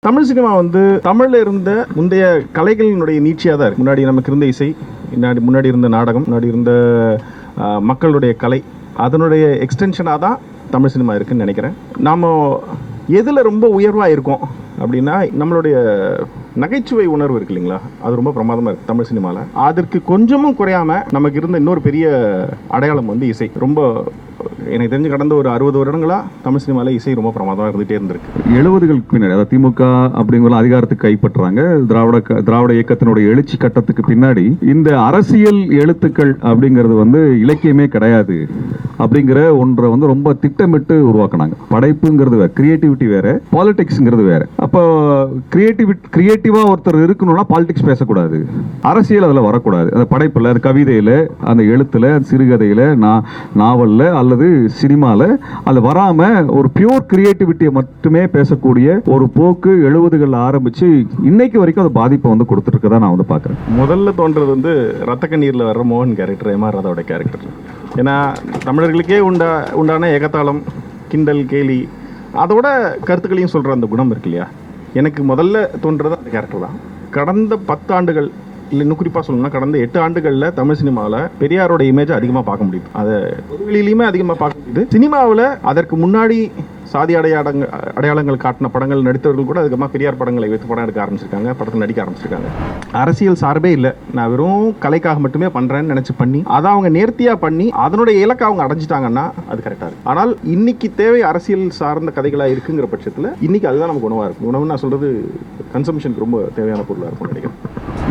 Tamil cinema வந்து தமிழில் இருந்த முந்தைய கலைகளினுடைய நீட்சியாக தான் இருக்குது. முன்னாடி நமக்கு இருந்த இசை, முன்னாடி இருந்த நாடகம், முன்னாடி இருந்த மக்களுடைய கலை, அதனுடைய எக்ஸ்டென்ஷனாக தான் தமிழ் சினிமா இருக்குதுன்னு நினைக்கிறேன். நாம் எதில் ரொம்ப உயர்வாக இருக்கோம் அப்படின்னா, நம்மளுடைய நகைச்சுவை உணர்வு இருக்கு இல்லைங்களா, அது ரொம்ப பிரமாதமாக இருக்குது தமிழ் சினிமாவில். அதற்கு கொஞ்சமும் குறையாமல் நமக்கு இருந்த இன்னொரு பெரிய அடையாளம் வந்து இசை. ரொம்ப எனக்கு தெரிஞ்சு கடந்த ஒரு 60 வருடங்களாக தமிழ் சினிமாவில் இசை ரொம்ப பிரமாதமாக இருந்துகிட்டே இருந்திருக்கு. 70களுக்கு பின்னாடி, அதாவது திமுக அப்படிங்கிற அதிகாரத்துக்கு கைப்பற்றுறாங்க. திராவிட இயக்கத்தினுடைய எழுச்சி கட்டத்துக்கு பின்னாடி இந்த அரசியல் எழுத்துக்கள் அப்படிங்கிறது வந்து இலக்கியமே கிடையாது அப்படிங்கிற ஒன்றை வந்து ரொம்ப திட்டமிட்டு உருவாக்குனாங்க. படைப்புங்கிறது வேற, கிரியேட்டிவிட்டி வேற, பாலிடிக்ஸ்ங்கிறது வேற. அப்போ கிரியேட்டிவா ஒருத்தர் இருக்கணும்னா பாலிடிக்ஸ் பேசக்கூடாது, அரசியல் அதில் வரக்கூடாது. அந்த படைப்பில், அந்த கவிதையில், அந்த எழுத்துல, சிறுகதையில், நாவலில் அல்லது சினிமாவில் அது வராமல் ஒரு பியூர் கிரியேட்டிவிட்டியை மட்டுமே பேசக்கூடிய ஒரு போக்கு 70களில் ஆரம்பித்து இன்னைக்கு வரைக்கும் அது பாதிப்பை வந்து கொடுத்துருக்கதான் நான் வந்து பார்க்குறேன். முதல்ல தோன்றது வந்து ரத்த கண்ணீரில் வர்ற மோகன் கேரக்டர், எம்.ஆர். ராதாவோட கேரக்டர். ஏன்னா தமிழர்களுக்கே உண்டான ஏகத்தாளம், கிண்டல், கேலி, அதோட கருத்துக்களையும் சொல்கிற அந்த குணம் இருக்கு இல்லையா, எனக்கு முதல்ல தோன்றது அந்த கேரக்டர் தான். கடந்த 10 ஆண்டுகள், இல்லை இன்னும் குறிப்பாக சொல்லணும்னா கடந்த 8 ஆண்டுகளில் தமிழ் சினிமாவில் பெரியாரோட இமேஜை அதிகமாக பார்க்க முடியுது. அதை பொதுவெளியிலையுமே அதிகமாக பார்க்க முடியுது. சினிமாவில் அதற்கு முன்னாடி சாதி அடையாளங்கள் காட்டின படங்கள் நடித்தவர்கள் கூட அதிகமாக பெரியார் படங்களை வைத்து படம் எடுக்க ஆரம்பிச்சிருக்காங்க, படத்தில் நடிக்க ஆரம்பிச்சிருக்காங்க. அரசியல் சார்பே இல்லை, நான் வெறும் கலைக்காக மட்டுமே பண்ணுறேன்னு நினச்சி பண்ணி அதை அவங்க நேர்த்தியாக பண்ணி அதனுடைய இலக்கை அவங்க அடைஞ்சிட்டாங்கன்னா அது கரெக்டாக இருக்குது. ஆனால் இன்னைக்கு தேவை அரசியல் சார்ந்த கதைகளாக இருக்குங்கிற பட்சத்தில் இன்னைக்கு அதுதான் நமக்கு உணவாக இருக்கும். உணவுன்னு நான் சொல்கிறது கன்சம்ஷனுக்கு ரொம்ப தேவையான பொருளாக இருக்கும்னு நினைக்கிறேன்.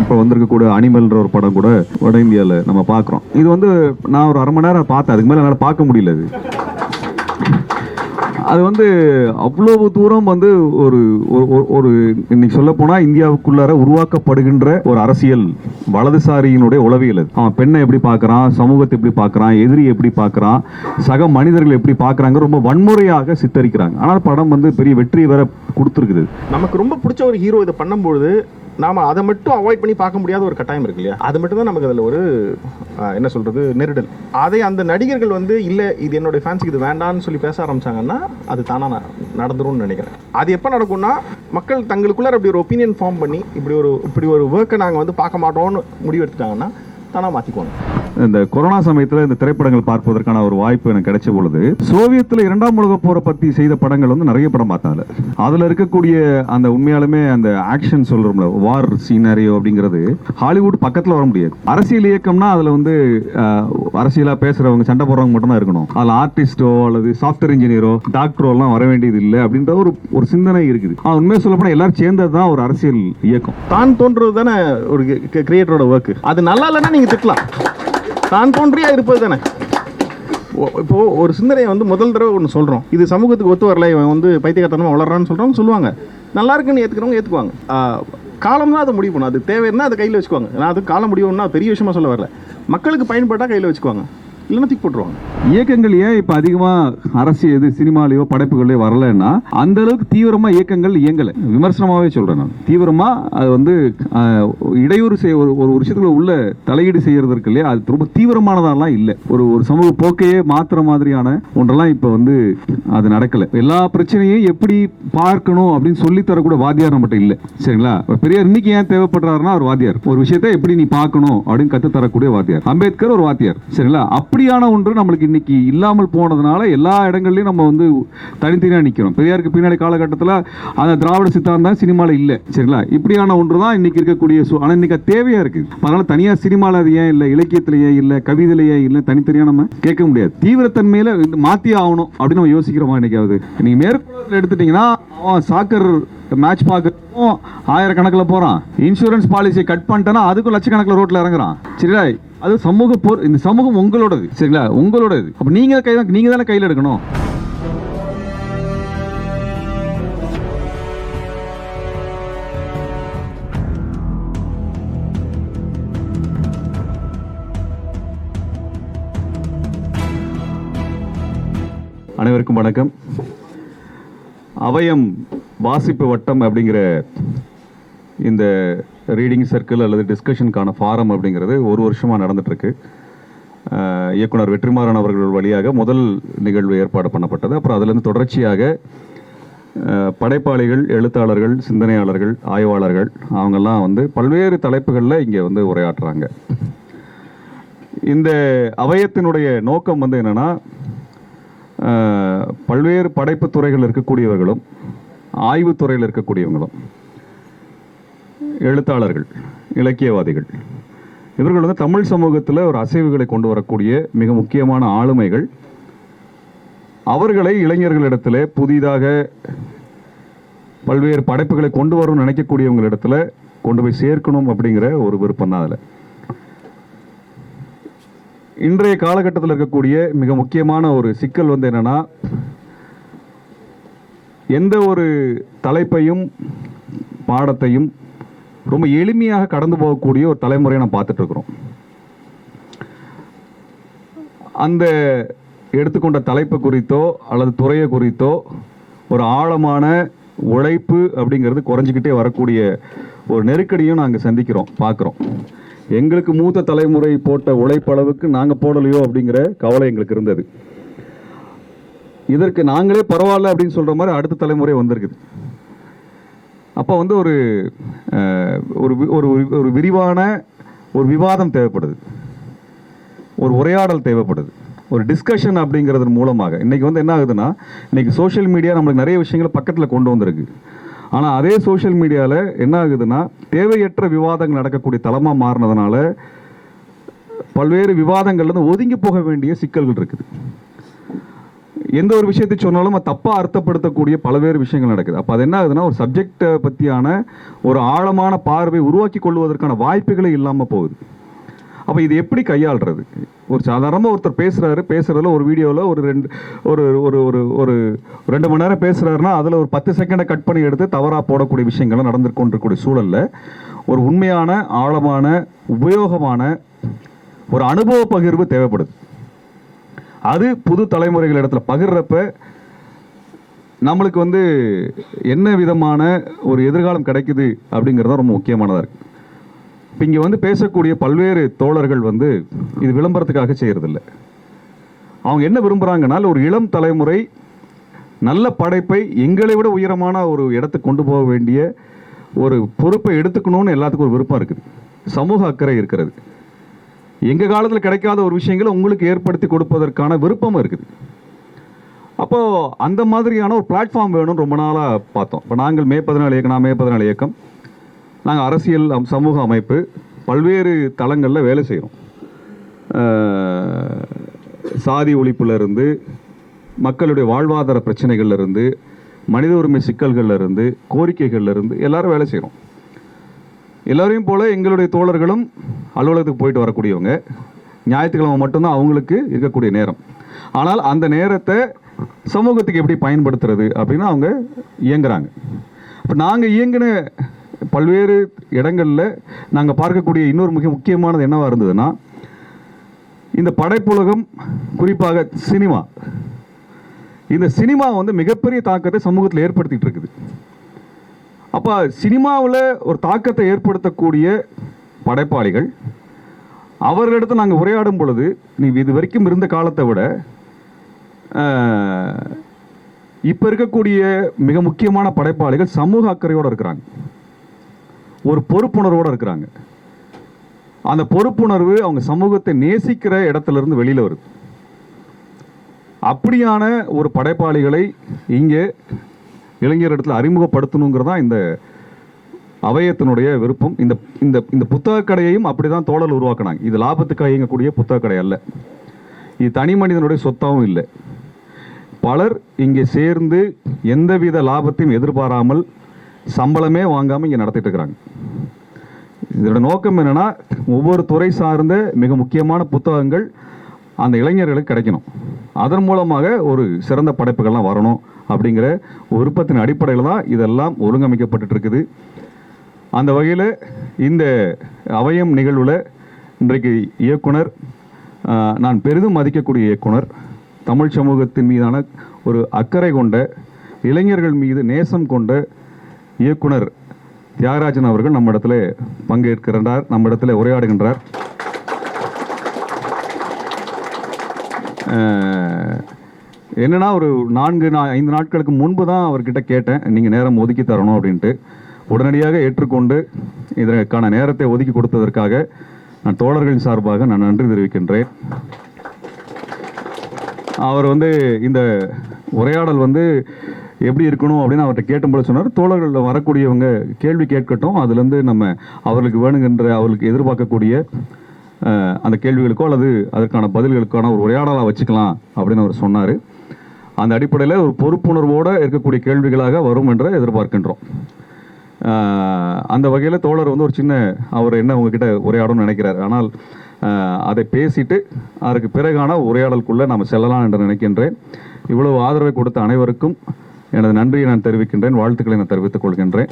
இப்போ வந்திருக்கக்கூடிய அனிமல்ன்ற ஒரு படம் கூட வட இந்தியாவில் நம்ம பார்க்குறோம். இது வந்து நான் ஒரு 1/2 மணி நேரம் பார்த்தேன், அதுக்கு மேலே என்னால் பார்க்க முடியல. அது வந்து அவ்வளவு தூரம் வந்து ஒரு இன்னைக்கு சொல்ல போனா இந்தியாவுக்குள்ளார உருவாக்கப்படுகின்ற ஒரு அரசியல் வலதுசாரியினுடைய உளவியல். அவன் பெண்ணை எப்படி பார்க்கறான், சமூகத்தை எப்படி பார்க்கறான், எதிரி எப்படி பார்க்கறான், சக மனிதர்கள் எப்படி பார்க்கறாங்க, ரொம்ப வன்முறையாக சித்தரிக்கிறாங்க. ஆனால் படம் வந்து பெரிய வெற்றி வேற கொடுத்துருக்குது. நமக்கு ரொம்ப பிடிச்ச ஒரு ஹீரோ இதை பண்ணும்போது நாம் அதை மட்டும் அவாய்ட் பண்ணி பார்க்க முடியாத ஒரு கட்டாயம் இருக்கு இல்லையா, அது மட்டும் தான் நமக்கு அதில் ஒரு என்ன சொல்கிறது நெருடல். அதை அந்த நடிகர்கள் வந்து இல்லை இது என்னுடைய ஃபேன்ஸுக்கு இது வேண்டான்னு சொல்லி பேச ஆரம்பிச்சாங்கன்னா அது தானாக நடந்துரும்னு நினைக்கிறேன். அது எப்போ நடக்கும்னா, மக்கள் தங்களுக்குள்ளே அப்படி ஒரு ஒப்பீனியன் ஃபார்ம் பண்ணி இப்படி ஒரு ஒர்க்கை நாங்கள் வந்து பார்க்க மாட்டோம்னு முடிவு எடுத்துட்டாங்கன்னா தானாக மாற்றிக்குவாங்க. இந்த கொரோனா சமயத்தில் இந்த திரைப்படங்கள் பார்ப்பதற்கான ஒரு வாய்ப்பு எனக்கு கிடைச்ச பொழுது, சோவியத்தில் 2ஆம் உலக போரை பற்றி செய்த படங்கள் வந்து நிறைய படம் பார்த்தாங்க. அதில் இருக்கக்கூடிய அந்த உண்மையாலுமே அந்த ஆக்ஷன் சொல்கிறோம்ல, வார் சீனரியோ அப்படிங்கிறது ஹாலிவுட் பக்கத்தில் வர முடியாது. அரசியல் இயக்கம்னா அதில் வந்து அரசியலாக பேசுகிறவங்க, சண்டை போடுறவங்க மட்டும்தான் இருக்கணும். அதில் ஆர்டிஸ்டோ அல்லது சாஃப்ட்வேர் இன்ஜினியரோ டாக்டரோ எல்லாம் வர வேண்டியது இல்லை அப்படின்ற ஒரு சிந்தனை இருக்குது. உண்மையாக சொல்ல போனால் எல்லாரும் சேர்ந்தது தான் ஒரு அரசியல் இயக்கம். தான் தோன்றது தானே ஒரு கிரியேட்டரோட ஒர்க்கு. அது நல்லா இல்லைன்னா நீங்கள் திட்டலாம், தான் தோன்றியா இருப்பது தானே. இப்போது ஒரு சிந்தனையை வந்து முதல் தடவை ஒன்று சொல்கிறோம், இது சமூகத்துக்கு ஒத்து வரல, இவன் வந்து பைத்தியக்காரத்தனமாக வளர்றான்னு சொல்லுவாங்க. நல்லா இருக்குன்னு ஏற்றுக்கிறவங்க ஏற்றுக்குவாங்க. காலம் தான் அதை முடிவு பண்ணும். அது தேவைன்னா அதை கையில் வச்சுக்குவாங்க. நான் அது காலம் முடிவுன்னா பெரிய விஷயமா சொல்ல வரல, மக்களுக்கு பயன்பட்டால் கையில் வச்சுக்குவாங்க, இல்லைன்னா தூக்கி போட்டுருவாங்க. இயக்கங்கள் ஏன் இப்போ அதிகமாக அரசியல் சினிமாலேயோ படைப்புகளோ வரலன்னா, அந்த அளவுக்கு தீவிரமாக இயக்கங்கள் இயங்கலை. விமர்சனமாகவே சொல்கிறேன் நான். தீவிரமாக அது வந்து இடையூறு ஒரு விஷயத்துக்குள்ள உள்ள தலையீடு செய்யறதுக்கு இல்லையா, அது ரொம்ப தீவிரமானதெல்லாம் இல்லை. ஒரு சமூக போக்கையே மாற்றுற மாதிரியான ஒன்றெல்லாம் இப்போ வந்து அது நடக்கலை. எல்லா பிரச்சனையும் எப்படி பார்க்கணும் அப்படின்னு சொல்லி தரக்கூட வாத்தியார் நம்மகிட்ட இல்லை. சரிங்களா, பெரியார் இன்னைக்கு ஏன் தேவைப்படுறாருன்னா ஒரு வாத்தியார், ஒரு விஷயத்தை எப்படி நீ பார்க்கணும் அப்படின்னு கற்று தரக்கூடிய வாத்தியார். அம்பேத்கர் ஒரு வாத்தியார். சரிங்களா, அப்படியான ஒன்று நம்மளுக்கு இன்னைக்கு இல்லாமல் போனதுனால எல்லா இடங்கள்லையும் நம்ம வந்து தனித்தனியாக நிற்கிறோம். பெரியாருக்கு பின்னாடி காலகட்டத்தில் அந்த திராவிட சித்தாந்தம் சினிமாவில் இல்லை. சரிங்களா, இப்படியான ஒன்று தான் இன்னைக்கு இருக்கக்கூடிய. ஆனால் இன்னைக்கு தேவையாக இருக்குது. அதனால தனியாக சினிமாவில் அது ஏன் இல்லை, இலக்கியத்தில் ஏன் இல்லை, கவிதையில் ஏன் இல்லை, தனித்தனியாக நம்ம கேட்க முடியாது. தீவிரத்தன்மையில் மாற்றி ஆகணும் அப்படின்னு நம்ம யோசிக்கிறோமா இன்னைக்காவது? நீங்கள் மேற்கொள்ள எடுத்துட்டீங்கன்னா, சாக்கர் மேட்ச் பார்க்கறதுக்கும் 1000 கணக்கில் போகிறான், இன்சூரன்ஸ் பாலிசியை கட் பண்ணிட்டேன்னா அதுக்கும் லட்சக்கணக்கில் ரோட்டில் இறங்குறான். சரிங்களா, அது சமூக போர். இந்த சமூகம் உங்களோடது. சரிங்களா, உங்களோடது. அப்போ நீங்கள் தானே கையில் எடுக்கணும். அனைவருக்கும் வணக்கம். அவயம் வாசிப்பு வட்டம் அப்படிங்கிற இந்த ரீடிங் சர்க்கிள் அல்லது டிஸ்கஷனுக்கான ஃபாரம் அப்படிங்கிறது ஒரு வருஷமாக நடந்துகிட்ருக்கு. இயக்குனர் வெற்றிமாறன் அவர்கள் வழியாக முதல் நிகழ்வு ஏற்பாடு பண்ணப்பட்டது. அப்புறம் அதுலேருந்து தொடர்ச்சியாக படைப்பாளிகள், எழுத்தாளர்கள், சிந்தனையாளர்கள், ஆய்வாளர்கள் அவங்கெல்லாம் வந்து பல்வேறு தலைப்புகளில் இங்கே வந்து உரையாற்றுறாங்க. இந்த அவயத்தினுடைய நோக்கம் வந்து என்னென்னா, பல்வேறு படைப்பு துறைகள் இருக்கக்கூடியவர்களும் ஆய்வுத்துறையில் இருக்கக்கூடியவங்களும் எழுத்தாளர்கள், இலக்கியவாதிகள், இவர்கள் வந்து தமிழ் சமூகத்தில் ஒரு அசைவுகளை கொண்டு வரக்கூடிய மிக முக்கியமான ஆளுமைகள். அவர்களை இளைஞர்களிடத்தில் புதிதாக பல்வேறு படைப்புகளை கொண்டு வரணும்னு நினைக்கக்கூடியவங்களிடத்துல கொண்டு போய் சேர்க்கணும் அப்படிங்கிற ஒரு விருப்பம் தான் அதில். இன்றைய காலகட்டத்தில் இருக்கக்கூடிய மிக முக்கியமான ஒரு சிக்கல் வந்து என்னன்னா, எந்த ஒரு தலைப்பையும் பாடத்தையும் ரொம்ப எளிமையாக கடந்து போகக்கூடிய ஒரு தலைமுறையை நம்ம பார்த்துட்டு இருக்கிறோம். அந்த எடுத்துக்கொண்ட தலைப்பு குறித்தோ அல்லது துறையை குறித்தோ ஒரு ஆழமான உழைப்பு அப்படிங்கிறது குறைஞ்சிக்கிட்டே வரக்கூடிய ஒரு நெருக்கடியும் நாங்கள் சந்திக்கிறோம், பார்க்குறோம். எங்களுக்கு மூத்த தலைமுறை போட்ட உழைப்பளவுக்கு நாங்கள் போடலையோ அப்படிங்கிற கவலை எங்களுக்கு இருந்தது. இதற்கு நாங்களே பரவாயில்ல அப்படின்னு சொல்கிற மாதிரி அடுத்த தலைமுறை வந்திருக்குது. அப்போ வந்து ஒரு ஒரு விரிவான ஒரு விவாதம் தேவைப்படுது, ஒரு உரையாடல் தேவைப்படுது, ஒரு டிஸ்கஷன் அப்படிங்கிறது மூலமாக. இன்றைக்கி வந்து என்ன ஆகுதுன்னா, இன்றைக்கி சோஷியல் மீடியா நம்மளுக்கு நிறைய விஷயங்களை பக்கத்தில் கொண்டு வந்திருக்கு. ஆனால் அதே சோஷியல் மீடியாவில் என்ன ஆகுதுன்னா, தேவையற்ற விவாதங்கள் நடக்கக்கூடிய தளமாக மாறினதுனால பல்வேறு விவாதங்கள்லேருந்து ஒதுங்கி போக வேண்டிய சிக்கல்கள் இருக்குது. எந்த ஒரு விஷயத்தை சொன்னாலும் தப்பாக அர்த்தப்படுத்தக்கூடிய பல்வேறு விஷயங்கள் நடக்குது. அப்போ அது என்ன ஆகுதுன்னா, ஒரு சப்ஜெக்டை பற்றியான ஒரு ஆழமான பார்வை உருவாக்கி கொள்வதற்கான வாய்ப்புகளே இல்லாமல் போகுது. அப்போ இது எப்படி கையாளுறது? ஒரு சாதாரணமாக ஒருத்தர் பேசுகிறதுல ஒரு வீடியோவில் ஒரு 2 மணி நேரம் பேசுகிறாருன்னா அதில் ஒரு 10 செகண்டை கட் பண்ணி எடுத்து தவறாக போடக்கூடிய விஷயங்கள்லாம் நடந்து கொண்டிருக்கக்கூடிய சூழலில் ஒரு உண்மையான ஆழமான உபயோகமான ஒரு அனுபவ பகிர்வு தேவைப்படுது. அது புது தலைமுறைகள் இடத்துல பகிர்றப்ப நம்மளுக்கு வந்து என்ன விதமான ஒரு எதிர்காலம் கிடைக்குது அப்படிங்கிறது ரொம்ப முக்கியமானதாக இருக்குது. இப்போ இங்கே வந்து பேசக்கூடிய பல்வேறு தோழர்கள் வந்து இது விளம்பரத்துக்காக செய்கிறதில்ல. அவங்க என்ன விரும்புகிறாங்கன்னா, ஒரு இளம் தலைமுறை நல்ல படைப்பை எங்களை விட உயரமான ஒரு இடத்துக்கு கொண்டு போக வேண்டிய ஒரு பொறுப்பை எடுத்துக்கணும்னு எல்லாத்துக்கும் ஒரு விருப்பம் இருக்குது, சமூக அக்கறை இருக்கிறது. எங்கள் காலத்தில் கிடைக்காத ஒரு விஷயங்களை உங்களுக்கு ஏற்படுத்தி கொடுப்பதற்கான விருப்பமும் இருக்குது. அப்போது அந்த மாதிரியான ஒரு பிளாட்ஃபார்ம் வேணும்னு ரொம்ப நாளாக பார்த்தோம். இப்போ நாங்கள் மே 14 இயக்கம், நான் மே 14 இயக்கம், நாங்கள் அரசியல் சமூக அமைப்பு பல்வேறு தளங்களில் வேலை செய்கிறோம். சாதி ஒழிப்புலேருந்து, மக்களுடைய வாழ்வாதார பிரச்சனைகள்லேருந்து, மனித உரிமை சிக்கல்கள்லேருந்து, கோரிக்கைகள்லேருந்து எல்லாரும் வேலை செய்கிறோம். எல்லோரையும் போல் எங்களுடைய தோழர்களும் அலுவலகத்துக்கு போயிட்டு வரக்கூடியவங்க. ஞாயிற்றுக்கிழமை மட்டும்தான் அவங்களுக்கு இருக்கக்கூடிய நேரம். ஆனால் அந்த நேரத்தை சமூகத்துக்கு எப்படி பயன்படுத்துறது அப்படின்னு அவங்க இயங்குறாங்க. இப்போ நாங்கள் இயங்கின பல்வேறு இடங்களில் நாங்கள் பார்க்கக்கூடிய இன்னொரு மிக முக்கியமானது என்னவாக இருந்ததுன்னா, இந்த படைப்புலகம், குறிப்பாக சினிமா, இந்த சினிமா வந்து மிகப்பெரிய தாக்கத்தை சமூகத்தில் ஏற்படுத்திகிட்டு இருக்குது. அப்போ சினிமாவில் ஒரு தாக்கத்தை ஏற்படுத்தக்கூடிய படைப்பாளிகள் அவர்களிடத்தில் நாங்கள் உரையாடும் பொழுது, நீ இது வரைக்கும் இருந்த காலத்தை விட இப்போ இருக்கக்கூடிய மிக முக்கியமான படைப்பாளிகள் சமூக அக்கறையோடு இருக்கிறாங்க, ஒரு பொறுப்புணர்வோடு இருக்கிறாங்க. அந்த பொறுப்புணர்வு அவங்க சமூகத்தை நேசிக்கிற இடத்துலேருந்து வெளியில் வருது. அப்படியான ஒரு படைப்பாளிகளை இங்கே இளைஞர் இடத்துல அறிமுகப்படுத்தணுங்கிறதா இந்த அவயத்தினுடைய விருப்பம். இந்த இந்த இந்த புத்தக கடையையும் அப்படி தான் தோழல் உருவாக்கினாங்க. இது லாபத்துக்காக இயங்கக்கூடிய புத்தக கடை அல்ல, இது தனி மனிதனுடைய சொத்தாகவும் இல்லை. பலர் இங்கே சேர்ந்து எந்தவித லாபத்தையும் எதிர்பாராமல் சம்பளமே வாங்காமல் இங்கே நடத்திட்டு இருக்கிறாங்க. இதோட நோக்கம் என்னென்னா, ஒவ்வொரு துறை சார்ந்த மிக முக்கியமான புத்தகங்கள் அந்த இளைஞர்களுக்கு கிடைக்கணும், அதன் மூலமாக ஒரு சிறந்த படைப்புகள்லாம் வரணும் அப்படிங்கிற விருப்பத்தின் அடிப்படையில் தான் இதெல்லாம் ஒருங்கமைக்கப்பட்டு இருக்குது. அந்த வகையில் இந்த அவயம் நிகழ்வில் இன்றைக்கு இயக்குனர், நான் பெரிதும் மதிக்கக்கூடிய இயக்குனர், தமிழ் சமூகத்தின் மீதான ஒரு அக்கறை கொண்ட, இளைஞர்கள் மீது நேசம் கொண்ட இயக்குனர் தியாகராஜன் அவர்கள் நம்ம இடத்துல பங்கேற்கின்றார், நம்ம இடத்துல உரையாடுகின்றார். என்னன்னா ஒரு 4-5 நாட்களுக்கு முன்பு தான் அவர்கிட்ட கேட்டேன், நீங்கள் நேரம் ஒதுக்கி தரணும் அப்படின்ட்டு. உடனடியாக ஏற்றுக்கொண்டு இதற்கான நேரத்தை ஒதுக்கி கொடுத்ததற்காக நான் தோழர்கள் சார்பாக நான் நன்றி தெரிவிக்கின்றேன். அவர் இந்த உரையாடல் எப்படி இருக்கணும் அப்படின்னு அவர்கிட்ட கேட்டும்போது சொன்னார், தோழர்கள் வரக்கூடியவங்க கேள்வி கேட்கட்டும், அதுலேருந்து நம்ம அவர்களுக்கு வேணுங்கின்ற அவர்களுக்கு எதிர்பார்க்கக்கூடிய அந்த கேள்விகளுக்கோ அல்லது அதற்கான பதில்களுக்கான ஒரு உரையாடலாக வச்சுக்கலாம் அப்படின்னு அவர் சொன்னார். அந்த அடிப்படையில் ஒரு பொறுப்புணர்வோடு இருக்கக்கூடிய கேள்விகளாக வரும் என்று எதிர்பார்க்கின்றோம். அந்த வகையில் தோழர் ஒரு சின்ன அவர் என்ன உங்ககிட்ட உரையாடணும்னு நினைக்கிறார், ஆனால் அதை பேசிட்டு அதற்கு பிறகான உரையாடலுக்குள்ளே நாம் செல்லலாம் என்று நினைக்கின்றேன். இவ்வளவு ஆதரவை கொடுத்த அனைவருக்கும் எனது நன்றியை நான் தெரிவிக்கின்றேன், வாழ்த்துக்களை நான் தெரிவித்துக் கொள்கின்றேன்.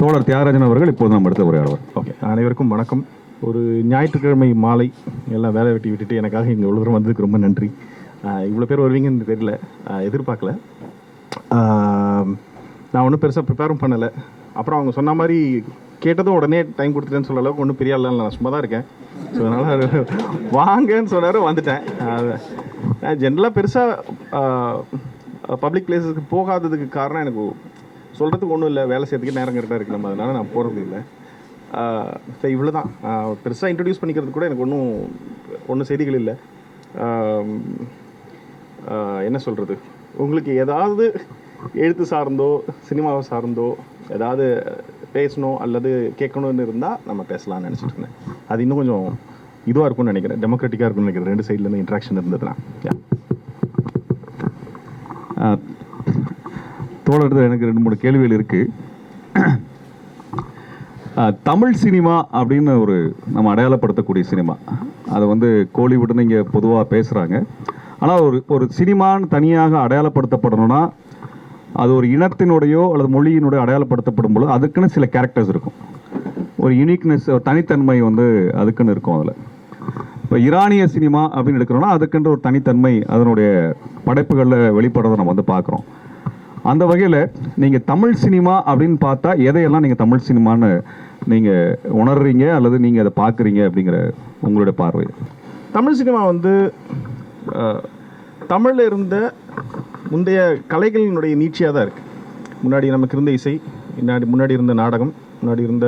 தோழர் தியாகராஜன் அவர்கள் இப்போது நம்ம அடுத்த உரையாடுவார். ஓகே, அனைவருக்கும் வணக்கம். ஒரு ஞாயிற்றுக்கிழமை மாலை எல்லாம் வேலை வெட்டி விட்டுட்டு எனக்காக இங்கே இவ்வளோ தூரம் வந்ததுக்கு ரொம்ப நன்றி. இவ்வளோ பேர் வருவீங்கன்னு தெரியல, எதிர்பார்க்கல. நான் ஒன்றும் பெருசாக ப்ரிப்பேரும் பண்ணலை. அப்புறம் அவங்க சொன்ன மாதிரி கேட்டதும் உடனே டைம் கொடுத்துட்டேன்னு சொல்ல அளவுக்கு ஒன்றும் பெரிய ஆள் நான் சும்மா தான் இருக்கேன். ஸோ அதனால் வாங்கன்னு சொன்னார், வந்துட்டேன். நான் ஜென்ரலாக பெருசாக பப்ளிக் பிளேஸஸ்க்கு போகாததுக்கு காரணம் எனக்கு சொல்கிறதுக்கு ஒன்றும் இல்லை, வேலை செய்யறதுக்கு நேரம் கரெக்டாக இருக்குது நம்ம, அதனால் நான் போகிறது இல்லை. சரி, இவ்வளோ தான். பெருசாக இன்ட்ரடியூஸ் பண்ணிக்கிறது கூட எனக்கு ஒன்றும் செய்திகள் இல்லை. என்ன சொல்கிறது, உங்களுக்கு ஏதாவது எழுத்து சார்ந்தோ சினிமாவை சார்ந்தோ ஏதாவது பேசணும் அல்லது கேட்கணும்னு இருந்தால் நம்ம பேசலாம்னு நினச்சிட்டு இருந்தேன். அது இன்னும் கொஞ்சம் இதுவாக இருக்கும்னு நினைக்கிறேன், டெமோக்ராட்டிக்காக இருக்கும்னு நினைக்கிறேன், ரெண்டு சைட்லேருந்து இன்ட்ராக்ஷன் இருந்ததுன்னா. தோழர் எனக்கு 2-3 கேள்விகள் இருக்குது. தமிழ் சினிமா அப்படின்னு நம்ம அடையாளப்படுத்தக்கூடிய சினிமா, அதை கோலிவுட்னு இங்கே பொதுவாக பேசுகிறாங்க. ஆனால் ஒரு சினிமான்னு தனியாக அடையாளப்படுத்தப்படணும்னா அது ஒரு இனத்தினுடையோ அல்லது மொழியினுடைய அடையாளப்படுத்தப்படும் பொழுது அதுக்குன்னு சில கேரக்டர்ஸ் இருக்கும், ஒரு யூனிக்னஸ், ஒரு தனித்தன்மை அதுக்குன்னு இருக்கும். அதில் இப்போ ஈரானிய சினிமா அப்படின்னு எடுக்கிறோன்னா அதுக்குன்ற ஒரு தனித்தன்மை அதனுடைய படைப்புகளில் வெளிப்படுறதை நம்ம பார்க்குறோம். அந்த வகையில் நீங்கள் தமிழ் சினிமா அப்படின்னு பார்த்தா எதையெல்லாம் நீங்கள் தமிழ் சினிமான்னு நீங்கள் உணர்றீங்க அல்லது நீங்கள் அதை பார்க்குறீங்க அப்படிங்கிற உங்களுடைய பார்வை? தமிழ் சினிமா தமிழில் இருந்த முந்தைய கலைகளினுடைய நீட்சியாக தான் இருக்குது. முன்னாடி நமக்கு இருந்த இசை, முன்னாடி இருந்த நாடகம், முன்னாடி இருந்த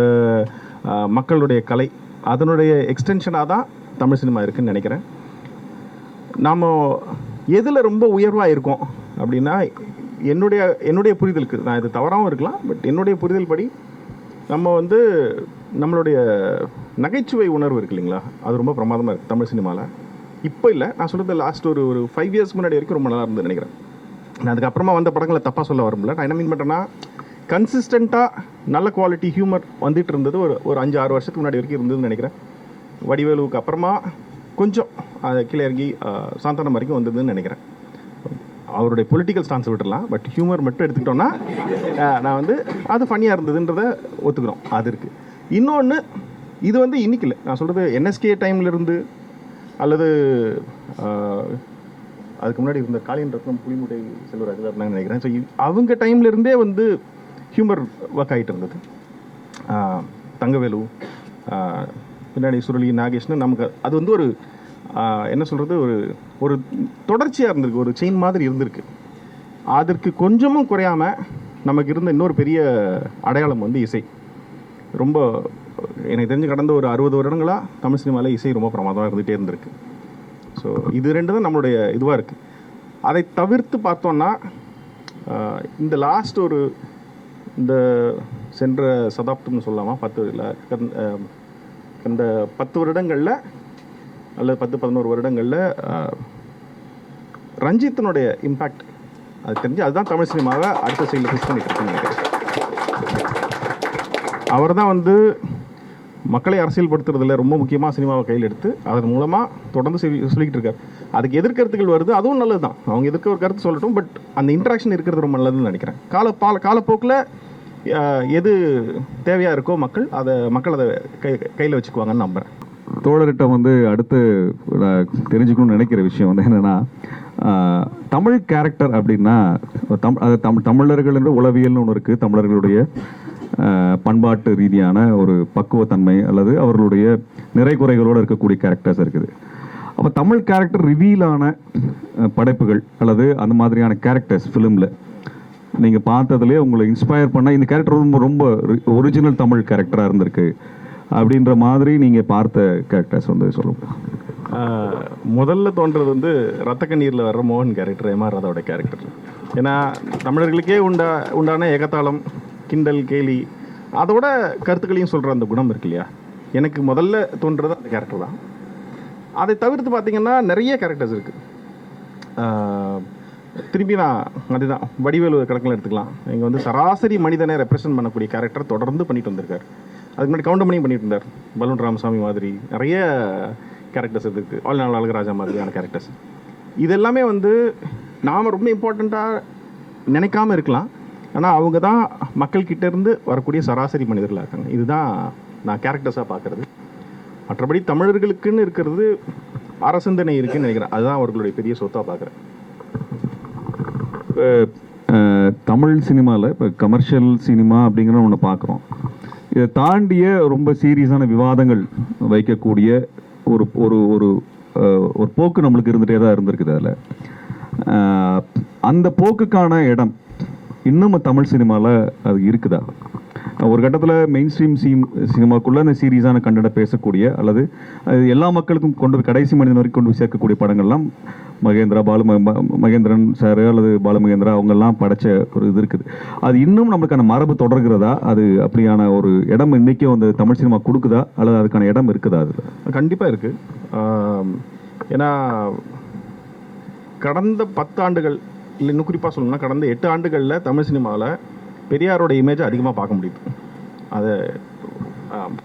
மக்களுடைய கலை, அதனுடைய எக்ஸ்டென்ஷனாக தான் தமிழ் சினிமா இருக்குதுன்னு நினைக்கிறேன். நாம் எதில் ரொம்ப உயர்வாக இருக்கோம் அப்படின்னா என்னுடைய புரிதலுக்கு, நான் இது தவறாகவும் இருக்கலாம், பட் என்னுடைய புரிதல் படி நம்ம நம்மளுடைய நகைச்சுவை உணர்வு இருக்கு இல்லைங்களா, அது ரொம்ப பிரமாதமாக இருக்குது தமிழ் சினிமாவில். இப்போ இல்லை, நான் சொல்கிறது லாஸ்ட் ஒரு 5 years முன்னாடி வரைக்கும் ரொம்ப நல்லா இருந்தது நினைக்கிறேன். நான் அதுக்கப்புறமா வந்த படங்களை தப்பாக சொல்ல வரும்ல. நான் என்ன மீன் பண்ணுறேன்னா, கன்சிஸ்டண்ட்டாக நல்ல குவாலிட்டி ஹியூமர் வந்துட்டு இருந்தது ஒரு 5-6 வருஷத்துக்கு முன்னாடி வரைக்கும் இருந்ததுன்னு நினைக்கிறேன். வடிவேலுவுக்கு அப்புறமா கொஞ்சம் கீழே இறங்கி சாந்தானம் வரைக்கும் வந்ததுன்னு நினைக்கிறேன். அவருடைய பொலிட்டிக்கல் ஸ்டான்ஸை விட்டுடலாம், பட் ஹியூமர் மட்டும் எடுத்துக்கிட்டோன்னா நான் அது ஃபன்னியாக இருந்ததுன்றதை ஒத்துக்கிறோம், அது இருக்குது. இன்னொன்று, இது இன்னைக்கு இல்லை, நான் சொல்கிறது என்எஸ்கே டைம்லேருந்து அல்லது அதுக்கு முன்னாடி இருந்த காளியன் ரத்னம், புலிமுட்டை செல்வராஜ் இருந்தாங்கன்னு நினைக்கிறேன். ஸோ அவங்க டைம்லேருந்தே ஹியூமர் ஒர்க் ஆகிட்டு இருந்தது. தங்கவேலு, பின்னாடி சுருளி, நாகேஷ்னு நமக்கு அது ஒரு என்ன சொல்கிறது, ஒரு தொடர்ச்சியாக இருந்திருக்கு, ஒரு செயின் மாதிரி இருந்திருக்கு. அதற்கு கொஞ்சமும் குறையாமல் நமக்கு இருந்த இன்னொரு பெரிய அடையாளம் இசை. ரொம்ப எனக்கு தெரிஞ்சு கடந்த ஒரு 60 வருடங்களாக தமிழ் சினிமாவில் இசை ரொம்ப பிரமாதமாக இருந்துகிட்டே இருந்திருக்கு. ஸோ இது ரெண்டு தான் நம்மளுடைய இதுவாக இருக்குது. அதை தவிர்த்து பார்த்தோன்னா இந்த லாஸ்ட் இந்த சென்ற சதாப்தம்னு சொல்லலாமா, 10 இல்லை அந்த 10 வருடங்களில் அல்லது 10-11 வருடங்களில் ரஞ்சித்தினுடைய இம்பேக்ட் அது தெரிஞ்சு அதுதான் தமிழ் சினிமாவை அடுத்த சைடில் ஃபிக்ஸ் பண்ணிட்டு இருக்குன்னு நினைக்கிறேன். அவர் தான் மக்களை அரசியல்படுத்துறதுல ரொம்ப முக்கியமாக சினிமாவை கையில் எடுத்து அதன் மூலமாக தொடர்ந்து சொல்லிக்கிட்டு இருக்கார். அதுக்கு எதிர்கருத்துக்கள் வருது, அதுவும் நல்லது தான், அவங்க எதிர்க்க ஒரு கருத்து சொல்லட்டும், பட் அந்த இன்ட்ராக்ஷன் இருக்கிறது ரொம்ப நல்லதுன்னு நினைக்கிறேன். காலப்போக்கில் எது தேவையாக இருக்கோ மக்கள் அதை கையில் வச்சுக்குவாங்கன்னு நம்புகிறேன். தோழர்கிட்ட அடுத்து தெரிஞ்சுக்கணும்னு நினைக்கிற விஷயம் என்னென்னா, தமிழ் கேரக்டர் அப்படின்னா தமிழர்கள் என்ற உளவியல்னு ஒன்று இருக்குது, தமிழர்களுடைய பண்பாட்டு ரீதியான ஒரு பக்குவத்தன்மை அல்லது அவர்களுடைய நிறை குறைகளோடு இருக்கக்கூடிய கேரக்டர்ஸ் இருக்குது. அப்போ தமிழ் கேரக்டர் ரிவீலான படைப்புகள் அல்லது அந்த மாதிரியான கேரக்டர்ஸ் ஃபிலிமில் நீங்கள் பார்த்ததுலேயே உங்களை இன்ஸ்பயர் பண்ண இந்த கேரக்டர் ரொம்ப ரொம்ப ஒரிஜினல் தமிழ் கேரக்டராக இருந்திருக்கு அப்படின்ற மாதிரி நீங்கள் பார்த்த கேரக்டர்ஸ் வந்து சொல்லுங்கள். முதல்ல தோன்றது வந்து ரத்த கண்ணீரில் வர்ற மோகன் கேரக்டர், எம்ஆர் ராதாவோட கேரக்டர். ஏன்னா தமிழர்களுக்கே உண்டான ஏகத்தாளம், கிண்டல், கேலி, அதோட கருத்துக்களையும் சொல்கிற அந்த குணம் இருக்கு இல்லையா, எனக்கு முதல்ல தோன்றது அந்த கேரக்டர் தான். அதை தவிர்த்து பார்த்திங்கன்னா நிறைய கேரக்டர்ஸ் இருக்குது. திரும்பி நான் அதுதான் வடிவேலு கணக்கில் எடுத்துக்கலாம். இங்கே வந்து சராசரி மனிதனை ரெப்ரசன்ட் பண்ணக்கூடிய கேரக்டர் தொடர்ந்து பண்ணிட்டு வந்திருக்கார். அதுக்கு முன்னாடி கவுண்டமணியும் பண்ணிட்டு இருந்தார். பலூன் ராமசாமி மாதிரி நிறைய கேரக்டர்ஸ் இருக்குது. ஆல்நாள் அழகராஜா மாதிரியான கேரக்டர்ஸ். இதெல்லாமே வந்து நாம் ரொம்ப இம்பார்ட்டண்ட்டாக நினைக்காமல் இருக்கலாம். ஆனால் அவங்க தான் மக்கள்கிட்டேருந்து வரக்கூடிய சராசரி மனிதர்களாக இருக்காங்க. இதுதான் நான் கேரக்டர்ஸாக பார்க்குறது. மற்றபடி தமிழர்களுக்குன்னு இருக்கிறது அரசிந்தனை இருக்குன்னு நினைக்கிறேன். அதுதான் அவர்களுடைய பெரிய சொத்தாக பார்க்குறேன். தமிழ் சினிமாவில் இப்போ கமர்ஷியல் சினிமா அப்படிங்கிற ஒன்று பார்க்குறோம். இதை தாண்டிய ரொம்ப சீரியஸான விவாதங்கள் வைக்கக்கூடிய ஒரு ஒரு ஒரு ஒரு போக்கு நம்மளுக்கு இருந்துகிட்டே தான் இருந்திருக்குது. அதில் அந்த போக்குக்கான இடம் இன்னும் தமிழ் சினிமாவில் அது இருக்குதா? ஒரு கட்டத்தில் மெயின் ஸ்ட்ரீம் சினிமாக்குள்ளே அந்த சீரியஸான கண்டென்ட்டை பேசக்கூடிய அல்லது எல்லா மக்களுக்கும் கொண்டு போய் கடைசி மனிதன் வரைக்கும் கொண்டு போய் சேர்க்கக்கூடிய படங்கள்லாம் மகேந்திரன் சார் அல்லது பாலுமகேந்திரா அவங்கெல்லாம் படைச்ச ஒரு இது இருக்குது. அது இன்னும் நம்மளுக்கான மரபு தொடர்கிறதா? அது அப்படியான ஒரு இடம் இன்றைக்கும் அந்த தமிழ் சினிமா கொடுக்குதா அல்லது அதுக்கான இடம் இருக்குதா? அது கண்டிப்பாக இருக்குது. ஏன்னா கடந்த 10 ஆண்டுகள் இல்லை, இன்னும் குறிப்பாக சொல்லணும்னா கடந்த 8 ஆண்டுகளில் தமிழ் சினிமாவில் பெரியாரோட இமேஜை அதிகமாக பார்க்க முடியுது. அதை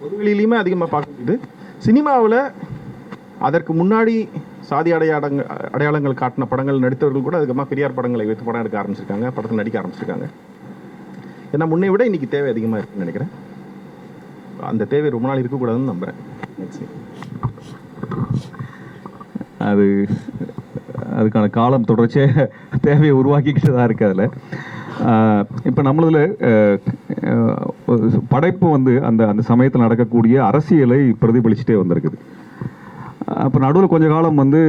பொதுவெளியிலையுமே அதிகமாக பார்க்க முடியுது. சினிமாவில் அதற்கு முன்னாடி சாதி அடையாளங்கள் காட்டின படங்கள் நடித்தவர்கள் கூட அதிகமாக பெரியார் படங்களை வைத்து படம் எடுக்க ஆரம்பிச்சிருக்காங்க, படத்தில் நடிக்க ஆரம்பிச்சிருக்காங்க. ஏன்னா முன்னை விட இன்றைக்கி தேவை அதிகமாக இருக்குன்னு நினைக்கிறேன். அந்த தேவை ரொம்ப நாள் இருக்கக்கூடாதுன்னு நம்புகிறேன். அதுக்கான காலம் தொடர்ச்சியாக தேவையை உருவாக்கிக்கிட்டு தான் இருக்குது. அதில் இப்போ நம்மளதில் படைப்பு வந்து அந்த அந்த சமயத்தில் நடக்கக்கூடிய அரசியலை பிரதிபலிச்சுட்டே வந்திருக்குது. அப்போ நடுவில் கொஞ்ச காலம் வந்து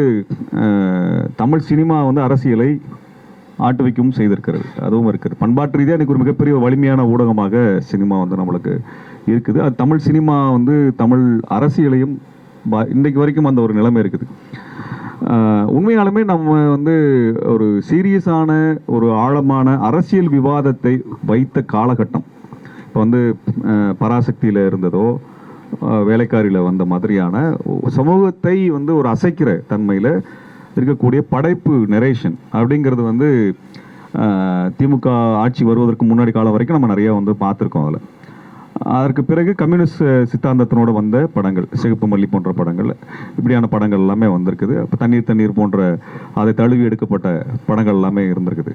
தமிழ் சினிமா வந்து அரசியலை ஆட்டுவிக்கவும் செய்திருக்கிறது. அதுவும் இருக்குது. பண்பாட்டு ரீதியாக இன்றைக்கி ஒரு மிகப்பெரிய வலிமையான ஊடகமாக சினிமா வந்து நம்மளுக்கு இருக்குது. அது தமிழ் சினிமா வந்து தமிழ் அரசியலையும் இன்றைக்கு வரைக்கும் அந்த ஒரு நிலைமை இருக்குது. உண்மையாலுமே நம்ம வந்து ஒரு சீரியஸான ஒரு ஆழமான அரசியல் விவாதத்தை வைத்த காலகட்டம் இப்போ வந்து பராசக்தியில் இருந்ததோ வேலைக்காரியில் வந்த மாதிரியான சமூகத்தை வந்து ஒரு அசைக்கிற தன்மையில் இருக்கக்கூடிய படைப்பு நெரேஷன் அப்படிங்கிறது வந்து திமுக ஆட்சி வருவதற்கு முன்னாடி காலம் வரைக்கும் நம்ம நிறையா வந்து பார்த்துருக்கோம். அதில் அதற்கு பிறகு கம்யூனிஸ்ட் சித்தாந்தத்தினோடு வந்த படங்கள், சிகப்பு மல்லி போன்ற படங்கள், இப்படியான படங்கள் எல்லாமே வந்திருக்குது. அப்போ தண்ணீர் போன்ற அதை தழுவி எடுக்கப்பட்ட படங்கள் எல்லாமே இருந்திருக்குது.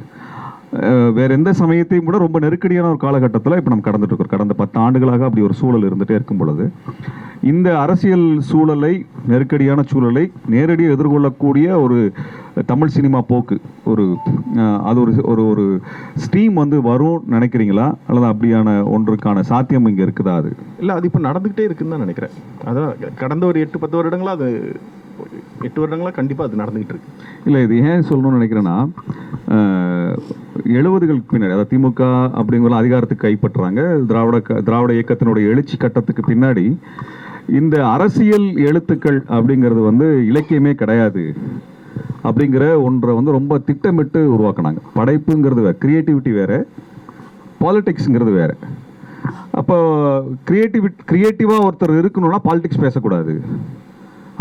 வேறு எந்த சமயத்தையும் கூட ரொம்ப நெருக்கடியான ஒரு காலகட்டத்தில் இப்போ நம்ம கடந்துட்டு இருக்கோம். கடந்த 10 ஆண்டுகளாக அப்படி ஒரு சூழல் இருந்துகிட்டே இருக்கும் பொழுது இந்த அரசியல் சூழலை, நெருக்கடியான சூழலை நேரடியாக எதிர்கொள்ளக்கூடிய ஒரு தமிழ் சினிமா போக்கு அது ஒரு ஒரு ஸ்ட்ரீம் வந்து வரும் நினைக்கிறீங்களா? அல்லது அப்படியான ஒன்றுக்கான சாத்தியம் இங்கே இருக்குதா? அது இல்லை, அது இப்போ நடந்துக்கிட்டே இருக்குன்னு தான் நினைக்கிறேன். அதான் கடந்த ஒரு 8-10 வருடங்களாக அது 8 வருடங்களாக கண்டிப்பாக அது நடந்துக்கிட்டு இருக்கு. இல்லை, இது ஏன் சொல்லணும்னு நினைக்கிறேன்னா 70களுக்கு பின்னாடி, அதாவது திமுக அப்படிங்கிற அதிகாரத்துக்கு கைப்பற்றுறாங்க. திராவிட இயக்கத்தினுடைய எழுச்சி கட்டத்துக்கு பின்னாடி இந்த அரசியல் எழுத்துக்கள் அப்படிங்கிறது வந்து இலக்கியமே கிடையாது அப்படிங்கிற ஒன்றை வந்து ரொம்ப திட்டமிட்டு உருவாக்குனாங்க. படைப்புங்கிறது வேறு, கிரியேட்டிவிட்டி வேறு, பாலிடிக்ஸுங்கிறது வேறு. அப்போ கிரியேட்டிவாக ஒருத்தர் இருக்கணும்னா பாலிடிக்ஸ் பேசக்கூடாது,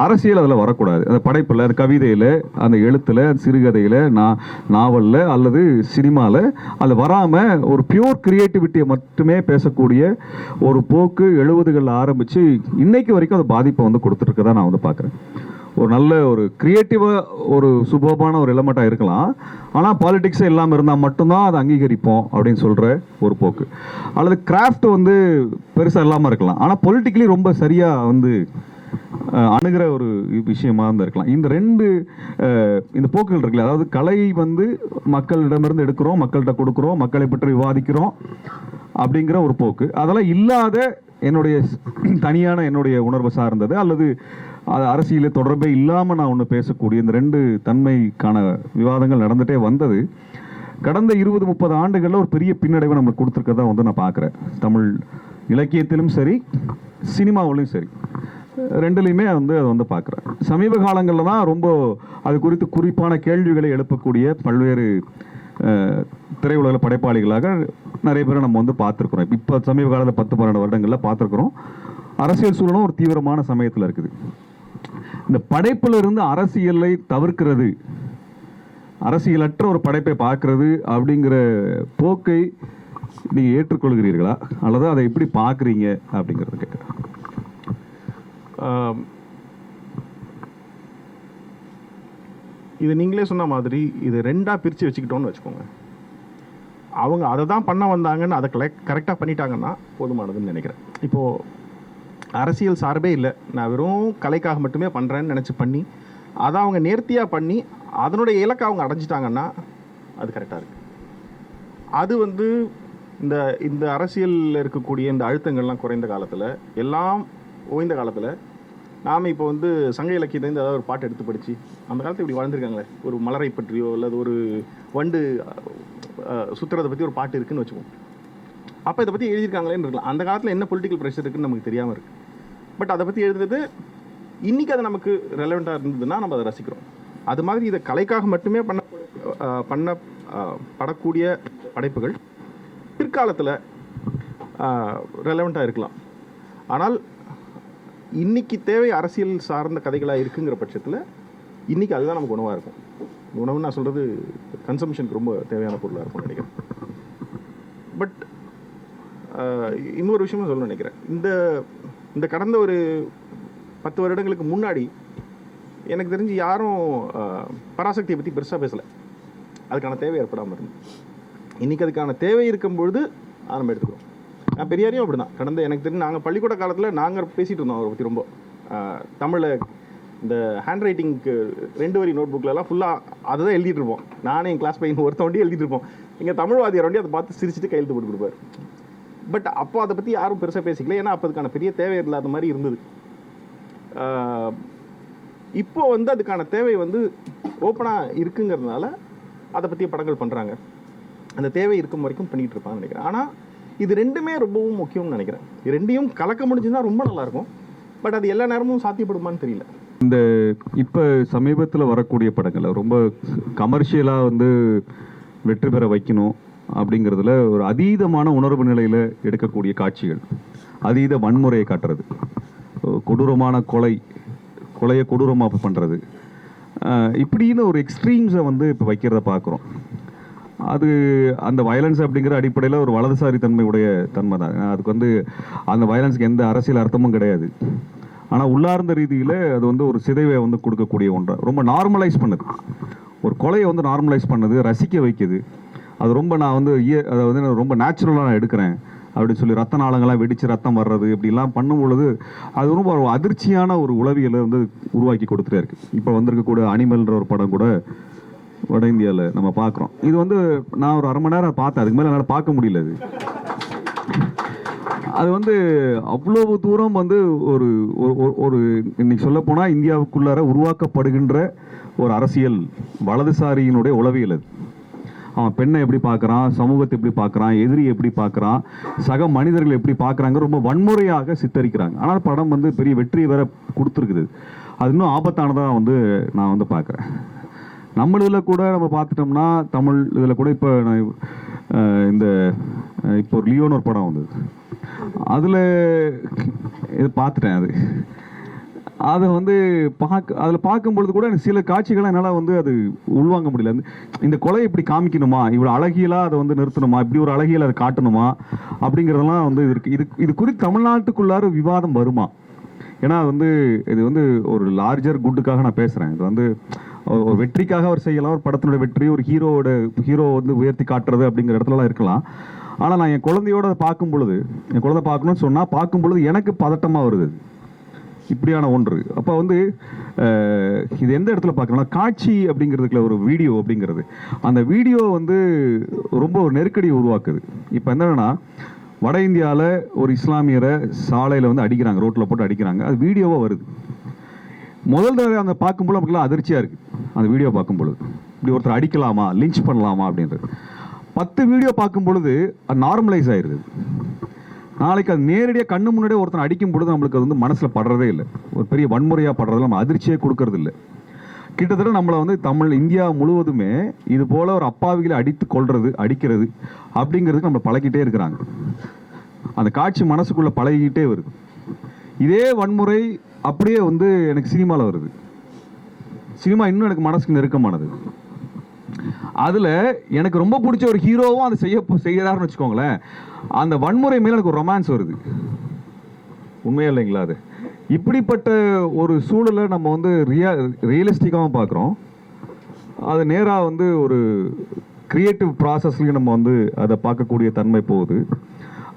அரசியல் அதில் வரக்கூடாது. அந்த படைப்பில், அந்த கவிதையில், அந்த எழுத்தில், அந்த சிறுகதையில், நாவலில் அல்லது சினிமாவில் அதில் வராமல் ஒரு பியூர் கிரியேட்டிவிட்டியை மட்டுமே பேசக்கூடிய ஒரு போக்கு 70களில் ஆரம்பித்து இன்னைக்கு வரைக்கும் அந்த பாதிப்பை வந்து கொடுத்துருக்கதான் நான் வந்து பார்க்குறேன். ஒரு நல்ல ஒரு கிரியேட்டிவாக ஒரு சுபமான ஒரு எலமெண்ட்டாக இருக்கலாம், ஆனால் பாலிடிக்ஸே இல்லாமல் இருந்தால் மட்டும்தான் அதை அங்கீகரிப்போம் அப்படின்னு சொல்கிற ஒரு போக்கு. அல்லது கிராஃப்ட் வந்து பெருசாக இல்லாமல் இருக்கலாம், ஆனால் பொலிட்டிக்கலி ரொம்ப சரியாக வந்து அணுகிற ஒரு விஷயமா தான் இருக்கலாம். இந்த போக்குகள் இருக்குல்ல, அதாவது கலை வந்து மக்களிடமிருந்து எடுக்கிறோம், மக்கள்கிட்ட கொடுக்குறோம், மக்களை பற்றி விவாதிக்கிறோம் அப்படிங்கிற ஒரு போக்கு. அதெல்லாம் இல்லாத என்னுடைய தனியான என்னுடைய உணர்வு சார்ந்தது அல்லது அது அரசியல் தொடர்பே இல்லாமல் நான் ஒன்று பேசக்கூடிய இந்த ரெண்டு தன்மைக்கான விவாதங்கள் நடந்துகிட்டே வந்தது. கடந்த 20-30 ஆண்டுகளில் ஒரு பெரிய பின்னடைவை நம்மளுக்கு கொடுத்துருக்கதா வந்து நான் பார்க்குறேன். தமிழ் இலக்கியத்திலும் சரி, சினிமாவிலையும் சரி, ரெண்டுலேயுமே வந்து அதை வந்து பார்க்குறேன். சமீப காலங்களில் தான் ரொம்ப அது குறித்து குறிப்பான கேள்விகளை எழுப்பக்கூடிய பல்வேறு திரையுலக படைப்பாளிகளாக நிறைய பேரை நம்ம வந்து பார்த்துருக்குறோம். இப்போ சமீப காலத்தில் 10-12 வருடங்களில் பார்த்துருக்குறோம். அரசியல் சூழலும் ஒரு தீவிரமான சமயத்தில் இருக்குது. இந்த படைப்பில் இருந்து அரசியலை தவிர்க்கிறது, அரசியலற்ற ஒரு படைப்பை பார்க்கறது அப்படிங்கிற போக்கை நீங்கள் ஏற்றுக்கொள்கிறீர்களா, அல்லது அதை எப்படி பார்க்குறீங்க அப்படிங்கிறத கேட்குறேன். இது நீங்களே சொன்ன மாதிரி இது ரெண்டாக பிரித்து வச்சுக்கிட்டோன்னு வச்சுக்கோங்க. அவங்க அதை தான் பண்ண வந்தாங்கன்னு அதை கரெக்டாக பண்ணிட்டாங்கன்னா போதுமானதுன்னு நினைக்கிறேன். இப்போது அரசியல் சார்பே இல்லை, நான் வெறும் கலைக்காக மட்டுமே பண்ணுறேன்னு நினச்சி பண்ணி அதை அவங்க நேர்த்தியாக பண்ணி அதனுடைய இலக்கை அவங்க அடைஞ்சிட்டாங்கன்னா அது கரெக்டாக இருக்குது. அது வந்து இந்த இந்த அரசியலில் இருக்கக்கூடிய இந்த அழுத்தங்கள்லாம் குறைந்த காலத்தில், எல்லாம் ஓய்ந்த காலத்தில், நாம் இப்போ வந்து சங்க இலக்கியத்துலேருந்து ஏதாவது ஒரு பாட்டு எடுத்து படித்து அந்த காலத்தில் இப்படி வாழ்ந்துருக்காங்களே, ஒரு மலரை பற்றியோ அல்லது ஒரு வண்டு சுற்றுறதை பற்றி ஒரு பாட்டு இருக்குதுன்னு வச்சுக்கோம். அப்போ இதை பற்றி எழுதியிருக்காங்களேன்னு இருக்கலாம். அந்த காலத்தில் என்ன பொலிட்டிக்கல் ப்ரெஷர் இருக்குதுன்னு நமக்கு தெரியாமல் இருக்குது. பட் அதை பற்றி எழுதுறது இன்றைக்கி அது நமக்கு ரெலவெண்ட்டாக இருந்ததுன்னா நம்ம அதை ரசிக்கிறோம். அது மாதிரி இதை கலைக்காக மட்டுமே படக்கூடிய படைப்புகள் பிற்காலத்தில் ரெலவெண்ட்டாக இருக்கலாம். ஆனால் இன்றைக்கி தேவை அரசியல் சார்ந்த கதைகளாக இருக்குங்கிற பட்சத்தில் இன்றைக்கி அதுதான் நமக்கு உணவாக இருக்கும். உணவுன்னு நான் சொல்கிறது கன்சம்ஷனுக்கு ரொம்ப தேவையான பொருளாக இருக்கும்னு நினைக்கிறேன். பட் இன்னொரு விஷயமும் சொல்ல நினைக்கிறேன். இந்த கடந்த ஒரு 10 வருடங்களுக்கு முன்னாடி எனக்கு தெரிஞ்சு யாரும் பராசக்தியை பற்றி பெருசாக பேசலை. அதுக்கான தேவை ஏற்படாமல் இருந்து இன்றைக்கி அதுக்கான தேவை இருக்கும்பொழுது அதை நம்ம எடுத்துக்கிறோம். நான் பெரியாரையும் அப்படி தான். கடந்த எனக்கு தெரிஞ்சு நாங்கள் பள்ளிக்கூட காலத்தில் நாங்கள் பேசிகிட்டு இருந்தோம் அவரை பற்றி ரொம்ப. தமிழில் இந்த ஹேண்ட் ரைட்டிங்க்கு 2 வரி நோட் புக்கிலலாம் ஃபுல்லாக அதை தான் எழுதிட்டு இருப்போம். நானே என் கிளாஸ் பையன் ஒருத்த வண்டி எழுதிட்டு இருப்போம். எங்கள் தமிழ்வாதியார் வண்டி அதை பார்த்து சிரிச்சுட்டு கையெழுத்து போட்டு கொடுப்பார். பட் அப்போ அதை பற்றி யாரும் பெருசாக பேசிக்கல, ஏன்னா அப்போ அதுக்கான பெரிய தேவை இல்லாத மாதிரி இருந்தது. இப்போ வந்து அதுக்கான தேவை வந்து ஓப்பனாக இருக்குங்கிறதுனால அதை பற்றிய படங்கள் பண்ணுறாங்க. அந்த தேவை இருக்கும் வரைக்கும் பண்ணிகிட்டு இருப்பாங்கன்னு நினைக்கிறேன். ஆனால் இது ரெண்டுமே ரொம்பவும் முக்கியம்னு நினைக்கிறேன். இது ரெண்டையும் கலக்க முடிஞ்சுன்னா ரொம்ப நல்லாயிருக்கும். பட் அது எல்லா நேரமும் சாத்தியப்படுமான்னு தெரியல. இந்த இப்போ சமீபத்தில் வரக்கூடிய படங்களை ரொம்ப கமர்ஷியலாக வந்து வெற்றி பெற வைக்கணும் அப்படிங்கிறதுல ஒரு அதீதமான உணர்வு நிலையில் எடுக்கக்கூடிய காட்சிகள், அதீத வன்முறையை காட்டுறது, கொடூரமான கொலையை கொடூரமாக பண்ணுறது, இப்படின்னு ஒரு எக்ஸ்ட்ரீம்ஸை வந்து இப்போ வைக்கிறத பார்க்குறோம். அது அந்த வயலன்ஸ் அப்படிங்கிற அடிப்படையில் ஒரு வலதுசாரி தன்மையுடைய தன்மை தான். அதுக்கு வந்து அந்த வயலன்ஸுக்கு எந்த அரசியல் அர்த்தமும் கிடையாது. ஆனால் உள்ளார்ந்த ரீதியில் அது வந்து ஒரு சிதைவை வந்து கொடுக்கக்கூடிய ஒன்றை ரொம்ப நார்மலைஸ் பண்ணுது. ஒரு கொலையை வந்து நார்மலைஸ் பண்ணுது, ரசிக்க வைக்குது. அது ரொம்ப நான் வந்து அதை வந்து நான் ரொம்ப நேச்சுரலாக நான் எடுக்கிறேன் அப்படின்னு சொல்லி ரத்த நாளங்கள்லாம் வெடித்து ரத்தம் வர்றது இப்படிலாம் பண்ணும் பொழுது அது ரொம்ப ஒரு அதிர்ச்சியான ஒரு உளவியலை வந்து உருவாக்கி கொடுத்துட்டே இருக்குது. இப்போ வந்திருக்கக்கூடிய அனிமல்ன்ற ஒரு படம் கூட வட இந்தியாவில் நம்ம பார்க்குறோம். இது வந்து நான் ஒரு 1/2 மணி நேரம் பார்த்தேன், அதுக்கு மேலே என்னால் பார்க்க முடியல. அது வந்து அவ்வளவு தூரம் வந்து ஒரு ஒரு இன்னைக்கு சொல்லப்போனால் இந்தியாவுக்குள்ளார உருவாக்கப்படுகின்ற ஒரு அரசியல் வலதுசாரியினுடைய உளவியல். அது அவன் பெண்ணை எப்படி பார்க்குறான், சமூகத்தை எப்படி பார்க்குறான், எதிரி எப்படி பார்க்குறான், சக மனிதர்கள் எப்படி பார்க்குறாங்க, ரொம்ப வன்முறையாக சித்தரிக்கிறாங்க. ஆனால் படம் வந்து பெரிய வெற்றியை வேற கொடுத்துருக்குது. அது இன்னும் ஆபத்தானதாக வந்து நான் வந்து பார்க்குறேன். நம்ம இதில் கூட நம்ம பார்த்துட்டோம்னா தமிழ் இதில் கூட இப்போ நான் இப்போ ஒரு லியோன்னு ஒரு படம் வந்தது, அதில் இது பார்த்துட்டேன். அதை வந்து அதில் பார்க்கும்பொழுது கூட எனக்கு சில காட்சிகளை என்னால் வந்து அது உள்வாங்க முடியல. இந்த கொலை இப்படி காமிக்கணுமா, இவ்வளோ அழகியலாக அதை வந்து நிறுத்தணுமா, இப்படி ஒரு அழகியல் அதை காட்டணுமா அப்படிங்கிறதெல்லாம் வந்து இது குறித்து தமிழ்நாட்டுக்குள்ளார விவாதம் வருமா? ஏன்னா வந்து இது வந்து ஒரு லார்ஜர் குட்டுக்காக நான் பேசுகிறேன். இது வந்து ஒரு வெற்றிக்காக அவர் செய்யலாம், ஒரு படத்தினுடைய வெற்றி, ஒரு ஹீரோ வந்து உயர்த்தி காட்டுறது அப்படிங்கிற இடத்துலலாம் இருக்கலாம். ஆனால் நான் என் குழந்தையோட பார்க்கும் பொழுது, என் குழந்தை பார்க்கணும்னு சொன்னால் பார்க்கும் பொழுது எனக்கு பதட்டமாக வருது இப்படியான ஒன்று. அப்போ வந்து இது எந்த இடத்துல பார்க்கணும்னா காட்சி அப்படிங்கிறதுக்குள்ள ஒரு வீடியோ அப்படிங்கிறது, அந்த வீடியோ வந்து ரொம்ப ஒரு நெருக்கடியை உருவாக்குது. இப்போ என்னன்னா வட இந்தியாவில் ஒரு இஸ்லாமியரை சாலையில் வந்து அடிக்கிறாங்க, ரோட்டில் போட்டு அடிக்கிறாங்க, அது வீடியோவாக வருது. முதல் தடவை அந்த பார்க்கும்போது நமக்குலாம் அதிர்ச்சியாக இருக்குது. அந்த வீடியோ பார்க்கும்பொழுது இப்படி ஒருத்தர் அடிக்கலாமா, லிஞ்ச் பண்ணலாமா அப்படின்றது. 10 வீடியோ பார்க்கும் பொழுது அது நார்மலைஸ் ஆயிடுது. நாளைக்கு அது நேரடியாக கண்ணு முன்னாடியே ஒருத்தர் அடிக்கும் பொழுது நம்மளுக்கு அது வந்து மனசில் படுறதே இல்லை, ஒரு பெரிய வன்முறையாக படுறதில்ல, நம்ம அதிர்ச்சியே கொடுக்கறது இல்லை. கிட்டத்தட்ட நம்மளை வந்து இந்தியா முழுவதுமே இது போல் ஒரு அப்பாவிகளை அடித்து கொள்வது, அடிக்கிறது அப்படிங்கிறதுக்கு நம்ம பழகிட்டே இருக்கிறாங்க. அந்த காட்சி மனசுக்குள்ளே பழகிக்கிட்டே வருது. இதே வன்முறை அப்படியே வந்து எனக்கு சினிமாவில் வருது. சினிமா இன்னும் எனக்கு மனசுக்கு நெருக்கமானது. அதில் எனக்கு ரொம்ப பிடிச்ச ஒரு ஹீரோவும் அதை செய்யறாருன்னு வச்சுக்கோங்களேன், அந்த வன்முறை மேலே எனக்கு ஒரு ரொமான்ஸ் வருது. உண்மையா இல்லைங்களா? அது இப்படிப்பட்ட ஒரு சூழலை நம்ம வந்து ரியலிஸ்டிக்காகவும் பார்க்குறோம். அது நேராக வந்து ஒரு கிரியேட்டிவ் ப்ராசஸ்லையும் நம்ம வந்து அதை பார்க்கக்கூடிய தன்மை போகுது.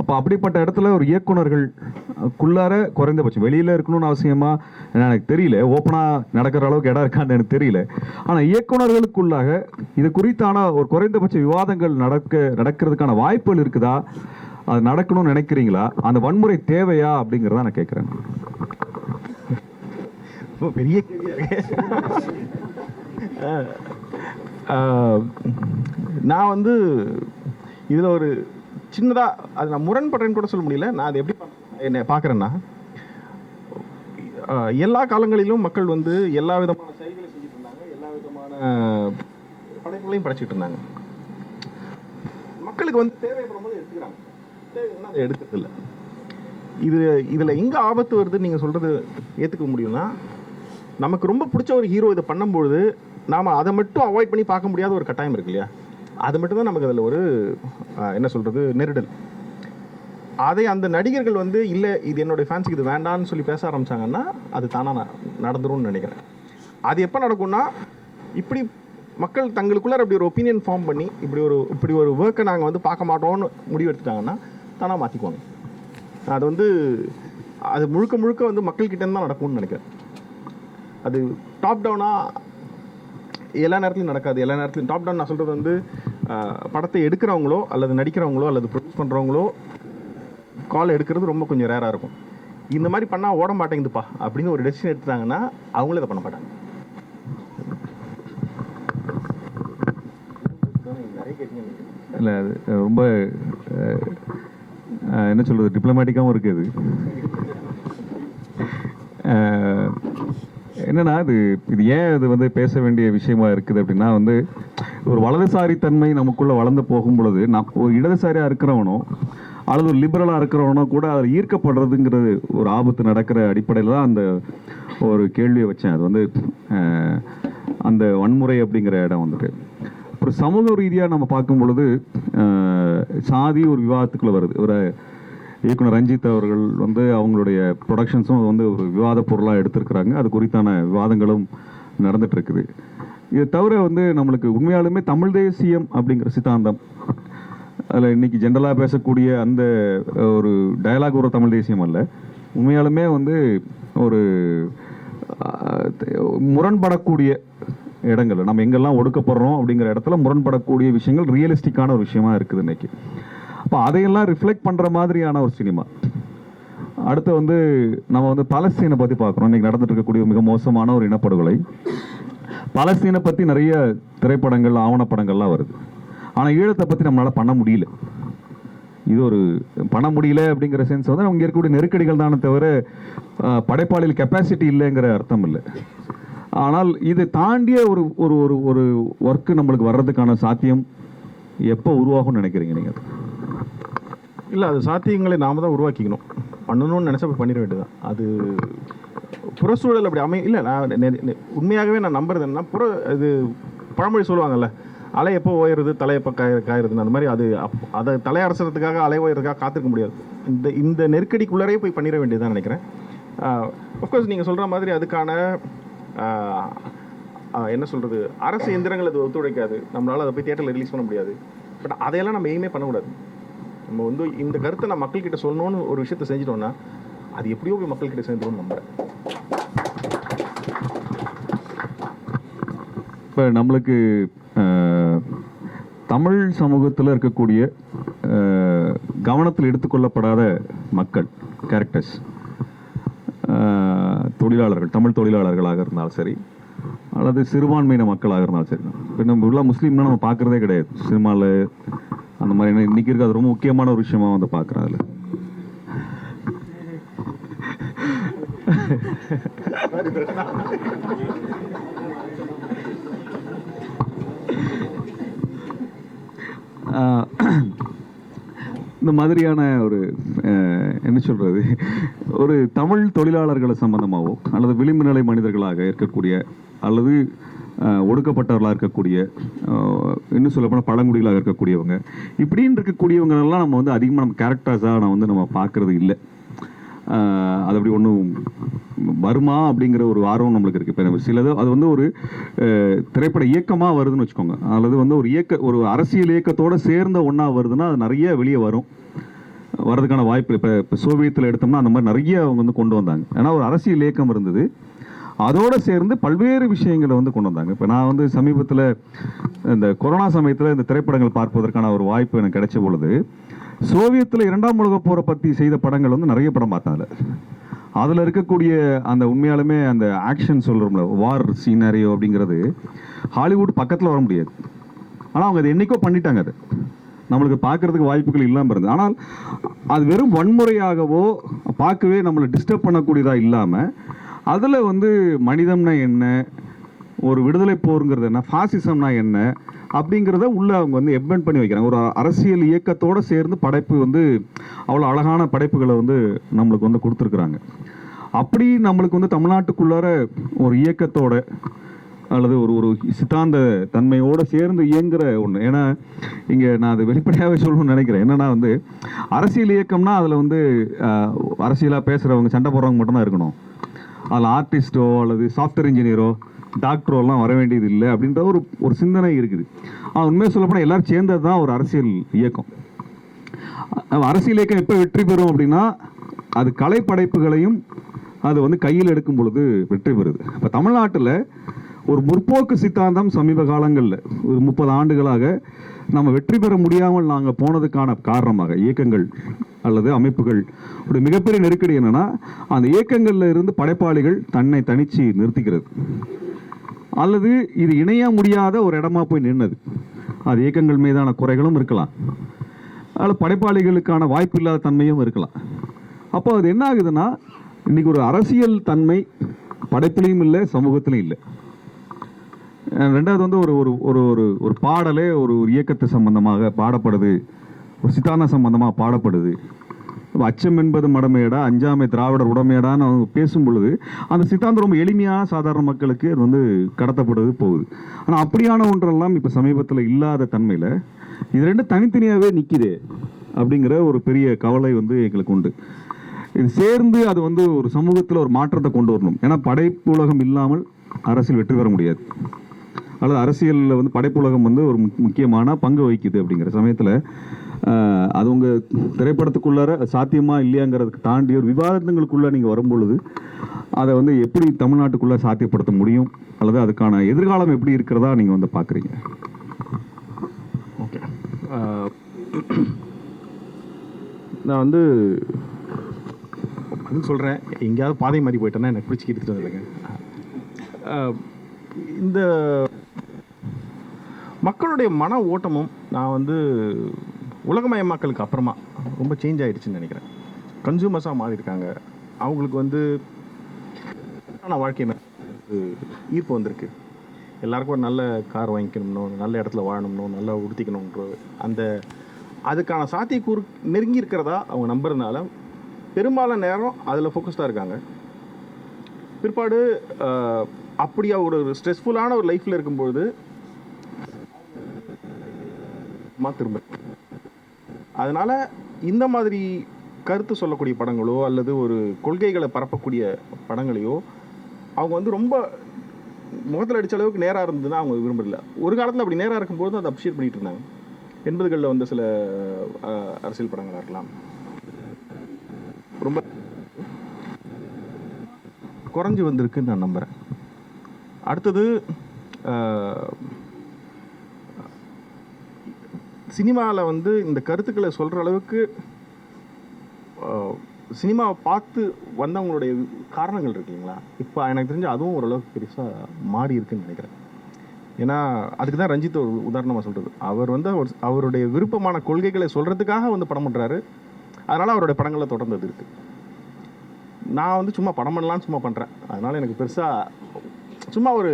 அப்போ அப்படிப்பட்ட இடத்துல ஒரு இயக்குனர்களுக்குள்ளார குறைந்தபட்சம் வெளியில் இருக்கணும்னு அவசியமா எனக்கு தெரியல, ஓப்பனாக நடக்கிற அளவுக்கு இடம் இருக்கான்னு எனக்கு தெரியல. ஆனால் இயக்குனர்களுக்குள்ளாக இது குறித்தான ஒரு குறைந்தபட்ச விவாதங்கள் நடக்கிறதுக்கான வாய்ப்புகள் இருக்குதா, அது நடக்கணும்னு நினைக்கிறீங்களா, அந்த வன்முறை தேவையா அப்படிங்கிறத நான் கேட்குறேன். பெரிய கேள்வியாக நான் வந்து இதில் ஒரு சின்னதாக அது நான் முரண்படுறேன்னு கூட சொல்ல முடியல. நான் அதை எப்படி என்ன பார்க்குறேன்னா, எல்லா காலங்களிலும் மக்கள் வந்து எல்லா விதமான செயல்களை செஞ்சுட்டு இருந்தாங்க, எல்லா விதமான படைப்புகளையும் படைச்சிட்டு இருந்தாங்க. மக்களுக்கு வந்து தேவைப்படும் போது எடுத்துக்கிறாங்க, தேவைன்னா அதை எடுக்கிறது இல்லை. இதில் எங்கே ஆபத்து வருதுன்னு நீங்கள் சொல்கிறது ஏற்றுக்க முடியும்னா, நமக்கு ரொம்ப பிடிச்ச ஒரு ஹீரோ இதை பண்ணும்பொழுது நாம் அதை மட்டும் அவாய்ட் பண்ணி பார்க்க முடியாத ஒரு கட்டாயம் இருக்கு இல்லையா? அது மட்டும்தான் நமக்கு அதில் ஒரு என்ன சொல்கிறது நெருடல். அதை அந்த நடிகர்கள் வந்து இல்லை இது என்னுடைய ஃபேன்ஸுக்கு இது வேண்டான்னு சொல்லி பேச ஆரம்பித்தாங்கன்னா அது தானாக நடந்துரும்னு நினைக்கிறேன். அது எப்போ நடக்கும்னா, இப்படி மக்கள் தங்களுக்குள்ளார அப்படி ஒரு ஒப்பீனியன் ஃபார்ம் பண்ணி இப்படி ஒரு ஒர்க்கை நாங்கள் வந்து பார்க்க மாட்டோம்னு முடிவு எடுத்துட்டாங்கன்னா தானாக மாற்றிக்குவாங்க. அது வந்து அது முழுக்க வந்து மக்கள்கிட்டேருந்து தான் நடக்கும்னு நினைக்கிறேன். அது டாப் டவுனாக எல்லா நேரத்துலையும் நடக்காது. எல்லா நேரத்துலையும் டாப் டவுன் நான் சொல்கிறது வந்து படத்தை எடுக்கிறவங்களோ அல்லது நடிக்கிறவங்களோ அல்லது ப்ரொடியூஸ் பண்ணுறவங்களோ கால் எடுக்கிறது ரொம்ப கொஞ்சம் ரேராக இருக்கும். இந்த மாதிரி பண்ணால் ஓட மாட்டேங்குதுப்பா அப்படின்னு ஒரு டெசிஷன் எடுத்துட்டாங்கன்னா அவங்களே இதை பண்ண மாட்டாங்க. இல்லை அது ரொம்ப என்ன சொல்கிறது டிப்ளமேட்டிக்காகவும் இருக்குது. என்னன்னா இது ஏன் இது வந்து பேச வேண்டிய விஷயமா இருக்குது அப்படின்னா, வந்து ஒரு வலதுசாரி தன்மை நமக்குள்ளே வளர்ந்து போகும் பொழுது ஒரு இடதுசாரியாக இருக்கிறவனோ அல்லது ஒரு லிபரலாக இருக்கிறவனோ கூட அதில் ஈர்க்கப்படுறதுங்கிறது ஒரு ஆபத்து நடக்கிற அடிப்படையில் தான் அந்த ஒரு கேள்வியை வச்சேன். அது வந்து அந்த வன்முறை அப்படிங்கிற இடம் வந்துட்டு ஒரு சமூக ரீதியாக நம்ம பார்க்கும் பொழுது சாதி ஒரு விவாதத்துக்குள்ளே வருது. ஒரு இயக்குனர் ரஞ்சித் அவர்கள் வந்து அவங்களுடைய ப்ரொடக்ஷன்ஸும் வந்து ஒரு விவாத பொருளாக எடுத்திருக்கிறாங்க. அது குறித்தான விவாதங்களும் நடந்துட்டு இருக்குது. இதை தவிர வந்து நம்மளுக்கு உண்மையாலுமே தமிழ் தேசியம் அப்படிங்கிற சித்தாந்தம், அதில் இன்னைக்கு ஜென்ரலாக பேசக்கூடிய அந்த ஒரு டயலாக் ஒரு தமிழ் தேசியம் அல்ல, உண்மையாலுமே வந்து ஒரு முரண்படக்கூடிய இடங்கள் நம்ம எங்கெல்லாம் ஒடுக்கப்படுறோம் அப்படிங்கிற இடத்துல முரண்படக்கூடிய விஷயங்கள் ரியலிஸ்டிக்கான ஒரு விஷயமா இருக்குது இன்னைக்கு. அப்போ அதையெல்லாம் ரிஃப்ளெக்ட் பண்ணுற மாதிரியான ஒரு சினிமா. அடுத்து வந்து நம்ம வந்து பலஸ்தீனை பற்றி பார்க்குறோம். இன்றைக்கி நடந்துட்டு இருக்கக்கூடிய மிக மோசமான ஒரு இனப்படுகொலை. பலஸ்தீனை பற்றி நிறைய திரைப்படங்கள் ஆவணப்படங்கள்லாம் வருது. ஆனால் ஈழத்தை பற்றி நம்மளால் பண்ண முடியல. இது ஒரு பண்ண முடியல அப்படிங்கிற சென்ஸ் வந்து அவங்க இருக்கக்கூடிய நெருக்கடிகள் தானே தவிர படைப்பாளிகள் கெப்பாசிட்டி இல்லைங்கிற அர்த்தம் இல்லை. ஆனால் இது தாண்டிய ஒரு ஒரு ஒரு ஒரு ஒர்க்கு நம்மளுக்கு வர்றதுக்கான சாத்தியம் எப்போ உருவாகும்னு நினைக்கிறீங்க நீங்கள்? இல்லை, அது சாத்தியங்களை நாம் தான் உருவாக்கிக்கணும். பண்ணணும்னு நினச்சா போய் பண்ணிட வேண்டியதான். அது புறச்சூழல் அப்படி இல்லை. நான் உண்மையாகவே நான் நம்புறது என்னன்னா, இது பழமொழி சொல்லுவாங்கல்ல, அலை எப்போ ஓயிறது தலை எப்போ காயிருதுன்னு. அந்த மாதிரி அதை தலையரசுறதுக்காக அலை ஓயிறதுக்காக காத்திருக்க முடியாது. இந்த நெருக்கடிக்குள்ளரே போய் பண்ணிட வேண்டியதான் நினைக்கிறேன். அஃப்கோர்ஸ் நீங்கள் சொல்கிற மாதிரி அதுக்கான என்ன சொல்கிறது அரசு எந்திரங்கள் அது ஒத்துழைக்காது. நம்மளால் அதை போய் தியேட்டரில் ரிலீஸ் பண்ண முடியாது. பட் அதையெல்லாம் நம்ம எதுவுமே பண்ணக்கூடாது. நம்ம வந்து இந்த கருத்தை நான் மக்கள்கிட்ட சொல்லணும்னு ஒரு விஷயத்தை செஞ்சிட்டோம்னா அது எப்படியோ போய் மக்கள்கிட்ட சேர்ந்துடும் நம்புறேன். இப்போ நம்மளுக்கு தமிழ் சமூகத்தில் இருக்கக்கூடிய கவனத்தில் எடுத்துக்கொள்ளப்படாத மக்கள் கேரக்டர்ஸ் தொழிலாளர்கள், தமிழ் தொழிலாளர்களாக இருந்தாலும் சரி, அல்லது சிறுபான்மையின மக்களாக இருந்தாலும் சரி. இப்போ நம்ம உள்ள முஸ்லீம்னா நம்ம பார்க்குறதே கிடையாது சினிமாவில். அந்த மாதிரி இன்னைக்கு இருக்க அது ரொம்ப முக்கியமான ஒரு விஷயமா வந்து பார்க்குறேன் அதில். இந்த மாதிரியான ஒரு என்ன சொல்கிறது, ஒரு தமிழ் தொழிலாளர்களை சம்பந்தமாகவோ அல்லது விளிம்பு நிலை மனிதர்களாக இருக்கக்கூடிய அல்லது ஒடுக்கப்பட்டவர்களாக இருக்கக்கூடிய, இன்னும் சொல்லப்போனால் பழங்குடிகளாக இருக்கக்கூடியவங்க, இப்படின்னு இருக்கக்கூடியவங்களெல்லாம் நம்ம வந்து அதிகமாக நம்ம கேரக்டர்ஸாக நம்ம பார்க்குறது இல்லை. அது அப்படி ஒன்றும் வருமா அப்படிங்கிற ஒரு ஆர்வம் நம்மளுக்கு இருக்குது. இப்போ சிலது அது வந்து ஒரு திரைப்பட இயக்கமாக வருதுன்னு வச்சுக்கோங்க, அல்லது வந்து ஒரு அரசியல் இயக்கத்தோடு சேர்ந்த ஒன்றா வருதுன்னா அது நிறைய வெளியே வரதுக்கான வாய்ப்பு. இப்போ சோவியத்தில் எடுத்தோம்னா அந்த மாதிரி நிறைய அவங்க வந்து கொண்டு வந்தாங்க. ஏன்னா ஒரு அரசியல் இயக்கம் இருந்தது, அதோடு சேர்ந்து பல்வேறு விஷயங்களை வந்து கொண்டு வந்தாங்க. இப்போ நான் வந்து சமீபத்தில் இந்த கொரோனா சமயத்தில் இந்த திரைப்படங்கள் பார்ப்பதற்கான ஒரு வாய்ப்பு எனக்கு கிடைச்ச பொழுது, சோவியத்தில் 2ஆம் உலகப் போரை பற்றி செய்த படங்கள் வந்து நிறைய படம் பார்த்தாங்க. அதில் இருக்கக்கூடிய அந்த உண்மையாலுமே அந்த ஆக்ஷன் சொல்கிறோம்ல, வார் சீனரியோ அப்படிங்கிறது ஹாலிவுட் பக்கத்தில் வர முடியாது. ஆனால் அவங்க அது என்றைக்கோ பண்ணிட்டாங்க. அது நம்மளுக்கு பார்க்குறதுக்கு வாய்ப்புகள் இல்லாமல் இருந்தது. ஆனால் அது வெறும் வன்முறையாகவோ பார்க்கவே நம்மளை டிஸ்டர்ப் பண்ணக்கூடியதாக இல்லாமல், அதில் வந்து மனிதம்னா என்ன, ஒரு விடுதலை போருங்கிறது என்ன, ஃபாசிசம்னா என்ன அப்படிங்கிறத உள்ளே அவங்க வந்து எம்பெண்ட் பண்ணி வைக்கிறாங்க. ஒரு அரசியல் இயக்கத்தோடு சேர்ந்து படைப்பு வந்து அவ்வளோ அழகான படைப்புகளை வந்து நம்மளுக்கு வந்து கொடுத்துருக்குறாங்க. அப்படி நம்மளுக்கு வந்து தமிழ்நாட்டுக்குள்ளார ஒரு இயக்கத்தோட அல்லது ஒரு சித்தாந்த தன்மையோடு சேர்ந்து இயங்குகிற ஒன்று. ஏன்னா இங்கே நான் அதை வெளிப்படையாகவே சொல்லணும்னு நினைக்கிறேன். என்னென்னா வந்து அரசியல் இயக்கம்னா அதில் வந்து அரசியலாக பேசுகிறவங்க, சண்டை போடுறவங்க மட்டும்தான் இருக்கணும். அதில் ஆர்டிஸ்ட்டோ அல்லது சாஃப்ட்வேர் இன்ஜினியரோ டாக்டரோலாம் வர வேண்டியது இல்லை அப்படின்ற ஒரு சிந்தனை இருக்குது. உண்மையாக சொல்லப்போனால் எல்லோரும் சேர்ந்தது தான் ஒரு அரசியல் இயக்கம். அரசியல் இயக்கம் எப்போ வெற்றி பெறும் அப்படின்னா, அது கலைப்படைப்புகளையும் அது வந்து கையில் எடுக்கும் பொழுது வெற்றி பெறுது. இப்போ தமிழ்நாட்டில் ஒரு முற்போக்கு சித்தாந்தம் சமீப காலங்களில் ஒரு 30 ஆண்டுகளாக நம்ம வெற்றி பெற முடியாமல் நாங்கள் போனதுக்கான காரணமாக இயக்கங்கள் அல்லது அமைப்புகள் ஒரு மிகப்பெரிய நெருக்கடி என்னன்னா, அந்த இயக்கங்களில் இருந்து படைப்பாளிகள் தன்னை தனிச்சு நிறுத்திக்கிறது, அல்லது இது இணைய முடியாத ஒரு இடமா போய் நின்னது. அது இயக்கங்கள் மீதான குறைகளும் இருக்கலாம், அல்லது படைப்பாளிகளுக்கான வாய்ப்பு இல்லாத தன்மையும் இருக்கலாம். அப்போ அது என்ன ஆகுதுன்னா, இன்னைக்கு ஒரு அரசியல் தன்மை படைப்பிலையும் இல்லை, சமூகத்திலையும் இல்லை. ரெண்டாவது வந்து ஒரு பாடலே ஒரு இயக்கத்தை சம்பந்தமாக பாடப்படுது, ஒரு சித்தாந்த சம்பந்தமாக பாடப்படுது. அச்சம் என்பது மடமையடா, அஞ்சாமை திராவிடர் உடமையடான்னு அவங்க பேசும் பொழுது அந்த சித்தாந்தம் ரொம்ப எளிமையான சாதாரண மக்களுக்கு அது வந்து கடத்தப்படுது போகுது. ஆனால் அப்படியான ஒன்றெல்லாம் இப்போ சமீபத்தில் இல்லாத தன்மையில் இது ரெண்டும் தனித்தனியாகவே நிற்கிது அப்படிங்கிற ஒரு பெரிய கவலை வந்து எங்களுக்கு உண்டு. இது சேர்ந்து அது வந்து ஒரு சமூகத்தில் ஒரு மாற்றத்தை கொண்டு வரணும். ஏன்னா படைப்பு உலகம் இல்லாமல் அரசியல் வெற்றி பெற முடியாது, அல்லது அரசியலில் வந்து படைப்புலகம் வந்து ஒரு முக்கியமான பங்கு வகிக்குது. அப்படிங்கிற சமயத்தில் அது உங்கள் திரைப்படத்துக்குள்ளார சாத்தியமா இல்லையாங்கிறதுக்கு தாண்டி ஒரு விவாதங்களுக்குள்ளே நீங்கள் வரும்பொழுது அதை வந்து எப்படி தமிழ்நாட்டுக்குள்ளே சாத்தியப்படுத்த முடியும், அல்லது அதுக்கான எதிர்காலம் எப்படி இருக்கிறதா நீங்கள் வந்து பார்க்குறீங்க? ஓகே, நான் வந்து அது சொல்கிறேன். எங்கேயாவது பாதை மாறி போயிட்டேன்னா எனக்கு பிடிச்சிக்கிட்டு வந்துடுங்க. இந்த மக்களுடைய மன ஓட்டமும் நான் வந்து உலகமயமாக்கலுக்கு அப்புறமா ரொம்ப சேஞ்ச் ஆகிடுச்சுன்னு நினைக்கிறேன். கன்சூமர்ஸாக மாறி இருக்காங்க. அவங்களுக்கு வந்து வாழ்க்கை ஈர்ப்பு வந்திருக்கு. எல்லாருக்கும் ஒரு நல்ல கார் வாங்கிக்கணும்னோ, நல்ல இடத்துல வாழணும்னோ, நல்லா உடுத்திக்கணுன்ற அதுக்கான சாத்தியக்கூறு நெருங்கி இருக்கிறதா அவங்க நம்புறதுனால பெரும்பாலான நேரம் அதில் ஃபோக்கஸ்டாக இருக்காங்க. பிற்பாடு அப்படியா ஒரு ஸ்ட்ரெஸ்ஃபுல்லான ஒரு லைஃப்பில் இருக்கும்பொழுது திரும்ப அதனால் இந்த மாதிரி கருத்து சொல்லக்கூடிய படங்களோ அல்லது ஒரு கொள்கைகளை பரப்பக்கூடிய படங்களையோ அவங்க வந்து ரொம்ப முகத்தில் அடித்த அளவுக்கு நேராக இருந்ததுன்னா அவங்க விரும்பல. ஒரு காலத்தில் அப்படி நேராக இருக்கும்போது அதை அப்ரிஷியேட் பண்ணிகிட்டு இருந்தாங்க. 80களில் வந்து சில அரசியல் படங்களாக இருக்கலாம், ரொம்ப குறைஞ்சி வந்திருக்குன்னு நான் நம்புகிறேன். அடுத்தது சினிமாவில் வந்து இந்த கருத்துக்களை சொல்கிற அளவுக்கு சினிமாவை பார்த்து வந்தவங்களுடைய காரணங்கள் இருக்கு இல்லைங்களா, இப்போ எனக்கு தெரிஞ்சு அதுவும் ஓரளவுக்கு பெருசாக மாறி இருக்குன்னு நினைக்கிறேன். ஏன்னா அதுக்கு தான் ரஞ்சித் ஒரு உதாரணமாக சொல்கிறது. அவர் வந்து அவருடைய விருப்பமான கொள்கைகளை சொல்கிறதுக்காக வந்து படம் பண்ணுறாரு. அதனால் அவருடைய படங்களில் தொடர்ந்து அது இருக்குது. நான் வந்து சும்மா படம் பண்ணலான்னு சும்மா பண்ணுறேன். அதனால் எனக்கு பெருசாக சும்மா ஒரு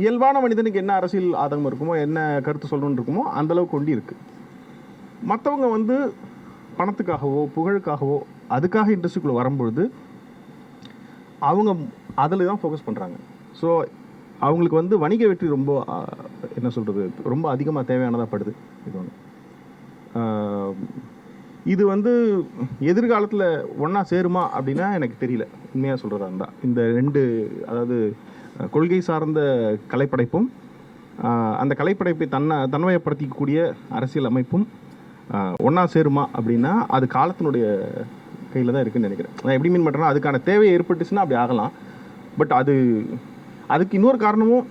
இயல்பான மனிதனுக்கு என்ன அரசியல் ஆதங்கம் இருக்குமோ, என்ன கருத்து சொல்லணுன்னு இருக்குமோ அந்தளவுக்கு கொண்டு இருக்குது. மற்றவங்க வந்து பணத்துக்காகவோ புகழுக்காகவோ அதுக்காக இண்டஸ்ட்ரிக்குள்ளே வரும்பொழுது அவங்க அதில் தான் ஃபோக்கஸ் பண்ணுறாங்க. ஸோ அவங்களுக்கு வந்து வணிக வெற்றி ரொம்ப என்ன சொல்கிறது, ரொம்ப அதிகமாக தேவையானதாக படுது. இது ஒன்று. இது வந்து எதிர்காலத்தில் ஒன்றா சேருமா அப்படின்னா எனக்கு தெரியல, உண்மையாக சொல்கிறதா இருந்தால். இந்த ரெண்டு, அதாவது கொள்கை சார்ந்த கலைப்படைப்பும் அந்த கலைப்படைப்பை தன்மையப்படுத்திக்கக்கூடிய அரசியல் அமைப்பும் ஒன்றா சேருமா அப்படின்னா அது காலத்தினுடைய கையில் தான் இருக்குதுன்னு நினைக்கிறேன். நான் எப்படி மீன் பண்ணுறேன்னா, அதுக்கான தேவை ஏற்பட்டுச்சுன்னா அப்படி ஆகலாம். பட் அதுக்கு இன்னொரு காரணமும்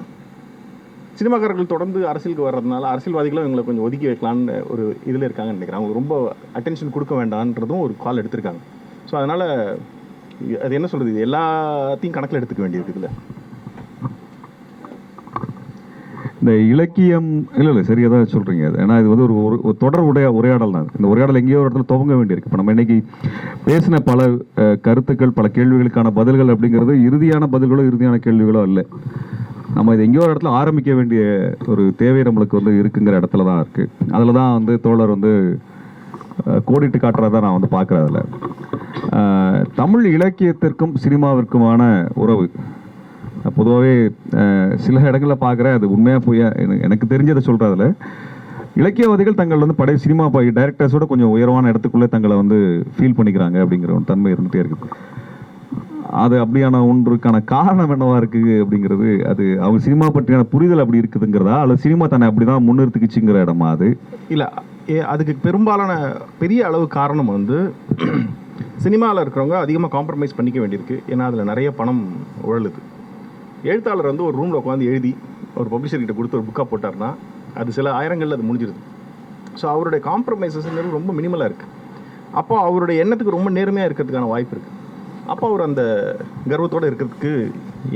சினிமாக்காரர்கள் தொடர்ந்து அரசியலுக்கு வர்றதுனால அரசியல்வாதிகளும் இவங்களை கொஞ்சம் ஒதுக்கி வைக்கலான்னு ஒரு இதில் இருக்காங்கன்னு நினைக்கிறேன். அவங்க ரொம்ப அட்டென்ஷன் கொடுக்க வேண்டான்றதும் ஒரு கால் எடுத்திருக்காங்க. ஸோ அதனால் அது என்ன சொல்கிறது, இது எல்லாத்தையும் கணக்கில் எடுத்துக்க வேண்டியது இதில். இந்த இலக்கியம் இல்லை சரியாக தான் சொல்கிறீங்க. அது ஏன்னா இது வந்து ஒரு தொடர் உரையாடல் தான். இந்த உரையாடல் எங்கேயோ ஒரு இடத்துல துவங்க வேண்டியிருக்கு. இப்போ நம்ம இன்னைக்கு பேசின பல கருத்துக்கள், பல கேள்விகளுக்கான பதில்கள் அப்படிங்கிறது இறுதியான பதில்களோ இறுதியான கேள்விகளோ இல்லை. நம்ம இது எங்கேயோ ஒரு இடத்துல ஆரம்பிக்க வேண்டிய ஒரு தேவை நம்மளுக்கு வந்து இருக்குங்கிற இடத்துல தான் இருக்குது. அதில் தான் வந்து தோழர் வந்து கோடிட்டு காட்டுறதா நான் வந்து பார்க்குறேன். அதில் தமிழ் இலக்கியத்திற்கும் சினிமாவிற்குமான உறவு பொதுவாகவே சில இடங்களில் பார்க்குறேன். அது உண்மையாக போய் எனக்கு தெரிஞ்சதை சொல்கிறதுல இலக்கியவாதிகள் தங்கள் வந்து சினிமா டைரக்டர்ஸோட கொஞ்சம் உயர்வான இடத்துக்குள்ளே தங்களை வந்து ஃபீல் பண்ணிக்கிறாங்க அப்படிங்கிற ஒரு தன்மை இருந்துகிட்டே இருக்குது. அது அப்படியான ஒன்றுக்கான காரணம் என்னவா இருக்குது அப்படிங்கிறது, அது அவங்க சினிமா பற்றியான புரிதல் அப்படி இருக்குதுங்கிறதா, அல்லது சினிமா தன்னை அப்படி தான் முன்னிறுத்திக்கிச்சுங்கிற இடமா? அது இல்லை, அதுக்கு பெரும்பாலான பெரிய அளவு காரணம் வந்து சினிமாவில் இருக்கிறவங்க அதிகமாக காம்ப்ரமைஸ் பண்ணிக்க வேண்டியிருக்கு. ஏன்னா அதில் நிறைய பணம் உழலுது. எழுத்தாளர் வந்து ஒரு ரூமில் உட்காந்து எழுதி ஒரு பப்ளிஷர்கிட்ட கொடுத்து ஒரு புக்காக போட்டார்னா அது சில ஆயிரங்களில் அது முடிஞ்சிருது. ஸோ அவருடைய காம்ப்ரமைசஸ்ங்கிறது ரொம்ப மினிமலாக இருக்குது. அப்போ அவருடைய எண்ணத்துக்கு ரொம்ப நேர்மையாக இருக்கிறதுக்கான வாய்ப்பு இருக்குது. அப்போ அவர் அந்த கர்வத்தோடு இருக்கிறதுக்கு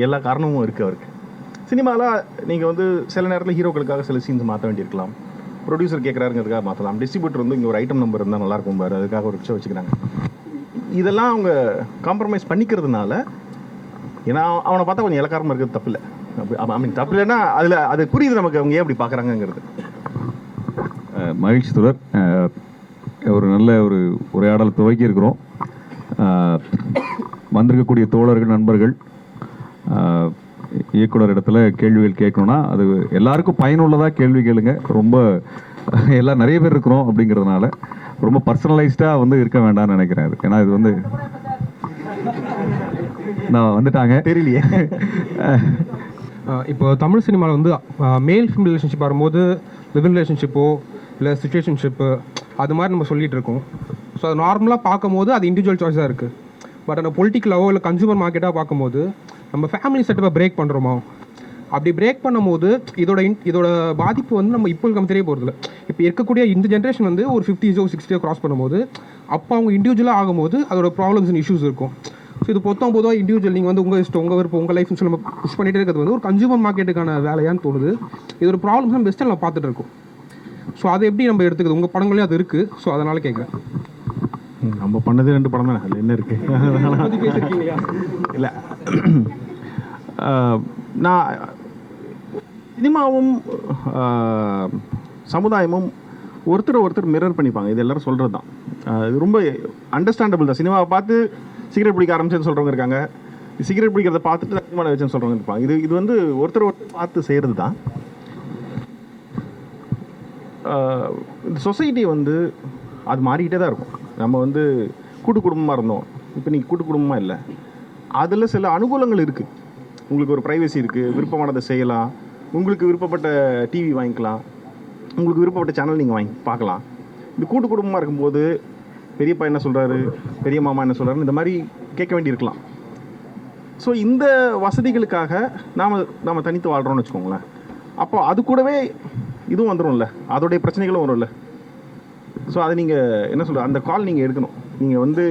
எல்லா காரணமும் இருக்குது அவருக்கு. சினிமாவில் நீங்கள் வந்து சில நேரத்தில் ஹீரோக்களுக்காக சில சீன்ஸ் மாற்ற வேண்டியிருக்கலாம். ப்ரொடியூசர் கேட்குறாருங்கிறதுக்காக மாற்றலாம். டிஸ்ட்ரிபியூட்டர் வந்து இங்கே ஒரு ஐட்டம் நம்பர் இருந்தால் நல்லாயிருக்கும் பாரு, அதுக்காக ஒரு விஷயம் வச்சுக்கிறாங்க. இதெல்லாம் அவங்க காம்ப்ரமைஸ் பண்ணிக்கிறதுனால, ஏன்னா அவனை பார்த்தா கொஞ்சம் இலக்காரமாக இருக்கிறது தப்பு இல்லை. ஐ மீன் தப்பு இல்லைன்னா அதில் அது புரியுது நமக்கு அவங்க ஏன் அப்படி பார்க்குறாங்கங்கிறது. மகிழ்ச்சி தொடர். ஒரு நல்ல ஒரு உரையாடல் துவக்கி இருக்கிறோம். வந்திருக்கக்கூடிய தோழர்கள், நண்பர்கள், இயக்குனர் இடத்துல கேள்விகள் கேட்கணும்னா அது எல்லாருக்கும் பயனுள்ளதாக கேள்வி கேளுங்க. ரொம்ப எல்லாம் நிறைய பேர் இருக்கிறோம் அப்படிங்கிறதுனால ரொம்ப பர்சனலைஸ்டாக வந்து இருக்க வேண்டாம்னு நினைக்கிறேன். அது ஏன்னா இது வந்து நான் வந்துட்டாங்க தெரியலையே. இப்போ தமிழ் சினிமாவில் வந்து மேல் ஃபீமேல் ரிலேஷன்ஷிப் வரும்போது லிவிங் ரிலேஷன்ஷிப்போ இல்லை சிச்சுவேஷன்ஷிப்பு அது மாதிரி நம்ம சொல்லிகிட்டு இருக்கோம். ஸோ அது நார்மலாக பார்க்கும்போது அது இண்டிவிஜுவல் சாய்ஸாக இருக்குது. பட் அந்த பொலிட்டிக்கலாவோ இல்லை கன்சூமர் மார்க்கெட்டாக பார்க்கும்போது நம்ம ஃபேமிலி செட்டப்பை பிரேக் பண்ணுறோமா? அப்படி பிரேக் பண்ணும்போது இதோட பாதிப்பு வந்து நம்ம இப்போ நம்ம தெரிய போகிறதில்ல. இப்போ இருக்கக்கூடிய இந்த ஜென்ரேஷன் வந்து ஒரு 50s 60s கிராஸ் பண்ணும்போது அப்போ அவங்க இண்டிவிஜுவலாக ஆகும்போது அதோட ப்ராப்ளம்ஸ் அண்ட் இஷ்யூஸ் இருக்கும். ஸோ இது பொதுவாக இண்டிவிஜுவல் நீங்கள் வந்து உங்கள் இஷ்டம், உங்கள் விருப்பம், உங்கள் லைஃப்னு சொல்லி நம்ம புஷ் பண்ணிகிட்டே இருக்கிறது வந்து ஒரு கன்சூமர் மார்க்கெட்டுக்கான வேலையான்னு தோணுது. இதோட ப்ராப்ளம்ஸ் நம்ம பெஸ்ட்டாக நம்ம பார்த்துட்டு இருக்கோம். ஸோ அதை எப்படி நம்ம எடுத்துக்குது? உங்கள் படங்களையும் அது இருக்குது. ஸோ அதனால் கேட்குறேன். நம்ம பண்ணது 2 படம் தானே, அதில் என்ன இருக்குது? இல்லை, நான் சினிமாவும் சமுதாயமும் ஒருத்தர் மிரர் பண்ணிப்பாங்க. இது எல்லோரும் சொல்கிறது தான். இது ரொம்ப அண்டர்ஸ்டாண்டபிள் தான். சினிமாவை பார்த்து சிகரெட் பிடிக்க ஆரம்பிச்சேன்னு சொல்கிறவங்க இருக்காங்க. சிகரெட் பிடிக்கிறத பார்த்துட்டு சினிமாவில் வச்சேன்னு சொல்கிறவங்க இருப்பாங்க. இது வந்து ஒருத்தர் பார்த்து செய்கிறது தான். இந்த சொசைட்டி வந்து அது மாறிக்கிட்டே தான் இருக்கும். நம்ம வந்து கூட்டு குடும்பமாக இருந்தோம், இப்போ நீங்கள் கூட்டு குடும்பமாக இல்லை. அதில் சில அனுகூலங்கள் இருக்குது. உங்களுக்கு ஒரு ப்ரைவசி இருக்குது, விருப்பமானதை செய்யலாம், உங்களுக்கு விருப்பப்பட்ட டிவி வாங்கிக்கலாம், உங்களுக்கு விருப்பப்பட்ட சேனல் நீங்கள் வாங்கி பார்க்கலாம். இந்த கூட்டு குடும்பமாக இருக்கும்போது பெரியப்பா என்ன சொல்கிறாரு, பெரிய மாமா என்ன சொல்கிறாருன்னு இந்த மாதிரி கேட்க வேண்டியிருக்கலாம். ஸோ இந்த வசதிகளுக்காக நாம் தனித்து வாழ்கிறோன்னு வச்சுக்கோங்களேன். அப்போ அது கூடவே இதுவும் வந்துடும்ல, அதோடைய பிரச்சனைகளும் வரும்ல. ஸோ அதை நீங்கள் என்ன சொல்கிற அந்த கால் நீங்கள் எடுக்கணும். நீங்கள் வந்து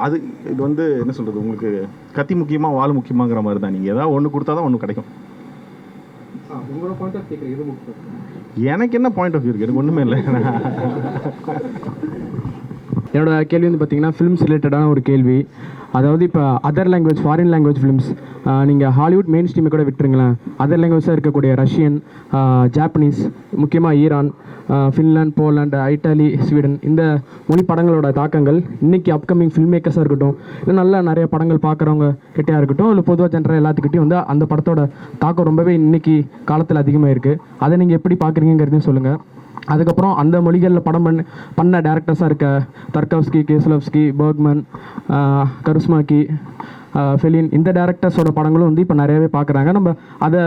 அது இது வந்து என்ன சொல்கிறது, உங்களுக்கு கத்தி முக்கியமாக வாள் முக்கியமாங்கிற மாதிரி தான். நீங்கள் ஏதாவது ஒன்று கொடுத்தா தான் ஒன்று கிடைக்கும். உங்களோட பாயிண்ட் ஆஃப் கேட்குறேன், இது முக்கியம். எனக்கு என்ன பாயிண்ட் ஆஃப் வியூ இருக்குது? எனக்கு ஒன்றுமே இல்லை. என்னோட கேள்வி வந்து பார்த்தீங்கன்னா ஃபிலிம்ஸ் ரிலேட்டடான ஒரு கேள்வி. அதாவது இப்போ other language, foreign language films, நீங்கள் ஹாலிவுட் மெயின் ஸ்ட்ரீமை கூட விட்டுருங்களேன், அதர் லாங்குவேஜாக இருக்கக்கூடிய ரஷ்யன், ஜாப்பனீஸ், முக்கியமாக Iran, Finland, Poland, Italy, Sweden, இந்த மொழி படங்களோட தாக்கங்கள் இன்றைக்கி அப்கமிங் ஃபில்ம் மேக்கர்ஸாக இருக்கட்டும், இல்லை நல்லா நிறைய படங்கள் பார்க்குறவங்க கிட்டே இருக்கட்டும், இல்லை பொதுவாக ஜென்ரல் எல்லாத்துக்கிட்டையும் வந்து அந்த படத்தோட தாக்கம் ரொம்பவே இன்றைக்கி காலத்தில் அதிகமாக இருக்குது. அதை நீங்கள் எப்படி பார்க்குறீங்கிறதையும் சொல்லுங்கள். அதுக்கப்புறம் அந்த மொழிகளில் படம் பண்ண டேரக்டர்ஸாக இருக்க தர்கவ்ஸ்கி, கேசலவ்ஸ்கி, பர்க்மன், கருஸ்மாக்கி, ஃபெலின், இந்த டேரக்டர்ஸோட படங்களும் வந்து இப்போ நிறையவே பார்க்குறாங்க. நம்ம அதை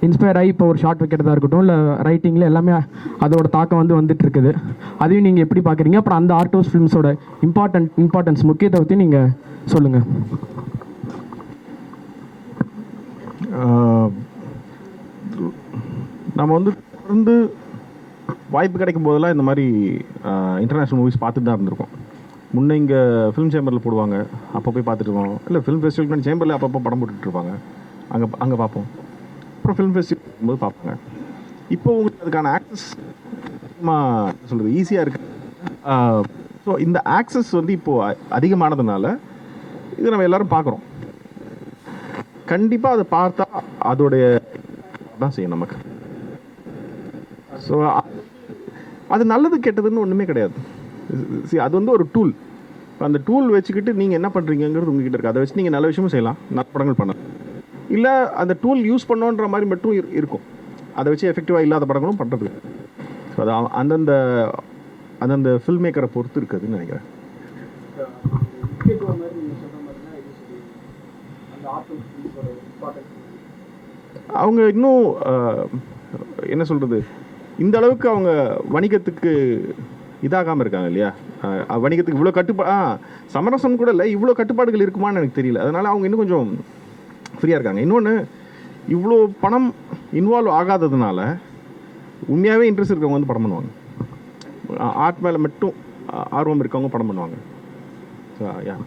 இன்ஸ்பயர் ஆகி இப்போ ஒரு ஷார்ட் வைக்கிறதா இருக்கட்டும், இல்லை ரைட்டிங்கில் எல்லாமே அதோட தாக்கம் வந்து வந்துட்டு இருக்குது. அதையும் நீங்கள் எப்படி பார்க்குறீங்க? அப்புறம் அந்த ஆர்ட் ஹவுஸ் ஃபிலிம்ஸோட இம்பார்ட்டன்ஸ் முக்கியத்துவத்தையும் நீங்கள் சொல்லுங்கள். நம்ம வந்து தொடர்ந்து வாய்ப்பு கிடைக்கும் போதெல்லாம் இந்த மாதிரி இன்டர்நேஷ்னல் மூவிஸ் பார்த்துட்டு தான் இருந்திருக்கோம். முன்னே இங்கே ஃபிலிம் சேம்பரில் போடுவாங்க, அப்போ போய் பார்த்துட்டு இருக்கோம். இல்லை ஃபிலிம் ஃபெஸ்டிவல் சேம்பரில் அப்பப்போ படம் போட்டுட்ருப்பாங்க, அங்கே பார்ப்போம். அப்புறம் ஃபிலிம் ஃபெஸ்டிவல் போது பார்ப்பாங்க. இப்போ உங்களுக்கு அதுக்கான ஆக்சஸ் சொல்கிறது ஈஸியாக இருக்குது. ஸோ இந்த ஆக்சஸ் வந்து இப்போது அதிகமானதுனால இது நம்ம எல்லோரும் பார்க்குறோம். கண்டிப்பாக அதை பார்த்தா அதோடைய தான் செய்யும் நமக்கு. ஸோ அது நல்லது கெட்டதுன்னு ஒன்றுமே கிடையாது. அது வந்து ஒரு டூல். அந்த டூல் வச்சுக்கிட்டு நீங்கள் என்ன பண்ணுறீங்கிறது உங்ககிட்ட இருக்குது. அதை வச்சு நீங்கள் நல்ல விஷயமும் செய்யலாம், நல்ல படங்கள் பண்ணலாம். இல்லை அந்த டூல் யூஸ் பண்ணோன்ற மாதிரி மட்டும் இருக்கும். அதை வச்சு எஃபெக்டிவாக இல்லாத படங்களும் பண்ணுறது. ஸோ அது அந்தந்த ஃபில்ம் மேக்கரை பொறுத்து இருக்குதுன்னு நினைக்கிறேன். அவங்க இன்னும் என்ன சொல்கிறது, இந்த அளவுக்கு அவங்க வணிகத்துக்கு இதாகாமல் இருக்காங்க இல்லையா? வணிகத்துக்கு இவ்வளோ சமரசம் கூட இல்லை, இவ்வளோ கட்டுப்பாடுகள் இருக்குமான்னு எனக்கு தெரியல. அதனால் அவங்க இன்னும் கொஞ்சம் ஃப்ரீயாக இருக்காங்க. இன்னொன்று, இவ்வளோ பணம் இன்வால்வ் ஆகாததுனால உண்மையாகவே இன்ட்ரெஸ்ட் இருக்கவங்க வந்து படம் பண்ணுவாங்க. ஆர்ட் மேலே மட்டும் ஆர்வம் இருக்கவங்க படம் பண்ணுவாங்க. So yeah.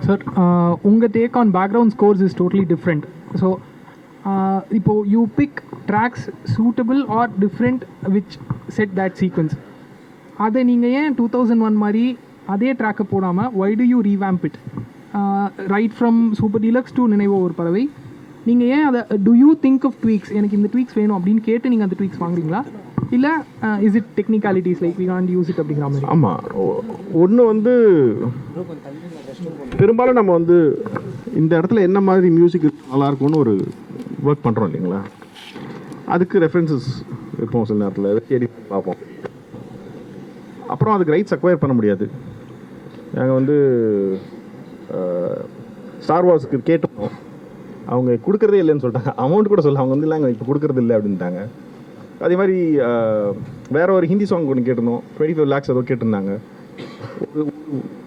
சார், உங்கள் take on background scores is totally different. So இப்போது you pick tracks suitable or different which set that sequence. அதை நீங்கள் ஏன் 2001 மாதிரி அதே ட்ராக்கை போடாமல் why do you revamp it? Right from Super Deluxe to நினைவோ ஒரு பறவை, நீங்கள் ஏன் அதை do you think of tweaks, எனக்கு இந்த ட்வீக்ஸ் வேணும் அப்படின்னு கேட்டு நீங்கள் அந்த ட்வீக்ஸ் வாங்குறீங்களா, இல்லை is it technicalities like we can't use it அப்படிங்கிற மாதிரி? ஆமாம், ஒன்று வந்து பெரும்பாலும் நம்ம வந்து இந்த இடத்துல என்ன மாதிரி மியூசிக் நல்லாயிருக்கும்னு ஒரு ஒர்க் பண்ணுறோம் இல்லைங்களா? அதுக்கு ரெஃபரன்சஸ் இருப்போம், சில நேரத்தில் தேடி பார்ப்போம். அப்புறம் அதுக்கு ரைட்ஸ் அக்வயர் பண்ண முடியாது. நாங்கள் வந்து ஸ்டார் வார்ஸ்க்கு கேட்டோம், அவங்க கொடுக்குறதே இல்லைன்னு சொல்லிட்டாங்க. அமௌண்ட் கூட சொல்ல அவங்க வந்து இல்லை இப்போ கொடுக்குறது இல்லை அப்படின்ட்டாங்க. அதே மாதிரி வேறு ஒரு ஹிந்தி சாங் ஒன்று கேட்டிருந்தோம், 25 lakhs ஏதோ கேட்டிருந்தாங்க.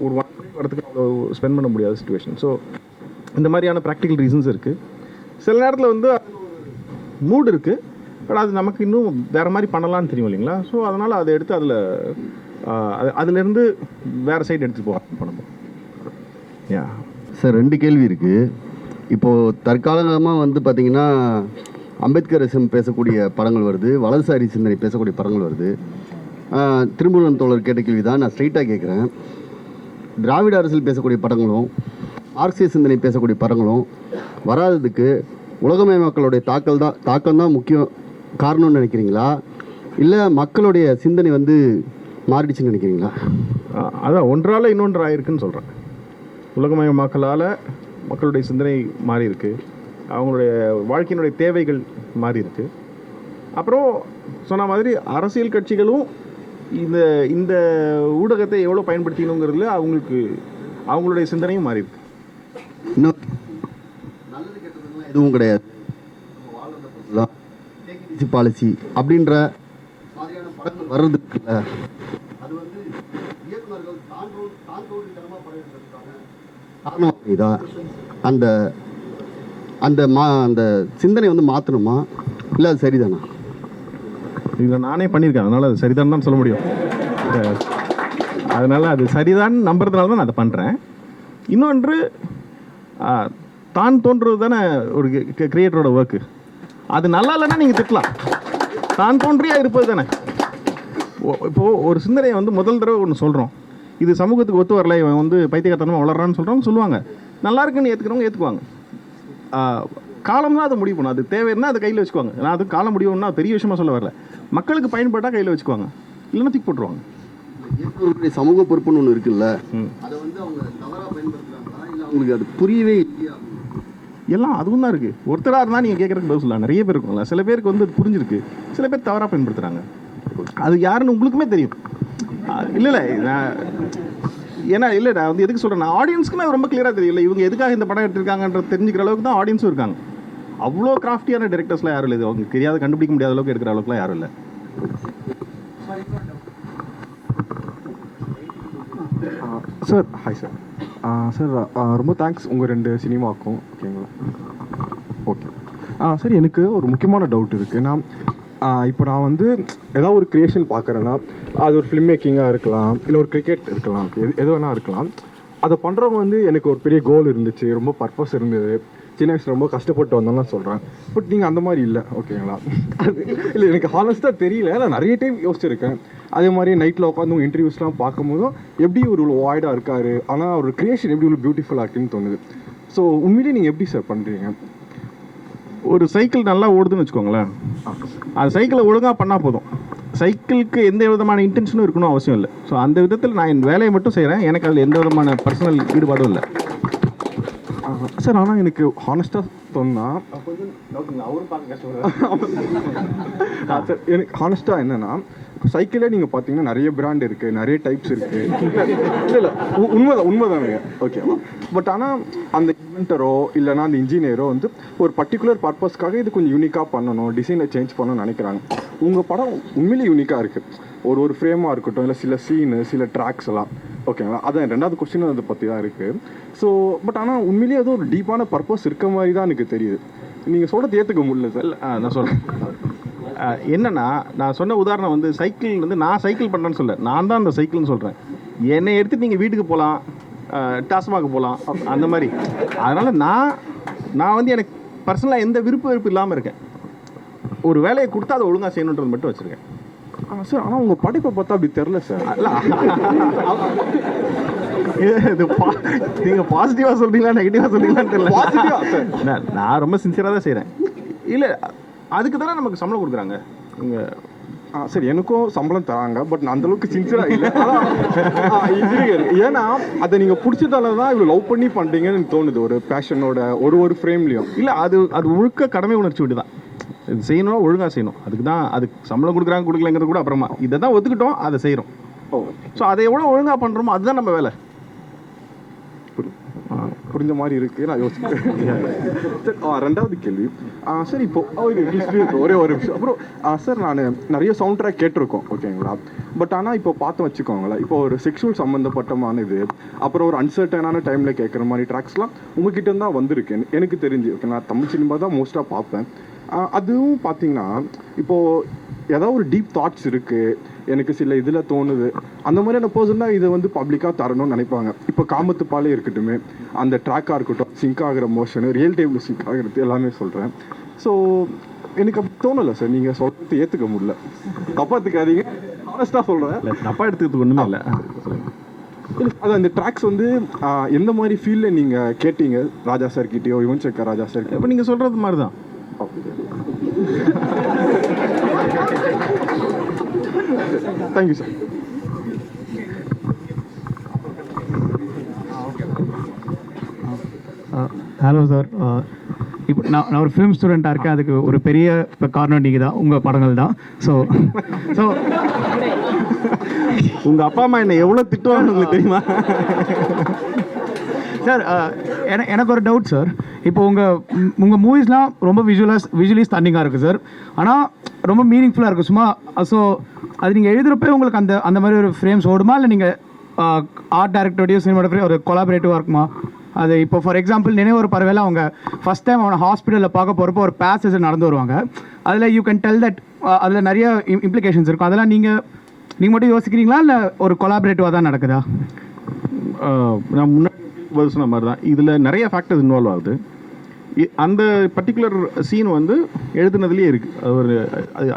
ஒரு வரத்துக்கு அவ்வளோ ஸ்பெண்ட் பண்ண முடியாத சுச்சுவேஷன். ஸோ இந்த மாதிரியான ப்ராக்டிக்கல் ரீசன்ஸ் இருக்குது. சில நேரத்தில் வந்து மூட் இருக்குது, பட் அது நமக்கு இன்னும் வேறு மாதிரி பண்ணலான்னு தெரியும் இல்லைங்களா? ஸோ அதனால் அதை எடுத்து அதுலேருந்து வேறு சைடு எடுத்துகிட்டு போக பண்ணணும். யா சார், 2 கேள்வி இருக்குது. இப்போது தற்காலமாக வந்து பார்த்திங்கன்னா அம்பேத்கரிசம் பேசக்கூடிய படங்கள் வருது, வலதுசாரி சிந்தனை பேசக்கூடிய படங்கள் வருது. திருமுருகன் தோழர் கேட்ட கேள்வி தான் நான் ஸ்ட்ரைட்டாக கேட்குறேன். திராவிட அரசியல் பேசக்கூடிய படங்களும் மார்க்சிய சிந்தனை பேசக்கூடிய படங்களும் வராததுக்கு உலகமயமாக்களுடைய தாக்கம் தான் முக்கியம் காரணம்னு நினைக்கிறீங்களா, இல்லை மக்களுடைய சிந்தனை வந்து மாறிடுச்சுன்னு நினைக்கிறீங்களா? அதான் ஒன்றால் இன்னொன்று ஆயிருக்குன்னு சொல்கிறேன். உலகமயமாக்கலால் மக்களுடைய சிந்தனை மாறி இருக்கு, அவங்களுடைய வாழ்க்கையினுடைய தேவைகள் மாறி இருக்கு. அப்புறம் சொன்ன மாதிரி அரசியல் கட்சிகளும் இந்த ஊடகத்தை எவ்வளோ பயன்படுத்திக்கணுங்கிறதுல அவங்களுடைய சிந்தனையும் மாறி இருக்கு. இன்னும் எதுவும் கிடையாது, பாலிசி அப்படின்ற மாதிரியான படங்கள் வர்றதுக்குல்ல, அது வந்து இயக்குநர்கள் அந்த அந்த அந்த சிந்தனை வந்து மாற்றணுமா, இல்லை அது சரிதானா? இதில் நானே பண்ணியிருக்கேன், அதனால் அது சரிதான் தான் சொல்ல முடியும். அதனால் அது சரிதான் நம்புறதுனால தான் நான் அதை பண்ணுறேன். இன்னொன்று, தான் தோன்றுறது தானே ஒரு கிரியேட்டரோட ஒர்க்கு. அது நல்லா இல்லைன்னா நீங்கள் திட்டலாம், தான் தோன்றியாக இருப்பது தானே. இப்போது ஒரு சிந்தனையை வந்து முதல் தடவை ஒன்று சொல்கிறோம், இது சமூகத்துக்கு ஒத்து வரல, இவன் வந்து பைத்தியக்காரத்தனமாக வளர்றான்னு சொல்கிறவங்க சொல்லுவாங்க, நல்லா இருக்குன்னு ஏற்றுக்கிறவங்க ஏற்றுக்குவாங்க. காலம் தான் அதை முடிவு பண்ணும். அது தேவைன்னா அதை கையில் வச்சுக்குவாங்க. நான் அது காலம் முடிவுன்னா பெரிய விஷயமா சொல்ல வரல, மக்களுக்கு பயன்பட்டால் கையில் வச்சுக்குவாங்க, இல்லைன்னா தூக்கி போட்டுருவாங்க. சமூக பொறுப்புன்னு ஒன்று இருக்குல்ல, அதை வந்து அவங்க தவறாக பயன்படுத்துறாங்களா இல்லை அவங்களுக்கு அது புரியவே இல்லையா? எல்லாம் அதுவும் தான் இருக்குது. ஒருத்தராக இருந்தால் நீங்கள் கேட்குறதுக்கு பதில் சொல்லலாம், நிறைய பேர் இருக்கும்ல. சில பேருக்கு வந்து அது புரிஞ்சிருக்கு, சில பேர் தவறாக பயன்படுத்துகிறாங்க. அது யாருன்னு உங்களுக்குமே தெரியும். இல்லை நான் ஏன்னா இல்லை நான் வந்து எதுக்கு சொல்கிறேன், நான் ஆடியன்ஸ்க்குமே ரொம்ப கிளியராக தெரியல இவங்க எதுக்காக இந்த படம் எடுத்திருக்காங்கன்றது தெரிஞ்சுக்கிற அளவுக்கு தான் ஆடியன்ஸும் இருக்காங்க. அவ்வளோ கிராஃப்டியான டேரக்டர்ஸ்லாம் யாரும் இல்லை, அவங்க தெரியாத கண்டுபிடிக்க முடியாத அளவுக்கு எடுக்கிற அளவுக்குலாம் யாரும் இல்லை. Sir hi sir. சார் ரொம்ப தேங்க்ஸ் உங்கள் 2 சினிமாவுக்கும். ஓகேங்களா? ஓகே. சார் எனக்கு ஒரு முக்கியமான டவுட் இருக்குது. ஏன்னா இப்போ நான் வந்து ஏதாவது ஒரு க்ரியேஷன் பார்க்குறேன்னா அது ஒரு ஃபிலிம் மேக்கிங்காக இருக்கலாம், இல்லை ஒரு கிரிக்கெட் இருக்கலாம், எது வேணால் இருக்கலாம். அதை பண்ணுறவங்க வந்து எனக்கு ஒரு பெரிய கோல் இருந்துச்சு, ரொம்ப பர்பஸ் இருந்தது, சின்ன வயசில் ரொம்ப கஷ்டப்பட்டு வந்தோம்னா சொல்கிறேன். பட் நீங்கள் அந்த மாதிரி இல்லை. ஓகேங்களா? அது இல்லை, எனக்கு ஹானஸ்ட்டாக தெரியல, நான் நிறைய டைம் யோசிச்சிருக்கேன். அதே மாதிரி நைட்டில் உட்காந்து உங்கள் இன்டர்வியூஸ்லாம் பார்க்கும்போதும் எப்படி ஒரு வாய்டாக இருக்கார், ஆனால் ஒரு க்ரியேஷன் எப்படி இவ்வளோ பியூட்டிஃபுல்லாக இருக்குன்னு தோணுது. ஸோ உண்மையிலேயே நீங்கள் எப்படி சார் பண்ணுறீங்க? ஒரு சைக்கிள் நல்லா ஓடுதுன்னு வச்சுக்கோங்களேன், அது சைக்கிளை ஒழுங்காக பண்ணால் போதும். சைக்கிளுக்கு எந்த விதமான இன்டென்ஷனும் இருக்கணும் அவசியம் இல்லை. ஸோ அந்த விதத்தில் நான் என் வேலையை மட்டும் செய்கிறேன், எனக்கு அதில் எந்த விதமான பர்சனல் ஈடுபாடும் இல்லை சார். ஆனால் எனக்கு ஹானஸ்ட்டாக சொன்னால் சார், எனக்கு ஹானஸ்ட்டாக என்னென்னா, சைக்கிளே நீங்கள் பார்த்தீங்கன்னா நிறைய பிராண்ட் இருக்குது, நிறைய டைப்ஸ் இருக்குது. இல்லை உண்மைதானுங்க. ஓகேவா? பட் ஆனால் அந்த இன்வென்டரோ இல்லைனா அந்த இன்ஜினியரோ வந்து ஒரு பர்டிகுலர் பர்பஸ்க்காக இது கொஞ்சம் யூனிக்காக பண்ணணும், டிசைனை சேஞ்ச் பண்ணணும்னு நினைக்கிறாங்க. உங்கள் படம் உண்மையிலே யூனிக்காக இருக்குது. ஒரு ஃப்ரேமாக இருக்கட்டும், இல்லை சில சீனு, சில ட்ராக்ஸ் எல்லாம். ஓகேங்களா? அதான் 2வது கொஸ்டின் அதை பற்றி தான் இருக்குது. ஸோ பட் ஆனால் உண்மையிலேயே அது ஒரு டீப்பான பர்பஸ் இருக்க மாதிரி தான் எனக்கு தெரியுது. நீங்கள் சொல்கிறது ஏற்றுக்க முடியல சார். நான் சொல்கிறேன் என்னன்னா, நான் சொன்ன உதாரணம் வந்து சைக்கிள் வந்து நான் சைக்கிள் பண்ணுறேன்னு சொல்ல, நான் தான் அந்த சைக்கிள்னு சொல்கிறேன். என்னை எடுத்துகிட்டு நீங்கள் வீட்டுக்கு போகலாம், டாஸ்மாக் போகலாம், அந்த மாதிரி. அதனால் நான் வந்து எனக்கு பர்சனலாக எந்த விருப்பு இல்லாமல் இருக்கேன். ஒரு வேலையை கொடுத்தா அதை ஒழுங்காக செய்யணுன்றது மட்டும் வச்சுருக்கேன். சார் ஆனால் உங்கள் படைப்பை பார்த்தா அப்படி தெரில சார். இது நீங்கள் பாசிட்டிவாக சொல்கிறீங்களா நெகட்டிவாக சொல்கிறீங்களான்னு தெரியல. நான் ரொம்ப சின்சியராக தான் செய்கிறேன். இல்லை, அதுக்கு தானே நமக்கு சம்பளம் கொடுக்குறாங்க இங்கே. சரி, எனக்கும் சம்பளம் தராங்க, பட் நான் அந்தளவுக்கு சின்சியராக இல்லை. இன்ஜினியர் ஏன்னா அதை நீங்கள் பிடிச்சதால தான் இவ்வளோ லவ் பண்ணி பண்ணுறீங்கன்னு தோணுது, ஒரு பேஷனோட ஒரு ஃப்ரேம்லேயும். இல்லை, அது முழுக்க கடமை உணர்ச்சி விட்டு தான். இது செய்யணும், ஒழுங்காக செய்யணும். அதுக்கு தான் அதுக்கு சம்பளம் கொடுக்குறாங்க கொடுக்கலங்கிறது கூட அப்புறமா. இதை தான் ஒத்துக்கிட்டோம், அதை செய்கிறோம். ஸோ அதை எவ்வளோ ஒழுங்காக பண்ணுறோமோ அதுதான் நம்ம வேலை. புரிஞ்ச மாதிரி இருக்குது, நான் யோசிக்கிறேன். சார் 2வது கேள்வி சார், இப்போ ஒரே ஒரு விஷயம். அப்புறம் சார், நான் நிறைய சவுண்ட் ட்ராக் கேட்டிருக்கோம். ஓகேங்களா? பட் ஆனால் இப்போ பார்த்து வச்சுக்கோங்களேன், இப்போ ஒரு செக்ஷுவல் சம்மந்தப்பட்டமான இது, அப்புறம் ஒரு அன்சர்டனான டைமில் கேட்குற மாதிரி ட்ராக்ஸ்லாம் உங்ககிட்ட தான் வந்திருக்கு எனக்கு தெரிஞ்சு. ஓகே, நான் தமிழ் சினிமா தான் மோஸ்ட்டாக பார்ப்பேன். அதுவும் பார்த்தீங்கன்னா இப்போது ஏதாவது ஒரு டீப் தாட்ஸ் இருக்குது, எனக்கு சில இதில் தோணுது, அந்த மாதிரியான பர்சன் தான் இதை வந்து பப்ளிக்காக தரணும்னு நினைப்பாங்க. இப்போ காமத்து பாலே இருக்கட்டும், அந்த ட்ராக்காக இருக்கட்டும், சிங்க் ஆகிற மோஷனு, ரியல் டைமில் சிங்க் ஆகிறது எல்லாமே சொல்கிறேன். ஸோ எனக்கு அப்படி தோணலை சார், நீங்கள் சொல்கிறது ஏற்றுக்க முடியல. தப்பாக எடுத்துக்காதீங்க, ஹானஸ்ட்டாக சொல்கிறேன். தப்பாக எடுத்துக்கிறதுக்கு ஒன்றுமே இல்லை. அதான் இந்த ட்ராக்ஸ் வந்து எந்த மாதிரி ஃபீல்டில் நீங்கள் கேட்டீங்க ராஜா சார் கிட்டேயோ, யுவன் சங்கர் ராஜா சார் கிட்டே? இப்போ நீங்கள் சொல்கிறது மாதிரி தான். Thank you sir. ஹலோ சார், இப்போ நான் ஒரு ஃபிலிம் ஸ்டூடெண்ட்டாக இருக்கேன். அதுக்கு ஒரு பெரிய இப்போ காரணம் நீங்கள் தான், உங்கள் படங்கள் தான். ஸோ உங்கள் அப்பா அம்மா என்னை எவ்வளோ திட்டுவாங்க உங்களுக்கு தெரியுமா சார்? எனக்கு ஒரு டவுட் சார். இப்போ உங்கள் மூவிஸ்லாம் ரொம்ப விஷுவலி ஸ்டன்னிங்காக இருக்குது சார், ஆனால் ரொம்ப மீனிங்ஃபுல்லாக இருக்குது சும்மா. ஸோ அது நீங்கள் எழுதுகிறப்ப உங்களுக்கு அந்த மாதிரி ஒரு ஃப்ரேம்ஸ் ஓடுமா, இல்லை நீங்கள் ஆர்ட் டைரக்டரோடையோ சினிமாட்டோகிராஃபி ஒரு கொலாபரேட்டிவாக இருக்குமா? அது இப்போ ஃபார் எக்ஸாம்பிள் நினைவு ஒரு பறவையில் அவங்க ஃபஸ்ட் டைம் அவனை ஹாஸ்பிட்டலில் பார்க்க போகிறப்போ ஒரு பேசேஜ் நடந்து வருவாங்க. அதில் யூ கேன் டெல் தட் அதில் நிறைய இம்ப்ளிகேஷன்ஸ் இருக்கும். அதெல்லாம் நீங்கள் மட்டும் யோசிக்கிறீங்களா இல்லை ஒரு கொலாபரேட்டிவாக தான் நடக்குதா? நான் முன்னாடி சொன்ன மாதிரி தான் இதில் நிறைய ஃபேக்டர்ஸ் இன்வால்வ் ஆகுது. அந்த பர்டிகுலர் சீன் வந்து எழுதுனதுலேயே இருக்குது.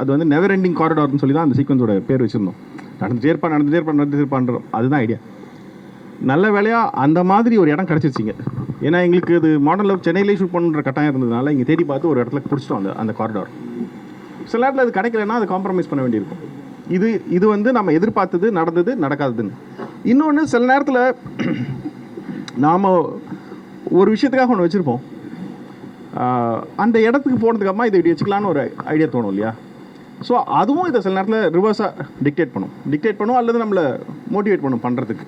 அது வந்து நெவர் எண்டிங் காரிடார்னு சொல்லி தான் அந்த சீக்வன்ஸோட பேர் வச்சுருந்தோம். நடந்துட்டே இருப்பான்றோம். அதுதான் ஐடியா. நல்ல வேலையாக அந்த மாதிரி ஒரு இடம் கிடச்சிருச்சிங்க. ஏன்னா எங்களுக்கு அது மாடல் ஆஃப் சென்னையிலே ஷூட் பண்ணுற கட்டாயம் இருந்ததுனால இங்கே தேடி பார்த்து ஒரு இடத்துல பிடிச்சிட்டோம் அந்த காரிடார். சில நேரத்தில் அது கிடைக்கலன்னா அது காம்ப்ரமைஸ் பண்ண வேண்டியிருக்கும். இது வந்து நம்ம எதிர்பார்த்தது நடந்தது நடக்காததுன்னு. இன்னொன்று சில நேரத்தில் நாம் ஒரு விஷயத்துக்காக ஒன்று வச்சுருப்போம். அந்த இடத்துக்கு போனதுக்கப்புறமா இதை இப்படி வச்சுக்கலான்னு ஒரு ஐடியா தோணும் இல்லையா? ஸோ அதுவும் இதை சில நேரத்தில் ரிவர்ஸாக டிக்டேட் பண்ணும் அல்லது நம்மளை மோட்டிவேட் பண்ணுறதுக்கு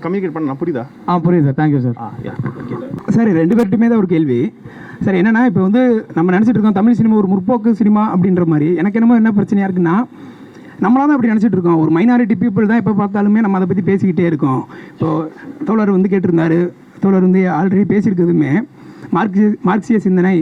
கம்யூனிகேட் பண்ண. நான் புரியுதா? புரியுது சார். Thank you sir. சார் 2 பேர்ட்டுமே தான் ஒரு கேள்வி சார். என்னன்னா இப்போ வந்து நம்ம நினச்சிட்டு இருக்கோம் தமிழ் சினிமா ஒரு முற்போக்கு சினிமா அப்படின்ற மாதிரி. எனக்கு என்னமோ என்ன பிரச்சனையாக இருக்குன்னா, நம்மளாக தான் அப்படி நினச்சிட்டு இருக்கோம். ஒரு மைனாரிட்டி பீப்புள் தான் எப்போ பார்த்தாலுமே நம்ம அதை பற்றி பேசிக்கிட்டே இருக்கோம். இப்போது தோழர் வந்து கேட்டிருந்தாரு, தோழர் வந்து ஆல்ரெடி பேசியிருக்கிறதுமே மார்க்சிய சிந்தனை,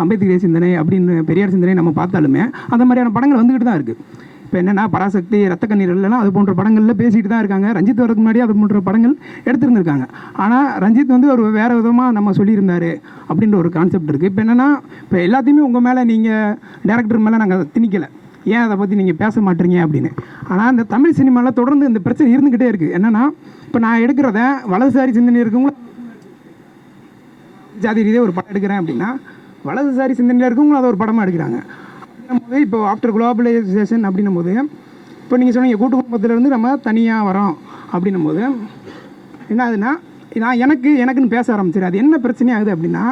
அம்பேத்கரிய சிந்தனை அப்படின்னு பெரியார் சிந்தனை நம்ம பார்த்தாலுமே அந்த மாதிரியான படங்கள் வந்துக்கிட்டு தான் இருக்குது. இப்போ என்னென்னா பராசக்தி, ரத்த கண்ணீர்கள்லாம் அது போன்ற படங்களில் பேசிகிட்டு தான் இருக்காங்க. ரஞ்சித் வரதுக்கு முன்னாடி அது போன்ற படங்கள் எடுத்துருந்துருக்காங்க. ஆனால் ரஞ்சித் வந்து ஒரு வேறு விதமாக நம்ம சொல்லியிருந்தார் அப்படின்ற ஒரு கான்செப்ட் இருக்குது. இப்போ என்னென்னா இப்போ எல்லாத்தையுமே உங்கள் மேலே நீங்கள் டேரக்டர் மேலே நாங்கள் திணிக்கலை, ஏன் அதை பற்றி நீங்கள் பேச மாட்டீங்க அப்படின்னு. ஆனால் இந்த தமிழ் சினிமாவில் தொடர்ந்து இந்த பிரச்சனை இருந்துக்கிட்டே இருக்குது. என்னென்னா இப்போ நான் எடுக்கிறத வலதுசாரி சிந்தனை இருக்கவங்களும் ஜாதி ரீதியாக ஒரு படம் எடுக்கிறேன் அப்படின்னா வலதுசாரி சிந்தனையில் இருக்கவங்களும் அதை ஒரு படமாக எடுக்கிறாங்க. அப்படின்னும் போது இப்போ ஆஃப்டர் குளோபலைசேஷன் அப்படின்னும் போது இப்போ நீங்கள் சொன்னீங்க கூட்டு குடும்பத்திலேருந்து நம்ம தனியாக வரோம் அப்படின்னும் போது என்ன ஆகுதுன்னா, நான் எனக்குன்னு பேச ஆரம்பிச்சிரு. அது என்ன பிரச்சனையாகுது அப்படின்னா,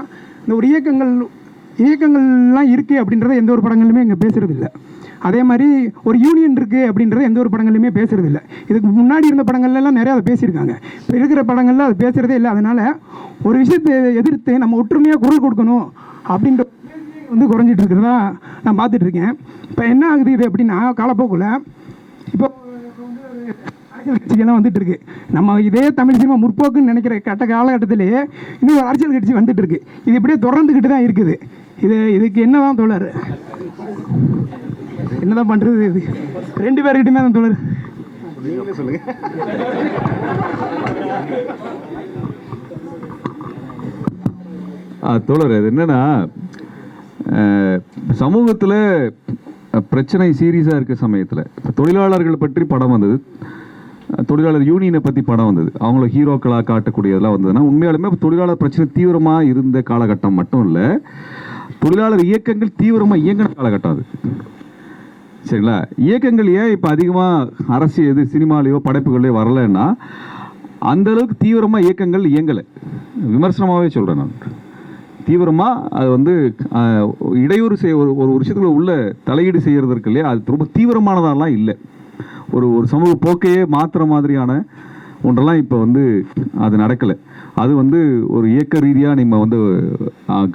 இந்த ஒரு இயக்கங்கள்லாம் இருக்குது அப்படின்றத எந்த ஒரு படங்கள்லையுமே இங்கே பேசுகிறது இல்லை. அதே மாதிரி ஒரு யூனியன் இருக்குது அப்படின்றத எந்த ஒரு படங்கள்லையுமே பேசுகிறது இல்லை. இதுக்கு முன்னாடி இருந்த படங்கள்லாம் நிறையா அதை பேசியிருக்காங்க. இப்போ இருக்கிற படங்கள்லாம் அது பேசுகிறதே இல்லை. அதனால் ஒரு விஷயத்தை எதிர்த்து நம்ம ஒற்றுமையாக குரல் கொடுக்கணும் அப்படின்ற வந்து குறைஞ்சிட்டு இருக்கிறதா நான் பார்த்துட்ருக்கேன். இப்போ என்ன ஆகுது இது அப்படின்னா, காலப்போக்கில் இப்போ அரசியல் கட்சிகள்லாம் வந்துட்டு இருக்கு. நம்ம இதே தமிழ் சினிமா முற்போக்குன்னு நினைக்கிற காலகட்டத்திலேயே இன்னும் ஒரு அரசியல் கட்சி வந்துட்டு இருக்கு. இது இப்படியே தொடர்ந்துக்கிட்டு தான் இருக்குது. இதுக்கு என்னதான் தோழர், என்னதான் பண்ணுறது? இது 2 பேர்கிட்டையுமே தான் தோழர். சொல்லுங்க. தோழர், அது என்னன்னா சமூகத்தில் பிரச்சனை சீரியஸாக இருக்க சமயத்தில் இப்போ தொழிலாளர்கள் பற்றி படம் வந்தது, தொழிலாளர் யூனியனை பற்றி படம் வந்தது, அவங்கள ஹீரோக்களாக காட்டக்கூடியதெல்லாம் வந்ததுன்னா உண்மையாலுமே தொழிலாளர் பிரச்சனை தீவிரமாக இருந்த காலகட்டம் மட்டும் இல்லை, தொழிலாளர் இயக்கங்கள் தீவிரமாக இயங்கின காலகட்டம் அது. சரிங்களா? இயக்கங்கள் ஏன் இப்போ அதிகமாக அரசியல் சினிமாலேயோ படைப்புகள்லையோ வரலைன்னா, அந்தளவுக்கு தீவிரமாக இயக்கங்கள் இயங்கலை. விமர்சனமாகவே சொல்கிறேன் நான். தீவிரமாக அது வந்து இடையூறு செய்ய ஒரு விஷயத்துக்குள்ள உள்ள தலையீடு செய்கிறதற்கு இல்லையா, அது ரொம்ப தீவிரமானதெல்லாம் இல்லை. ஒரு சமூக போக்கையே மாற்றுற மாதிரியான ஒன்றெல்லாம் இப்போ வந்து அது நடக்கலை. அது வந்து ஒரு இயக்க ரீதியாக நம்ம வந்து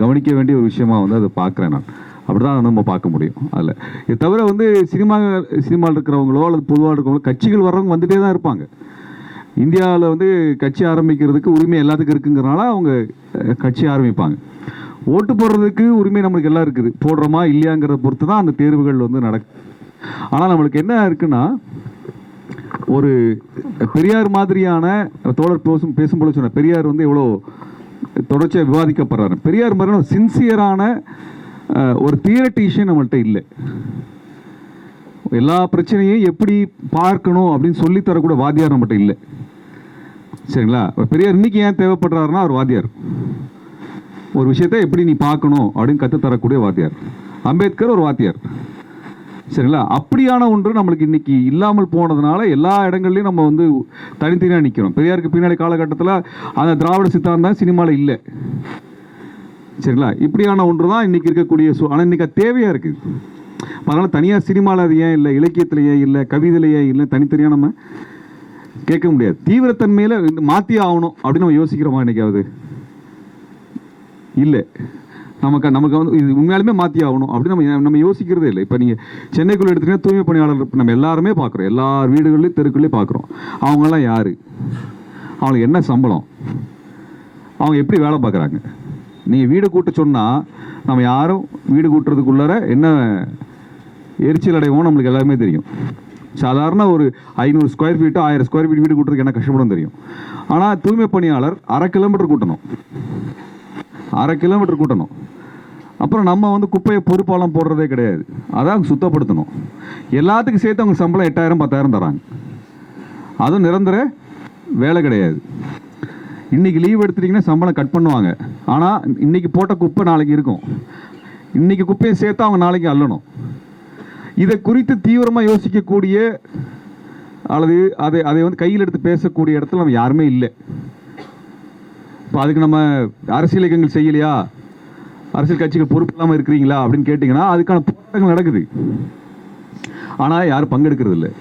கவனிக்க வேண்டிய ஒரு விஷயமா வந்து அதை பார்க்குறேன் நான். அப்படி தான் நம்ம பார்க்க முடியும் அதில். இது தவிர வந்து சினிமாவில் இருக்கிறவங்களோ அல்லது பொதுவாக இருக்கிறவங்களோ கட்சிகள் வர்றவங்க வந்துகிட்டே தான் இருப்பாங்க. இந்தியாவில் வந்து கட்சி ஆரம்பிக்கிறதுக்கு உரிமை எல்லாத்துக்கும் இருக்குங்கிறனால அவங்க கட்சி ஆரம்பிப்பாங்க. ஓட்டு போடுறதுக்கு உரிமை நம்மளுக்கு எல்லாம் இருக்குது, போடுறோமா இல்லையாங்கிறத பொறுத்து தான் அந்த தேர்வுகள் வந்து நடக்கும். ஆனால் நம்மளுக்கு என்ன இருக்குன்னா, ஒரு பெரியார் மாதிரியான தோழர் பேசும்போது சொன்ன பெரியார் வந்து எவ்வளோ தொடர்ச்சியாக விவாதிக்கப்படுறாரு. பெரியார் மாதிரி சின்சியரான ஒரு தியரட்டிஷியன் நம்மள்கிட்ட இல்லை. எல்லா பிரச்சனையும் எப்படி பார்க்கணும் அப்படின்னு சொல்லி தரக்கூட வாத்தியார் நம்மகிட்ட இல்லை. சரிங்களா? பெரியார் இன்னைக்கு ஏன் தேவைப்படுறாருன்னா, அவர் வாத்தியார். ஒரு விஷயத்தை எப்படி நீ பார்க்கணும் அப்படின்னு கற்றுத்தரக்கூடிய வாத்தியார். அம்பேத்கர் ஒரு வாத்தியார். சரிங்களா? அப்படியான ஒன்று நம்மளுக்கு இன்னைக்கு இல்லாமல் போனதுனால எல்லா இடங்கள்லையும் நம்ம வந்து தனித்தனியாக நிற்கிறோம். பெரியாருக்கு பின்னாடி காலகட்டத்தில் அந்த திராவிட சித்தாந்தம் சினிமாவில் இல்லை. சரிங்களா? இப்படியான ஒன்று தான் இன்றைக்கி இருக்கக்கூடிய ஆனால் இன்றைக்கி அது தேவையாக இருக்குது. அதனால் தனியாக சினிமாவில் அது ஏன் இல்லை, இலக்கியத்தில் ஏன் இல்லை, கவிதையில் ஏன் இல்லை, தனித்தனியாக நம்ம கேட்க முடியாது. தீவிரத்தன்மையில் மாற்றி ஆகணும் அப்படின்னு நம்ம யோசிக்கிறோமா இன்றைக்காவது? இல்லை. நமக்கு வந்து இது உண்மையாலுமே மாற்றி ஆகணும் அப்படின்னு நம்ம யோசிக்கிறதே இல்லை. இப்போ நீங்கள் சென்னைக்குள்ளே எடுத்துக்கிட்டா தூய்மை பணியாளர் நம்ம எல்லாருமே பார்க்குறோம், எல்லா வீடுகள்லையும் தெருக்குள்ளேயும் பார்க்குறோம். அவங்கெல்லாம் யார், அவங்களுக்கு என்ன சம்பளம், அவங்க எப்படி வேலை பார்க்குறாங்க, நீங்கள் வீடு கூட்ட சொன்னால் நம்ம யாரும் வீடு கூட்டுறதுக்குள்ளார என்ன எரிச்சல் அடைவோம் நம்மளுக்கு எல்லாருமே தெரியும். சாதாரண ஒரு 500 ஸ்கொயர் ஃபீட்டோ 1000 ஸ்கொயர் ஃபீட் வீடு கூட்டுறதுக்கு என்ன கஷ்டப்படும் தெரியும். ஆனால் தூய்மை பணியாளர் 1/2 கிலோமீட்டர் கூட்டணும், 1/2 கிலோமீட்டர் கூட்டணும். அப்புறம் நம்ம வந்து குப்பையை பொறுப்பாலம் போடுறதே கிடையாது, அதான் சுத்தப்படுத்தணும். எல்லாத்துக்கும் சேர்த்து அவங்க சம்பளம் 8000 10,000 தராங்க, அதுவும் நிரந்தர வேலை கிடையாது. இன்றைக்கி லீவ் எடுத்துட்டிங்கன்னா சம்பளம் கட் பண்ணுவாங்க. ஆனால் இன்றைக்கி போட்ட குப்பை நாளைக்கு இருக்கும், இன்றைக்கி குப்பையை சேர்த்து அவங்க நாளைக்கு அள்ளணும். இதை குறித்து தீவிரமாக யோசிக்கக்கூடிய அல்லது அதை வந்து கையில் எடுத்து பேசக்கூடிய இடத்துல நம்ம யாருமே இல்லை. இப்போ அதுக்கு நம்ம அரசியல் இயக்கங்கள் செய்யலையா, அரசியல் கட்சிகள் பொறுப்பு இல்லாமல் இருக்கிறீங்களா அப்படின்னு கேட்டிங்கன்னா அதுக்கான போராட்டங்கள் நடக்குது, ஆனால் யாரும் பங்கெடுக்கிறது இல்லை.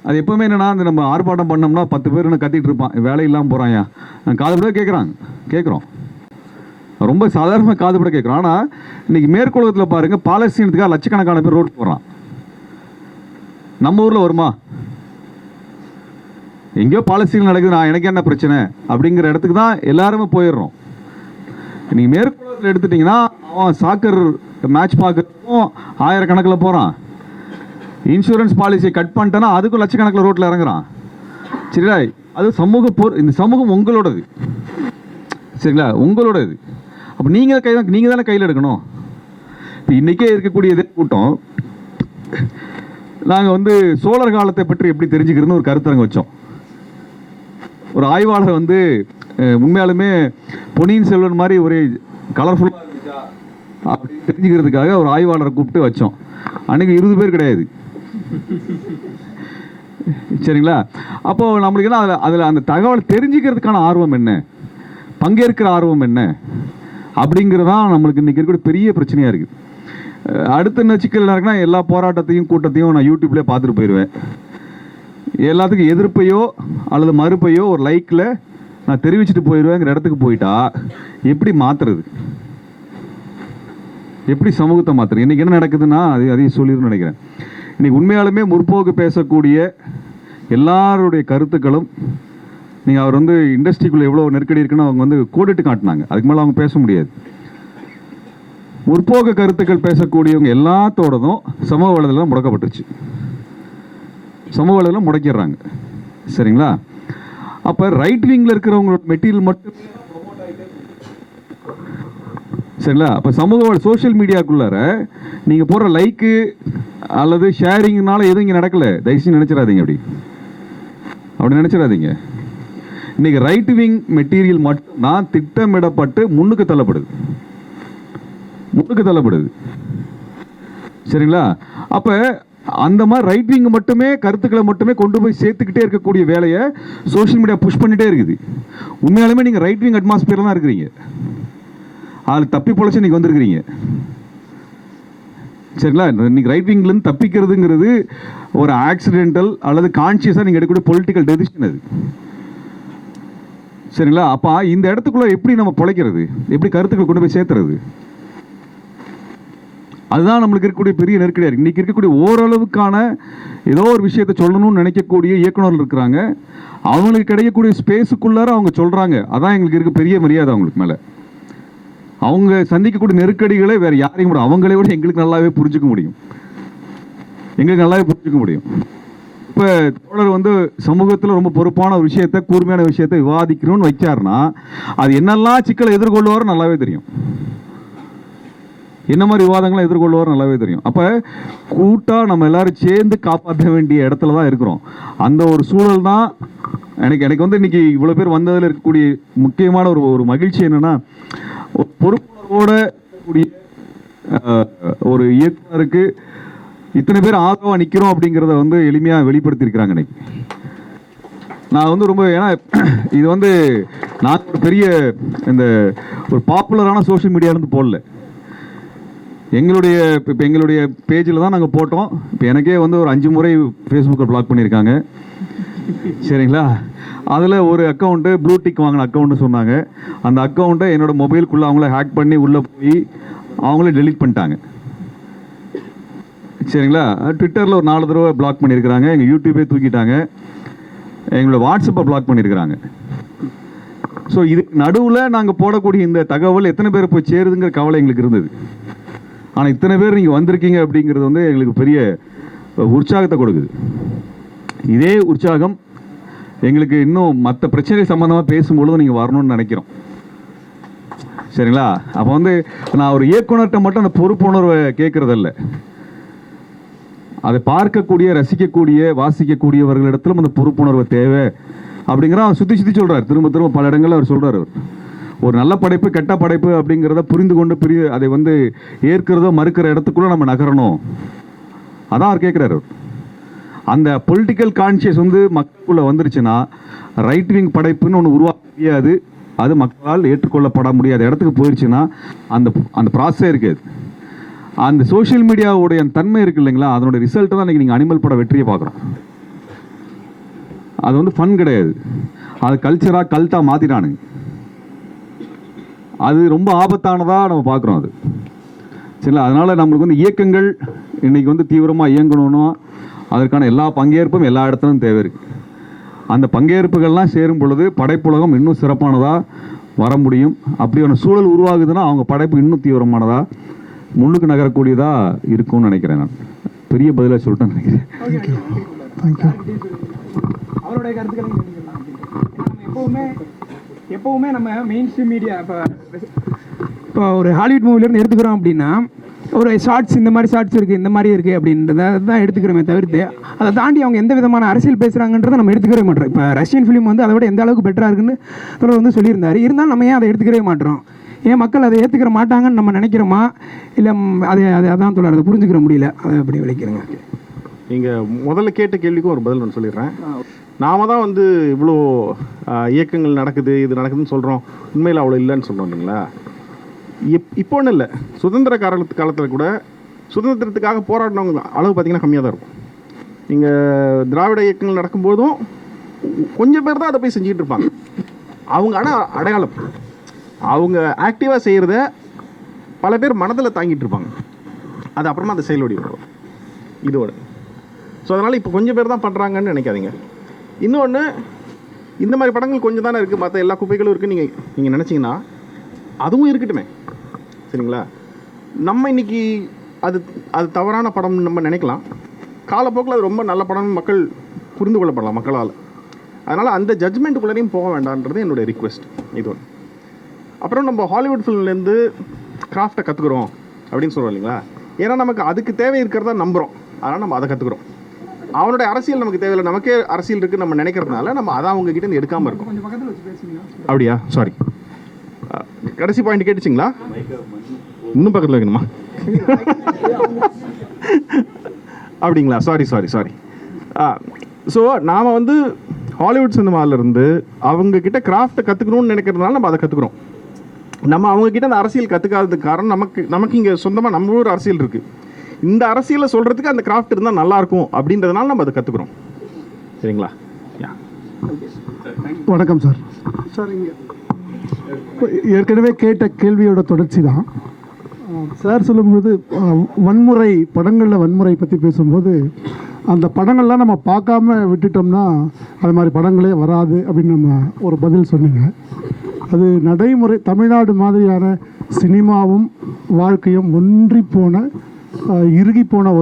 அது எப்போவுமே என்னென்னா, அந்த நம்ம ஆர்ப்பாட்டம் பண்ணோம்னா 10 பேர் என்ன கத்திட்டு இருப்பான், வேலை இல்லாமல் போகிறாயா, நான் காதுபட கேட்குறோம், ரொம்ப சாதாரணமாக காதுபட கேட்குறோம். ஆனால் இன்றைக்கி மேற்குலகத்தில் பாருங்கள், பாலஸ்தீனத்துக்காக லட்சக்கணக்கான பேர் ரோட் போகிறான். நம்ம ஊரில் வருமா? எங்கேயோ பாலஸ்தீனில் நடக்குது, நான் எனக்கு என்ன பிரச்சனை அப்படிங்கிற இடத்துக்கு தான் எல்லாருமே போயிடுறோம். நீங்கள் மேற்குலகத்தில் எடுத்துட்டிங்கன்னா அவன் சாக்கர் மேட்ச் பார்க்குறதுக்கும் 1000 கணக்கில் போகிறான். இன்சூரன்ஸ் பாலிசியை கட் பண்ணிட்டேன்னா அதுக்கும் லட்சக்கணக்கில் ரோட்டில் இறங்குறான். சரிங்களா? அது இந்த சமூகம் உங்களோடது, சரிங்களா, உங்களோடது. அப்போ நீங்கள் தானே கையில் எடுக்கணும். இப்போ இன்றைக்கே இருக்கக்கூடிய இதே கூட்டம், நாங்கள் வந்து சோழர் காலத்தை பற்றி எப்படி தெரிஞ்சுக்கிறதுன்னு ஒரு கருத்தரங்கு வச்சோம். ஒரு ஆய்வாளர் வந்து உண்மையாலுமே பொன்னியின் செல்வன் மாதிரி ஒரு கலர்ஃபுல்லாக இருந்துச்சா அப்படின்னு தெரிஞ்சுக்கிறதுக்காக ஒரு ஆய்வாளரை கூப்பிட்டு வச்சோம். அன்றைக்கி 20 பேர் கிடையாது, சரிங்களா? அப்போது நம்மளுக்கு என்ன அதில் அந்த தகவல் தெரிஞ்சுக்கிறதுக்கான ஆர்வம் என்ன, பங்கேற்கிற ஆர்வம் என்ன அப்படிங்கிறதான் நம்மளுக்கு இன்றைக்கி இருக்கக்கூடிய பெரிய பிரச்சனையாக இருக்குது. அடுத்த என்ன சிக்கல் என்ன இருக்குன்னா, எல்லா போராட்டத்தையும் கூட்டத்தையும் நான் யூடியூப்லேயே பார்த்துட்டு போயிடுவேன். எல்லாத்துக்கும் எதிர்ப்பையோ அல்லது மறுப்பையோ ஒரு லைக்கில் நான் தெரிவிச்சுட்டு போயிடுவேங்கிற இடத்துக்கு போயிட்டா எப்படி மாற்றுறது, எப்படி சமூகத்தை மாற்றுறது? இன்றைக்கி என்ன நடக்குதுன்னா அதையும் சொல்லிடுன்னு நினைக்கிறேன். இன்றைக்கி உண்மையாலுமே முற்போக்கு பேசக்கூடிய எல்லாருடைய கருத்துக்களும், நீங்கள் அவர் வந்து இண்டஸ்ட்ரிக்குள்ளே எவ்வளோ நெருக்கடி இருக்குன்னு அவங்க வந்து கோடிட்டு காட்டினாங்க, அதுக்கு மேலே அவங்க பேச முடியாது. முற்போக்கு கருத்துக்கள் பேசக்கூடியவங்க எல்லாத்தோடதும் சமூக வலைதளம் முடக்கப்பட்டுருச்சு, சமூக வலைதளம் முடக்கிடுறாங்க, சரிங்களா? அப்போ ரைட் விங்கில் இருக்கிறவங்களோட மெட்டீரியல் மட்டும், சரிங்களா? அப்போ சோஷியல் மீடியாக்குள்ளார நீங்கள் போடுற லைக்கு அல்லது ஷேரிங்னால எதுவும் இங்கே நடக்கலை, தயவுசெய்து நினச்சிடாதீங்க, அப்படி நினச்சிடாதீங்க. இன்றைக்கி ரைட் விங் மெட்டீரியல் மட்டும்தான் திட்டமிடப்பட்டு முன்னுக்கு தள்ளப்படுது, சரிங்களா? அப்போ அந்த மாதிரி ரைட் விங் மட்டுமே கருத்துக்களை மட்டுமே கொண்டு போய் சேர்த்துக்கிட்டே இருக்கக்கூடிய வேலையை சோஷியல் மீடியா புஷ் பண்ணிகிட்டே இருக்குது. உண்மையாலுமே நீங்கள் ரைட் விங் அட்மாஸ்பியரில் தான் இருக்கிறீங்க, அதில் தப்பி பொழைச்சி நீங்கள் வந்திருக்கிறீங்க, சரிங்களா? நீங்கள் ரைட் விங்லேருந்து தப்பிக்கிறதுங்கிறது ஒரு ஆக்சிடென்டல் அல்லது கான்ஷியஸாக நீங்கள் எடுக்கக்கூடிய பொலிட்டிக்கல் டெசிஷன் அது, சரிங்களா? அப்போ இந்த இடத்துக்குள்ள எப்படி நம்ம பிழைக்கிறது, எப்படி கருத்துக்களை கொண்டு போய் சேர்த்துறது, அதுதான் நம்மளுக்கு இருக்கக்கூடிய பெரிய நெருக்கடியாக இருக்குது. இன்றைக்கி இருக்கக்கூடிய ஓரளவுக்கான ஏதோ ஒரு விஷயத்தை சொல்லணும்னு நினைக்கக்கூடிய இயக்குநர்கள் இருக்கிறாங்க, அவங்களுக்கு கிடைக்கக்கூடிய ஸ்பேஸுக்குள்ளார அவங்க சொல்கிறாங்க, அதான் எங்களுக்கு இருக்க பெரிய மரியாதை அவங்களுக்கு மேலே. அவங்க சந்திக்கக்கூடிய நெருக்கடிகளை வேறு யாரையும் கூட அவங்களே விட எங்களுக்கு நல்லாவே புரிஞ்சுக்க முடியும். இப்போ தோழர் வந்து சமூகத்தில் ரொம்ப பொறுப்பான ஒரு விஷயத்தை, கூர்மையான விஷயத்தை விவாதிக்கணும்னு வச்சாருன்னா அது என்னெல்லாம் சிக்கலை எதிர்கொள்வாரோ நல்லாவே தெரியும், என்ன மாதிரி விவாதங்களை எதிர்கொள்வாரோ நல்லாவே தெரியும். அப்போ கூட்டாக நம்ம எல்லாரும் சேர்ந்து காப்பாற்ற வேண்டிய இடத்துல தான் இருக்கிறோம். அந்த ஒரு சூழல் தான் எனக்கு வந்து இன்றைக்கி இவ்வளோ பேர் வந்ததில் இருக்கக்கூடிய முக்கியமான ஒரு மகிழ்ச்சி என்னென்னா, பொறுப்புணர்வோட கூடிய ஒரு இயக்குனருக்கு இத்தனை பேர் ஆதரவாக நிற்கிறோம் அப்படிங்கிறத வந்து எளிமையாக வெளிப்படுத்தியிருக்கிறாங்க. இன்னைக்கு நான் வந்து ரொம்ப, ஏன்னா இது வந்து நான் ஒரு பெரிய இந்த ஒரு பாப்புலரான சோஷியல் மீடியாவிலேருந்து போடல, இப்போ எங்களுடைய பேஜில் தான் நாங்கள் போட்டோம். இப்போ எனக்கே வந்து ஒரு 5 முறை ஃபேஸ்புக்கை பிளாக் பண்ணியிருக்காங்க, சரிங்களா? அதில் ஒரு அக்கௌண்ட்டு ப்ளூ டிக் வாங்கின அக்கௌண்ட்டு சொன்னாங்க. அந்த அக்கௌண்ட்டை என்னோடய மொபைலுக்குள்ளே அவங்கள ஹேக் பண்ணி உள்ளே போய் அவங்களே டெலீட் பண்ணிட்டாங்க, சரிங்களா? ட்விட்டரில் ஒரு 4 தடவை பிளாக் பண்ணியிருக்கிறாங்க, எங்கள் யூடியூபே தூக்கிட்டாங்க, எங்களோட வாட்ஸ்அப்பை பிளாக் பண்ணியிருக்கிறாங்க. ஸோ இதுக்கு நடுவில் நாங்கள் போடக்கூடிய இந்த தகவல் எத்தனை பேர் போய் சேருதுங்கிற கவலை எங்களுக்கு இருந்தது. ஆனால் இத்தனை பேர் நீங்கள் வந்திருக்கீங்க அப்படிங்கிறது வந்து எங்களுக்கு பெரிய உற்சாகத்தை கொடுக்குது. இதே உற்சாகம் எங்களுக்கு இன்னும் மற்ற பிரச்சனை சம்மந்தமாக பேசும்பொழுது நீங்கள் வரணும்னு நினைக்கிறோம். சரிங்களா? அப்போ வந்து நான் ஒரு இயக்குனர்கிட்ட மட்டும் அந்த பொறுப்புணர்வை கேட்குறதில்ல, அதை பார்க்கக்கூடிய, ரசிக்கக்கூடிய, வாசிக்கக்கூடியவர்களிடத்திலும் அந்த பொறுப்புணர்வு தேவை அப்படிங்கிற அவர் சுற்றி சுற்றி சொல்கிறார். திரும்ப திரும்ப பல இடங்களில் அவர் சொல்கிறார். ஒரு நல்ல படைப்பு கெட்ட படைப்பு அப்படிங்கிறத புரிந்து கொண்டு அதை வந்து ஏற்கிறதோ மறுக்கிற இடத்துக்குள்ளே நம்ம நகரணும். அதான் அவர் கேட்குறாரு. அந்த பொலிட்டிக்கல் கான்ஷியஸ் வந்து மக்களுக்குள்ளே வந்துருச்சுன்னா ரைட் விங் படைப்புன்னு ஒன்று உருவாக்க முடியாது. அது மக்களால் ஏற்றுக்கொள்ளப்பட முடியாத இடத்துக்கு போயிடுச்சுன்னா அந்த ப்ராசஸே இருக்காது. அந்த சோஷியல் மீடியாவுடைய தன்மை இருக்குது இல்லைங்களா, அதனுடைய ரிசல்ட்டு தான் இன்றைக்கி நீங்கள் அனிமல் பட வெற்றியை பார்க்குறோம். அது வந்து ஃபன் கிடையாது, அது கல்ச்சராக கல்ட்டாக மாற்றிட்டானுங்க. அது ரொம்ப ஆபத்தானதாக நம்ம பார்க்குறோம். அது சரிங்களா? அதனால் நம்மளுக்கு வந்து இயக்கங்கள் இன்றைக்கி வந்து தீவிரமாக இயங்கணும்னா அதற்கான எல்லா பங்கேற்பும் எல்லா இடத்துலையும் தேவை இருக்குது. அந்த பங்கேற்புகள்லாம் சேரும் பொழுது படைப்புலகம் இன்னும் சிறப்பானதாக வர முடியும். அப்படியான சூழல் உருவாகுதுன்னா அவங்க படைப்பு இன்னும் தீவிரமானதாக முன்னுக்கு நகரக்கூடியதாக இருக்கும்னு நினைக்கிறேன். நான் பெரிய பதிலாக சொல்லிட்டேன்னு நினைக்கிறேன். அவருடைய கருத்துக்களை எப்போவுமே நம்ம மெயின் ஸ்ட்ரீம் மீடியா இப்போ ஒரு ஹாலிவுட் மூவிலேருந்து எடுத்துக்கிறோம் அப்படின்னா ஒரு ஷார்ட்ஸ், இந்த மாதிரி ஷார்ட்ஸ் இருக்குது, இந்த மாதிரி இருக்குது அப்படின்றத தான் எடுத்துக்கிறோமே தவிர்த்து அதை தாண்டி அவங்க எந்த விதமான அரசியல் பேசுகிறாங்கன்றதை நம்ம எடுத்துக்கவே மாட்டோம். இப்போ ரஷ்யன் ஃபிலிம் வந்து அதை விட எந்த அளவுக்கு பெட்டராக இருக்குன்னு வந்து சொல்லியிருந்தார். இருந்தாலும் நம்ம ஏன் அதை எடுத்துக்கவே மாட்டோம்? ஏன் மக்கள் அதை ஏற்றுக்கிற மாட்டாங்கன்னு நம்ம நினைக்கிறோமா? இல்லை அதான் தொடர் அதை புரிஞ்சுக்கிற முடியல. அதை எப்படி விளைக்கிறேங்க? நீங்கள் முதல்ல கேட்ட கேள்விக்கும் ஒரு பதில் நான் சொல்லிடுறேன். நாம தான் வந்து இவ்வளோ இயக்கங்கள் நடக்குது, இது நடக்குதுன்னு சொல்கிறோம், உண்மையில் அவ்வளோ இல்லைன்னு சொல்கிறோம் இல்லைங்களா? இப்போ ஒன்றும் இல்லை, சுதந்திர காலத்தில் கூட சுதந்திரத்துக்காக போராடினவங்க அளவு பார்த்திங்கன்னா கம்மியாக தான் இருக்கும். நீங்கள் திராவிட இயக்கங்கள் நடக்கும்போதும் கொஞ்சம் பேர் தான் அதை போய் செஞ்சுக்கிட்டு இருப்பாங்க. அவங்க ஆனால் அடையாளம், அவங்க ஆக்டிவாக செய்கிறத பல பேர் மனதில் தாங்கிட்டு இருப்பாங்க. அது அப்புறமா அந்த செயலோடி வரும் இதோட. ஸோ அதனால் இப்போ கொஞ்சம் பேர் தான் பண்ணுறாங்கன்னு நினைக்காதீங்க. இன்னொன்று, இந்த மாதிரி படங்கள் கொஞ்சம் தானே இருக்குது, மற்ற எல்லா குப்பைகளும் இருக்குன்னு நீங்கள் நினச்சிங்கன்னா அதுவும் இருக்கட்டுமே. சரிங்களா? நம்ம இன்றைக்கி அது தவறான படம் நம்ம நினைக்கலாம். காலப்போக்கில் அது ரொம்ப நல்ல படம் மக்கள் புரிந்து கொள்ளப்படலாம் மக்களால். அதனால் அந்த ஜட்ஜ்மெண்ட்டுக்குள்ளேயும் போக வேண்டான்றது என்னுடைய ரிக்வெஸ்ட். இது ஒன்று. அப்புறம் நம்ம ஹாலிவுட் ஃபிலிம்லேருந்து கிராஃப்டை கற்றுக்குறோம் அப்படின்னு சொல்கிறோம் இல்லைங்களா? ஏன்னா நமக்கு அதுக்கு தேவை இருக்கிறதா நம்புகிறோம், அதனால் நம்ம அதை கற்றுக்குறோம். அவனுடைய அரசியல் நமக்கு தேவையில்லை, நமக்கே அரசியல் இருக்குன்னு நம்ம நினைக்கிறதுனால நம்ம அதை அவங்க கிட்ட இருந்து எடுக்காமல் இருக்கும். அப்படியா? சாரி, கடைசி பாயிண்ட் கேட்டுச்சிங்களா? இன்னும் பக்கத்தில் வைக்கணுமா? அப்படிங்களா? சாரி. ஸோ நாம் வந்து ஹாலிவுட் சினிமாவிலேருந்து அவங்கக்கிட்ட கிராஃப்டை கற்றுக்கணும்னு நினைக்கிறதுனால நம்ம அதை கற்றுக்குறோம். நம்ம அவங்கக்கிட்ட அந்த அரசியல் கற்றுக்காததுக்கு காரணம் நமக்கு இங்கே சொந்தமாக நம்ம ஒரு அரசியல் இருக்குது. இந்த அரசியலை சொல்கிறதுக்கு அந்த கிராஃப்ட் இருந்தால் நல்லாயிருக்கும் அப்படின்றதுனால நம்ம அதை கற்றுக்குறோம். சரிங்களா? வணக்கம் சார். சார், இங்கே ஏற்கனவே கேட்ட கேள்வியோட தொடர்ச்சி தான். சார் சொல்லும்போது வன்முறை படங்களில் வன்முறை பற்றி பேசும்போது அந்த படங்கள்லாம் நம்ம பார்க்காம விட்டுட்டோம்னா அது மாதிரி படங்களே வராது அப்படின்னு நம்ம ஒரு பதில் சொன்னீங்க. அது நடைமுறை தமிழ்நாடு மாதிரியான சினிமாவும் வாழ்க்கையும் ஒன்றி போன இறுகி போன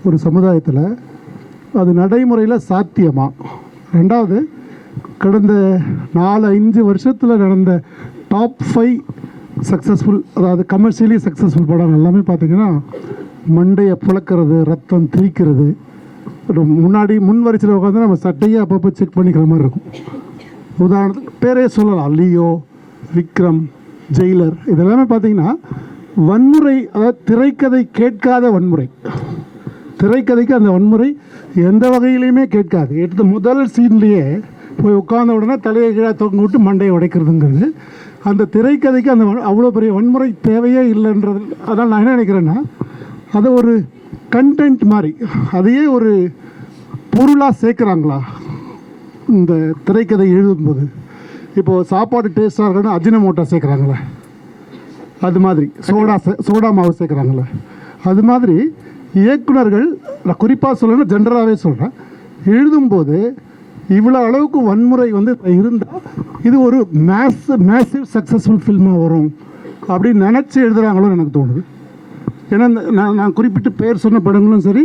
ஒரு சமுதாயத்தில் அது நடைமுறையில் சாத்தியமா? ரெண்டாவது, கடந்த 4-5 வருஷத்தில் நடந்த டாப் 5 சக்ஸஸ்ஃபுல், அதாவது கமர்ஷியலி சக்ஸஸ்ஃபுல் படம் எல்லாமே பார்த்திங்கன்னா மண்டையை புழக்கிறது, ரத்தம் திரிக்கிறது, முன்னாடி முன் வரிசையில் உட்காந்து நம்ம சட்டையே அப்பப்போ செக் பண்ணிக்கிற மாதிரி இருக்கும். உதாரணத்துக்கு பேரே சொல்லலாம், லியோ, விக்ரம், ஜெயிலர், இதெல்லாமே பார்த்திங்கன்னா வன்முறை, அதாவது திரைக்கதை கேட்காத வன்முறை. திரைக்கதைக்கு அந்த வன்முறை எந்த வகையிலையுமே கேட்காது. எடுத்த முதல் சீன்லேயே போய் உட்கார்ந்த உடனே தலையை கீழே தொங்க விட்டு மண்டையை உடைக்கிறதுங்கிறது அந்த திரைக்கதைக்கு அந்த அவ்வளோ பெரிய வன்முறை தேவையே இல்லைன்றது. அதனால் நான் என்ன நினைக்கிறேன்னா, அதை ஒரு கண்டென்ட் மாதிரி, அதையே ஒரு பொருளாக சேர்க்குறாங்களா இந்த திரைக்கதை எழுதும்போது? இப்போது சாப்பாடு டேஸ்ட்டாக இருக்கணும் அஜினமோட்டோ சேர்க்குறாங்களே, அது மாதிரி சோடா மாவு சேர்க்குறாங்களே, அது மாதிரி இயக்குனர்கள், நான் குறிப்பாக சொல்லணும்னா ஜென்ரலாகவே சொல்கிறேன், எழுதும்போது இவ்வளோ அளவுக்கு வன்முறை வந்து இருந்தால் இது ஒரு மேசிவ் சக்ஸஸ்ஃபுல் ஃபில்மாக வரும் அப்படின்னு நினச்சி எழுதுகிறாங்களோன்னு எனக்கு தோணுது. ஏன்னா நான் குறிப்பிட்டு பெயர் சொன்ன படங்களும் சரி,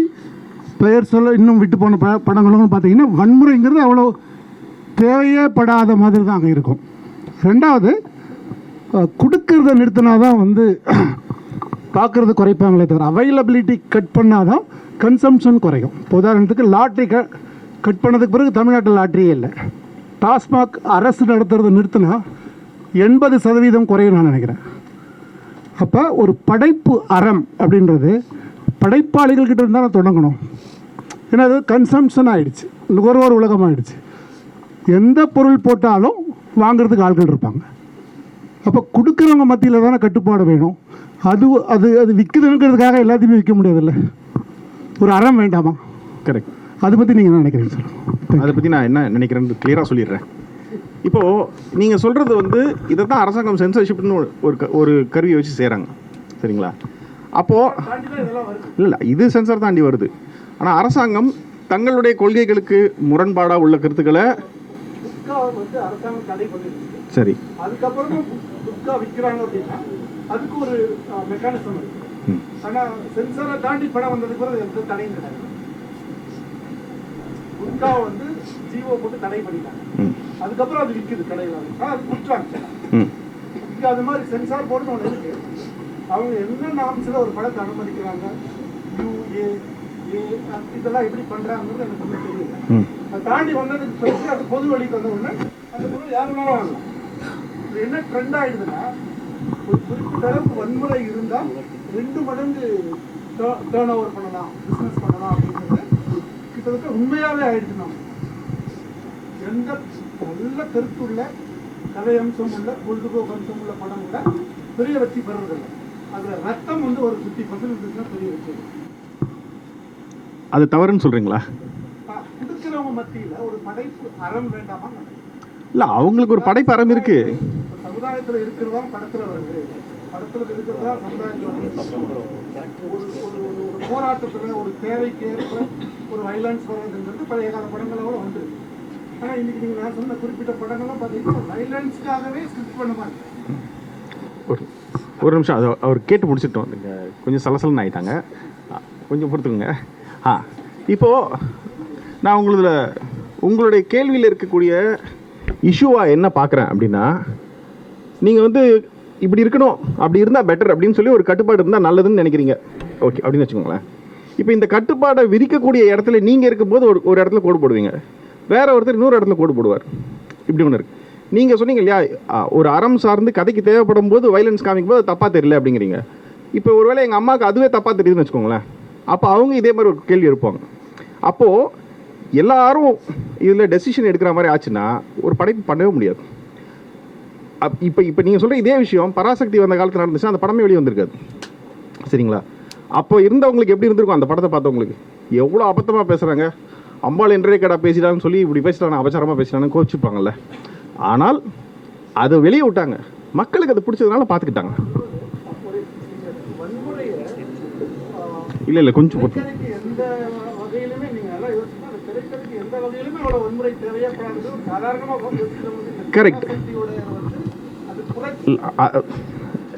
பெயர் சொல்ல இன்னும் விட்டு போன படங்களும் பார்த்தீங்கன்னா வன்முறைங்கிறது அவ்வளோ தேவையே படாத மாதிரி தான் அங்கே இருக்கும். ரெண்டாவது, கொடுக்கறத நிறுத்தினா தான் வந்து பார்க்குறது குறைப்பாங்களே தவிர அவைலபிலிட்டி கட் பண்ணால் தான் கன்சம்ஷன் குறையும். இப்போ உதாரணத்துக்கு லாட்ரி கட் பண்ணதுக்கு பிறகு தமிழ்நாட்டில் லாட்ரியே இல்லை. டாஸ்மாக் அரசு நடத்துறதை நிறுத்தினா 80% குறையும் நான் நினைக்கிறேன். அப்போ ஒரு படைப்பு அறம் அப்படின்றது படைப்பாளிகள்கிட்ட இருந்தால் தொடங்கணும். ஏன்னா அது கன்சம்ஷன் ஆகிடுச்சு, நுகர்வோர் உலகம் ஆகிடுச்சு. எந்த பொருள் போட்டாலும் வாங்கிறதுக்கு ஆட்கள் இருப்பாங்க. அப்போ கொடுக்குறவங்க மத்தியில் தானே கட்டுப்பாடு வேணும். அது அது அது விற்குதுங்கிறதுக்காக எல்லாத்தையுமே விற்க முடியாதுல்ல. ஒரு அறம் வேண்டாமா? கரெக்ட். அதை பற்றி நீங்கள் என்ன நினைக்கிறீங்க சார்? அதை பற்றி நான் என்ன நினைக்கிறேன்னு கிளியராக சொல்லிடுறேன். இப்போது நீங்கள் சொல்கிறது வந்து இதை தான் அரசாங்கம் சென்சர்ஷிப்னு ஒரு கருவியை வச்சு செய்கிறாங்க, சரிங்களா? அப்போது இல்லை, இது சென்சார் தாண்டி வருது. ஆனால் அரசாங்கம் தங்களுடைய கொள்கைகளுக்கு முரண்பாடாக உள்ள கருத்துக்களை சரி அதுக்கப்புறம் விற்கிறாங்க அப்படின்னா அதுக்கு ஒரு மெக்கானிசம் இருக்கு. ஆனால் சென்சாரை தாண்டி படம் வந்ததுக்கு பிறகு எந்த தடையும் கிடையாது. குட்கா வந்து ஜீவோ போட்டு தடை பண்ணிட்டாங்க. அதுக்கப்புறம் அது விற்குது கடையில். ஆனால் அது குற்றாங்க. இங்கே அது மாதிரி சென்சார் போர்டுன்னு ஒன்று இருக்கு. அவங்க என்ன நாம்ஸில் ஒரு படத்தை அனுமதிக்கிறாங்க, யூஏ இதெல்லாம் எப்படி பண்ணுறாங்கிறது எனக்கு ஒன்றும் தெரியல. அதை தாண்டி வந்ததுக்கு பிறகு அது பொது வழிக்கு வந்த உடனே அந்த பொருள் யாருனாலும் வாங்கலாம். இது என்ன ட்ரெண்ட் ஆகிடுதுன்னா, ஒரு குறிப்பிட்ட அளவுக்கு வன்முறை இருந்தால் 2 மடங்கு டேர்ன் ஓவர் பண்ணலாம், பிஸ்னஸ் பண்ணலாம் அப்படிங்கிறது கிட்டத்தட்ட உண்மையாகவே ஆயிடுச்சு. நம்ம எந்த நல்ல கருத்துள்ள கதை அம்சம் உள்ள பொழுதுபோக்கு அம்சம் உள்ள படம் கூட பெரிய வெற்றி பெறுவதில்லை. அதில் ரத்தம் வந்து ஒரு 50% இருந்துச்சுன்னா பெரிய வெற்றி. அது தவறுன்னு சொல்கிறீங்களா? கொடுக்கிறவங்க மத்தியில் ஒரு படைப்பு அறம் வேண்டாமா? இல்லை, அவங்களுக்கு ஒரு படைப்பு அறம் இருக்குது. சமுதாயத்தில் இருக்கிறதா படத்தில் வருது. படத்தில் இருக்கிறதா சமுதாயத்தில் வருது. ஒரு போராட்டத்தில் ஒரு தேவைக்கு ஏற்ப ஒரு வைலன்ஸ் வருதுங்கிறது பழைய கால படங்களோட உண்டு. ஆனால் இன்னைக்கு நீங்கள் நான் சொன்ன குறிப்பிட்ட படங்கள்லாம் பார்த்தீங்கன்னா வைலன்ஸ்க்காகவே ஸ்கிரிப்ட் பண்ண மாதிரி. ஒரு நிமிஷம், அது அவர் கேட்டு முடிச்சிட்டோம். நீங்கள் கொஞ்சம் சலசலன்னு ஆகிட்டாங்க, கொஞ்சம் பொறுத்துக்குங்க. இப்போது நான் உங்களுடைய கேள்வியில் இருக்கக்கூடிய இஷ்யூவாக என்ன பார்க்குறேன் அப்படின்னா, நீங்கள் வந்து இப்படி இருக்கணும், அப்படி இருந்தால் பெட்டர் அப்படின்னு சொல்லி ஒரு கட்டுப்பாடு இருந்தால் நல்லதுன்னு நினைக்கிறீங்க. ஓகே அப்படின்னு வச்சுக்கோங்களேன். இப்போ இந்த கட்டுப்பாடை விதிக்கக்கூடிய இடத்துல நீங்கள் இருக்கும்போது ஒரு இடத்துல கோடு போடுவீங்க, வேற ஒருத்தர் இன்னொரு இடத்துல கோடு போடுவார். இப்படி ஒன்று இருக்குது. நீங்கள் சொன்னீங்க இல்லையா, ஒரு அறம் சார்ந்து கதைக்கு தேவைப்படும் போது வைலன்ஸ் காமிக்கும் போது தப்பாக தெரியல அப்படிங்கிறீங்க. இப்போ ஒருவேளை எங்கள் அம்மாவுக்கு அதுவே தப்பாக தெரியுதுன்னு வச்சுக்கோங்களேன். அப்போ அவங்க இதே மாதிரி ஒரு கேள்வி இருப்பாங்க. அப்போது எல்லாரும் இதில் டெசிஷன் எடுக்கிற மாதிரி ஆச்சுன்னா ஒரு படைப்பு பண்ணவே முடியாது. இப்போ நீங்கள் சொல்கிற இதே விஷயம் பராசக்தி வந்த காலத்தில் நடந்துச்சுன்னா அந்த படமே வெளியே வந்திருக்காது, சரிங்களா? அப்போ இருந்தவங்களுக்கு எப்படி இருந்திருக்கும்? அந்த படத்தை பார்த்தவங்களுக்கு எவ்வளோ அபத்தமாக பேசுகிறாங்க, அம்பாள் என்றே கடா பேசிட்டான்னு சொல்லி இப்படி பேசிட்டாங்க, அபச்சாரமாக பேசிட்டான்னு கோச்சிருப்பாங்கல்ல. ஆனால் அதை வெளியே விட்டாங்க, மக்களுக்கு அது பிடிச்சதுனால பார்த்துக்கிட்டாங்க. இல்லை கொஞ்சம் எந்த வகையிலுமே நீங்கள் நல்லா யோசிச்சுன்னா அந்த திரைக்கதைக்கு எந்த வகையிலுமே அவ்வளோ வன்முறை தேவையப்படாது. சாதாரணமாக கரெக்ட்.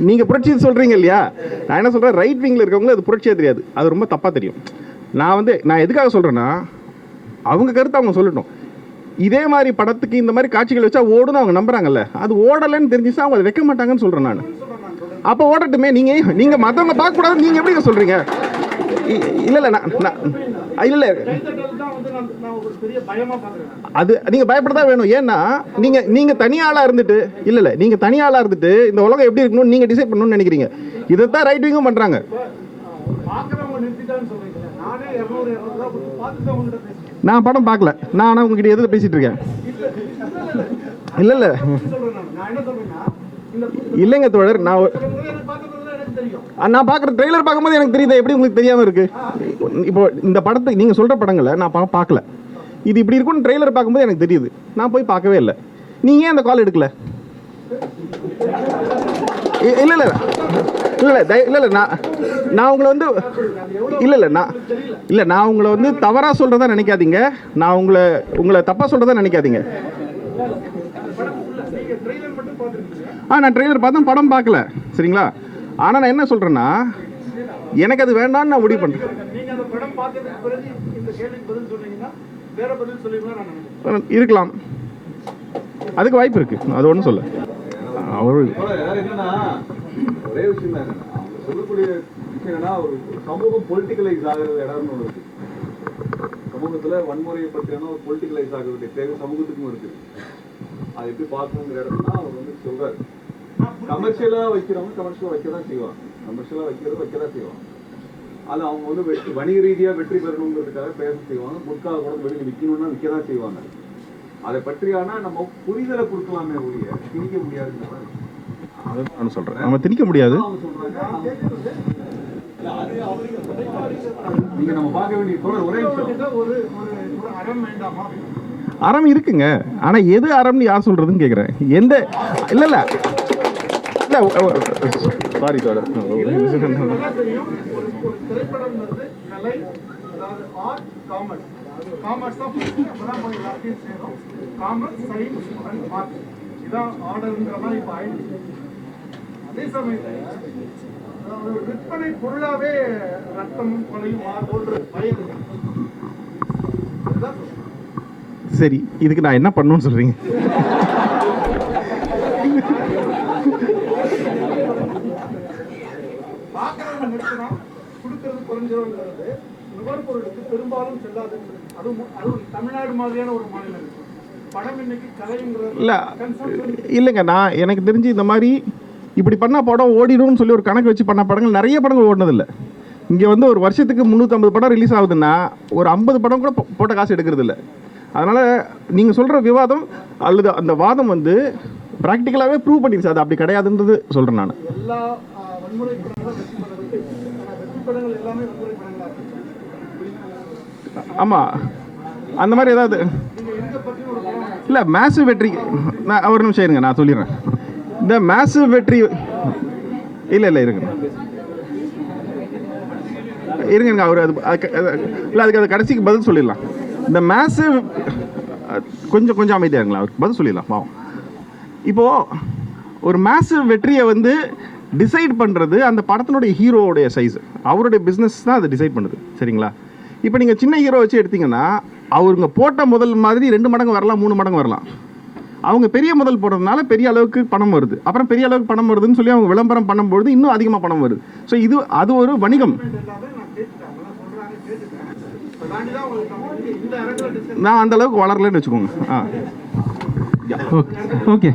நீங்கள் புரட்சி சொல்கிறீங்க இல்லையா, நான் என்ன சொல்கிறேன், ரைட் விங்கில் இருக்கவங்களுக்கு அது புரட்சியாக தெரியாது, அது ரொம்ப தப்பாக தெரியும். நான் எதுக்காக சொல்கிறேன்னா, அவங்க கருத்தை அவங்க சொல்லட்டும். இதே மாதிரி படத்துக்கு இந்த மாதிரி காட்சிகள் வச்சா ஓடுன்னு அவங்க நம்புறாங்கல்ல, அது ஓடலைன்னு தெரிஞ்சுச்சா அவங்க அதை வைக்க மாட்டாங்கன்னு சொல்கிறேன் நான். அப்போ ஓடட்டுமே. நீங்கள் மற்றவங்க பார்க்கக்கூடாதுன்னு நீங்கள் எப்படி சொல்கிறீங்க? இல்லை இல்லை அது நீங்கள் பயப்படதான் வேணும். ஏன்னா நீங்கள் தனியாளாக இருந்துட்டு நீங்கள் தனியாளாக இருந்துட்டு இந்த உலகம் எப்படி இருக்கணும்னு நீங்கள் டிசைட் பண்ணணும்னு நினைக்கிறீங்க. இதைத்தான் ரைட் விங்கும் பண்ணுறாங்க. நான் படம் பார்க்கல, நான் ஆனால் உங்ககிட்ட எதில் பேசிட்டு இருக்கேன். இல்லை இல்லைங்க தோழர், நான் பார்க்குற ட்ரெய்லர் பார்க்கும்போது எனக்கு தெரியுது, எப்படி உங்களுக்கு தெரியாமல் இருக்கு? இப்போ இந்த படத்தை நீங்கள் சொல்கிற படங்களை நான் பார்க்கல, இது இப்படி இருக்குன்னு ட்ரெய்லர் பார்க்கும்போது எனக்கு தெரியுது, நான் போய் பார்க்கவே இல்லை. நீங்கள் ஏன் அந்த கால் எடுக்கல? இல்லை இல்லை நான் உங்களை வந்து நான் உங்களை வந்து தவறாக சொல்கிறதா நினைக்காதீங்க. நான் உங்களை தப்பாக சொல்கிறதா நினைக்காதீங்க. நான் ட்ரெய்லர் பார்த்தேன், படம் பார்க்கல, சரிங்களா? ஆனால் நான் என்ன சொல்கிறேன்னா, எனக்கு அது வேண்டாம்னு நான் முடிவு பண்ணுறேன். இருக்கலாம், அதுக்கு வாய்ப்பு இருக்கு, அது ஒன்றும் சொல்ல. அவரு என்னன்னா ஒரே விஷயம் தான், அவங்க சொல்லக்கூடிய விஷயம் என்னன்னா, ஒரு சமூகம் பொலிட்டிக்கலைஸ் ஆகிறது இடம்னு ஒன்று இருக்கு. சமூகத்துல வன்முறையை பற்றியான ஒரு பொலிட்டிக்கலைஸ் ஆகிறதுடைய தேவை சமூகத்துக்கும் இருக்கு. அது எப்படி பார்க்கணுங்கிற இடம்னா அவர் வந்து சொல்றாரு. கமர்ஷியலா வைக்கிறவங்க கமர்ஷியலா வைக்கதான் செய்வாங்க, கமர்ஷியலா வைக்கதான் செய்வாங்க. அது அவங்க வந்து வணிக ரீதியா வெற்றி பெறணுங்கிறதுக்காக பேச செய்வாங்க. முற்கால கூட வெளியே விற்கணும்னா விற்கதான் செய்வாங்க. அதை பற்றியான நம்ம புரிதலை கொடுக்கலாமே ஒழிய திணிக்க முடியாதுன்னு நான் சொல்றேன். நம்ம திணிக்க முடியாது. நீங்க நம்ம பார்க்க வேண்டிய ஒரே அறம் இருக்குங்க. ஆனா எது அறம்னு யார் சொல்றதுன்னு கேக்குறேன். எந்த இல்ல இல்ல இல்ல சாரி சார், திரைப்படம் வந்து கலை, அதாவது ஆர்ட், காமர்ஸ். காமர்ஸ் தான் அப்பதான் போய் எல்லாத்தையும் சேரும். காமர்ஸ், சயின்ஸ் அண்ட் ஆர்ட், இதான் ஆர்டருங்கிற மாதிரி இப்போ ஆயிடுச்சு. அதே சமயத்தில் விற்பனை பொருளாவே ரத்தமும் கொலையும் போன்ற பயம். சரி, இதுக்கு நான் என்ன பண்ணணும்னு சொல்றீங்க? கொடுக்கறது குறைஞ்சிருங்கிறது நுகர்பொருளுக்கு பெரும்பாலும் செல்லாது. அதுவும் தமிழ்நாடு மாதிரியான ஒரு மாநிலம் இருக்கு. படம் இன்னைக்கு கலைங்கிறது இல்லைங்க. நான் எனக்கு தெரிஞ்சு இந்த மாதிரி இப்படி பண்ணால் படம் ஓடிடும்னு சொல்லி ஒரு கணக்கு வச்சு பண்ண படங்கள் நிறைய படங்கள் ஓடினதில்லை. இங்கே வந்து ஒரு வருஷத்துக்கு 350 படம் ரிலீஸ் ஆகுதுன்னா ஒரு 50 படம் கூட போட்ட காசு எடுக்கிறது இல்லை. அதனால் நீங்கள் சொல்கிற விவாதம் அல்லது அந்த வாதம் வந்து ப்ராக்டிக்கலாகவே ப்ரூவ் பண்ணிடுச்சு அது அப்படி கிடையாதுன்றது சொல்கிறேன் நான். எல்லா வன்முறை படங்களும் வெற்றி படங்கள் எல்லாமே வன்முறை படங்களாக இருக்கு. ஆமாம், அந்த மாதிரி ஏதாவது இல்லை. மேசிவ் வெற்றி, நான் ஒரு நிமிஷம் இருங்க, நான் சொல்லிடுறேன். இந்த மேசிவ் வெற்றி இல்லை இருங்க அவர் அது இல்லை, அதுக்கு அது கடைசிக்கு பதில் சொல்லிடலாம். இந்த மேசிவ் கொஞ்சம் அமைதியாருங்களா, அவருக்கு பதில் சொல்லிடலாம். பாவம். இப்போது ஒரு மேசிவ் வெற்றியை வந்து டிசைட் பண்ணுறது அந்த படத்தினுடைய ஹீரோவுடைய சைஸ், அவருடைய பிஸ்னஸ் தான் அதை டிசைட் பண்ணுது, சரிங்களா? இப்போ நீங்கள் சின்ன ஹீரோ வச்சு எடுத்தீங்கன்னா அவருங்க போட்ட முதல் மாதிரி 2 மடங்கு வரலாம், 3 மடங்கு வரலாம். அவங்க பெரிய முதல் போடுறதுனால பெரிய அளவுக்கு பணம் வருது. அப்புறம் பெரிய அளவுக்கு பணம் வருதுன்னு சொல்லி அவங்க விளம்பரம் பண்ணும்பொழுது இன்னும் அதிகமாக பணம் வருது. ஸோ அது ஒரு வணிகம். நான் அந்த அளவுக்கு வளரலன்னு வச்சுக்கோங்க. ஓகே.